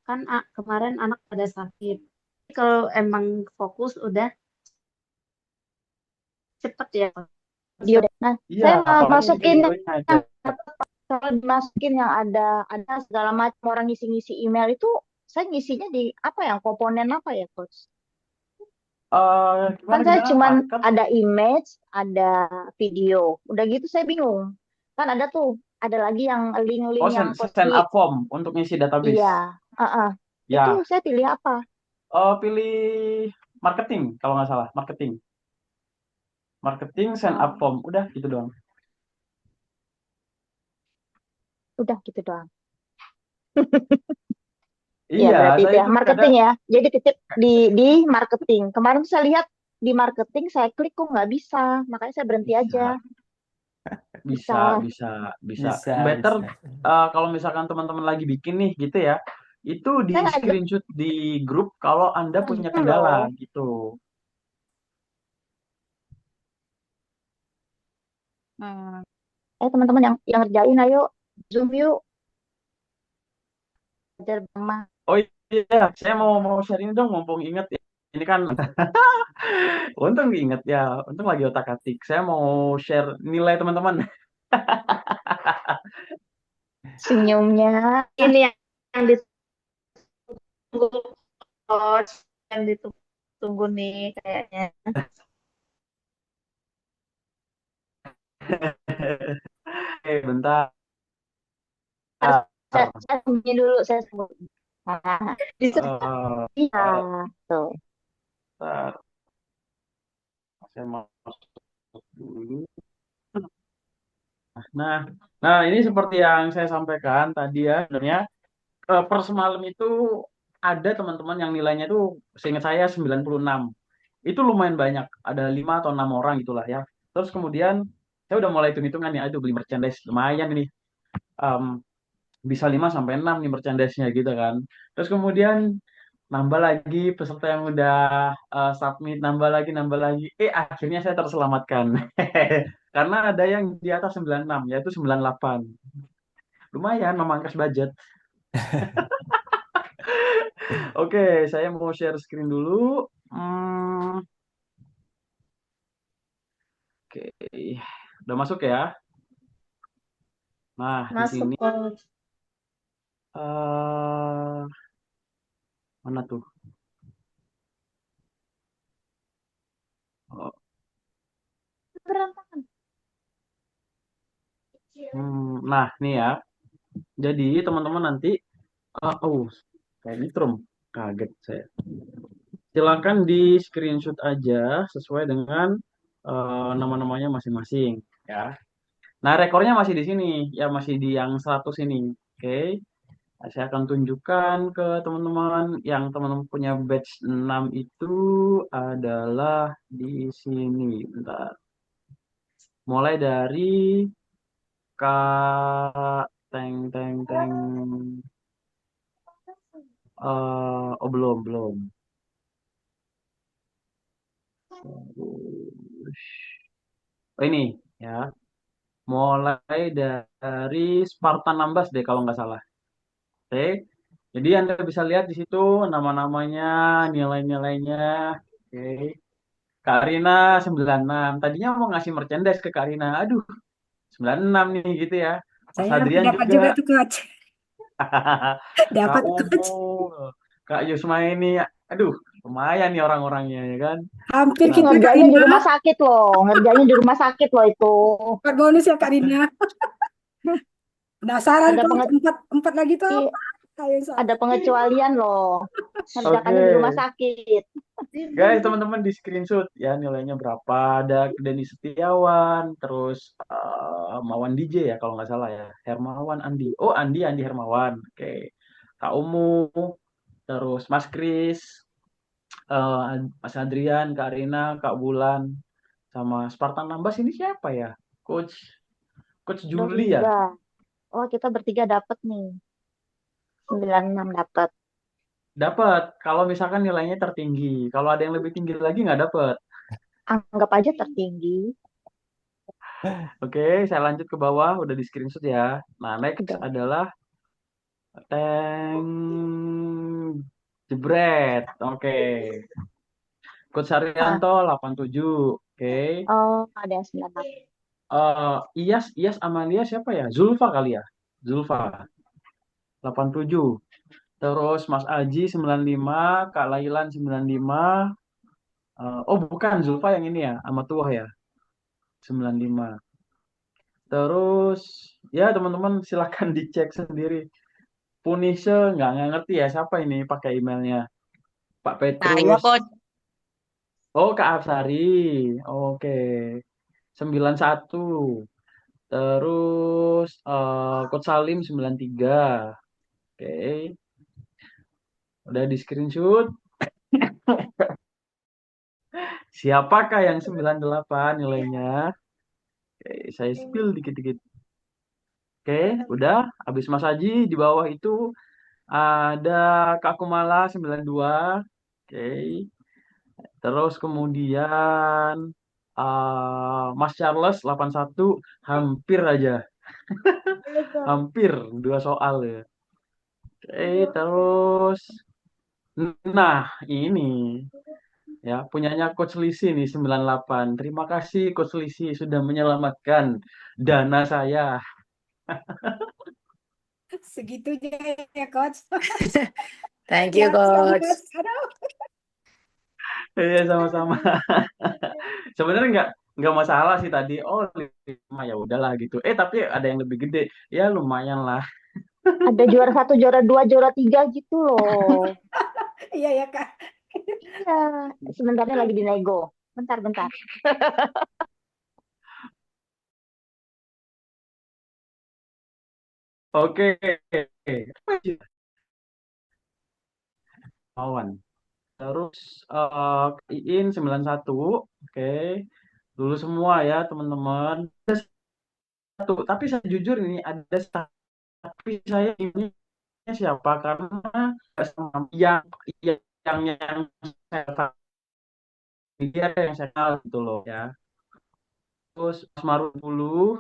kan kemarin anak pada sakit. Kalau emang fokus udah cepet ya. video deh. Nah, Iya, saya apalagi masukin videonya aja. yang kalau dimasukin yang ada segala macam orang ngisi-ngisi email itu saya ngisinya di apa ya komponen apa ya coach? Kan Gimana saya gimana Pak? cuman Kan ada image, ada video. Udah gitu saya bingung. Kan ada tuh, ada lagi yang link-link oh yang coach send up form untuk ngisi iya, database. itu Ya, saya pilih apa? pilih marketing kalau nggak salah, marketing. Marketing send up Oh, form. Udah gitu doang. udah gitu doang. Ya Iya, berarti itu saya ya itu marketing kadang ya. Jadi titip di marketing. Kemarin tuh saya lihat di marketing saya klik kok nggak bisa, makanya saya berhenti aja. bisa, bisa, Bisa. bisa, bisa. Bisa, Better bisa. kalau misalkan teman-teman lagi bikin nih gitu ya, itu di Saya nggak screenshot di grup kalau Anda punya jelas kendala loh. gitu. Hmm. Teman-teman yang ngerjain ayo Zoom yuk. Belajar Bang. Oh iya, saya mau share ini dong, mumpung inget ya. Ini kan untung inget ya, untung lagi otak-atik. Saya mau share nilai teman-teman. Senyumnya. Ini yang ditunggu coach, yang ditunggu nih kayaknya. Bentar. Harus saya sembunyi dulu, saya sembunyi. Nah, Bisa Eh, iya, tuh. bentar. Saya masuk dulu. Nah, nah ini seperti yang saya sampaikan tadi ya, sebenarnya per semalam itu ada teman-teman yang nilainya itu seingat saya 96. Itu lumayan banyak, ada 5 atau 6 orang gitulah ya. Terus kemudian saya udah mulai hitung-hitungan ya, aduh beli merchandise lumayan ini. Em, Bisa 5 sampai 6 nih merchandise-nya gitu kan. Terus kemudian nambah lagi peserta yang udah submit, nambah lagi. Akhirnya saya terselamatkan. Karena ada yang di atas 96, yaitu 98. Lumayan memangkas budget. Oke, saya mau share screen dulu. Hmm, oke, udah masuk ya. Nah, di masuk sini coach. eh mana tuh? berantakan. Nah, nih ya. Jadi teman-teman nanti, kayak nyetrum, kaget saya. Silakan di screenshot aja sesuai dengan nama-namanya masing-masing, ya. Nah, rekornya masih di sini, ya masih di yang 100 ini. Oke. Nah, saya akan tunjukkan ke teman-teman yang teman-teman punya batch 6 itu adalah di sini. Bentar. Mulai dari Kak Teng Teng Teng. Oh, belum, belum. Oh, ini ya. Mulai dari Spartan Nambas deh kalau nggak salah. Oke. Jadi Anda bisa lihat di situ nama-namanya, nilai-nilainya. Oke. Kak Rina 96. Tadinya mau ngasih merchandise ke Kak Rina. Aduh, 96 nih gitu ya. Mas Saya hampir Adrian dapat juga. juga tuh coach. Kak Dapat coach. Umul. Kak Yusma ini. Aduh, lumayan nih orang-orangnya ya kan. Hampir Itu kita Kak ngerjainnya di Rina. rumah sakit loh, ngerjainnya di rumah sakit loh itu. Dapat bonus ya Kak Rina. Penasaran Ada coach. penge Empat lagi tuh i- apa? Ayo ada sabar. pengecualian loh, ngerjakannya di rumah Oke. sakit. Guys, teman-teman di screenshot ya nilainya berapa. Ada Denny Setiawan, terus Mawan DJ ya kalau nggak salah ya. Hermawan Andi. Oh, Andi Hermawan. Oke. Kak Umu, terus Mas Kris, Mas Adrian, Kak Rina, Kak Bulan, sama Spartan Nambas ini siapa ya? Coach Coach Juli ya? 23. Oh, kita bertiga dapet nih. 96 dapet. Dapat. Kalau misalkan nilainya tertinggi. Kalau ada yang lebih tinggi lagi nggak dapat. Anggap aja tertinggi. Oke, saya lanjut ke bawah. Udah di screenshot ya. Nah, next Udah. adalah Teng jebret. Oke. Coach Ah, Haryanto 87. Oke. oh, ada yang 98. Iyas Amalia siapa ya? Zulfa kali ya. Zulfa 87. Terus Mas Aji 95, Kak Lailan 95. Oh bukan Zulfa yang ini ya, Amat Tuah ya. 95. Terus ya teman-teman silakan dicek sendiri. Punisher nggak ngerti ya siapa ini pakai emailnya. Pak Nah, iya Petrus. coach. Oh, Kak Arsari. Oke. 91. Terus Coach Salim 93. Oke. Udah di screenshot. Siapakah yang 98 nilainya? Oke, saya spill dikit-dikit. Oke, udah. Habis Mas Haji di bawah itu ada Kak Kumala 92. Oke. Terus kemudian Mas Charles 81 hampir aja. Hampir dua soal ya. Terus nah ini ya punyanya Coach Lisi nih 98. Terima kasih Coach Lisi sudah menyelamatkan dana saya. Segitunya ya coach. Thank you, Siap-siap coach. coach. Aduh. Iya sama-sama. Sebenarnya nggak masalah sih tadi. Oh 5 ya udahlah gitu. Tapi ada yang lebih gede. Ya lumayan lah. Ada juara 1, juara 2, juara 3 gitu loh. Iya ya Kak. Iya, sebentarnya lagi dinego. Bentar. Oke. Awan. Terus Iin 91. Oke. Dulu semua ya teman-teman. Satu, tapi saya jujur ini ada tapi saya ini siapa karena yang yang saya tahu dia yang saya kenal gitu loh ya. Terus Mas Maruf dulu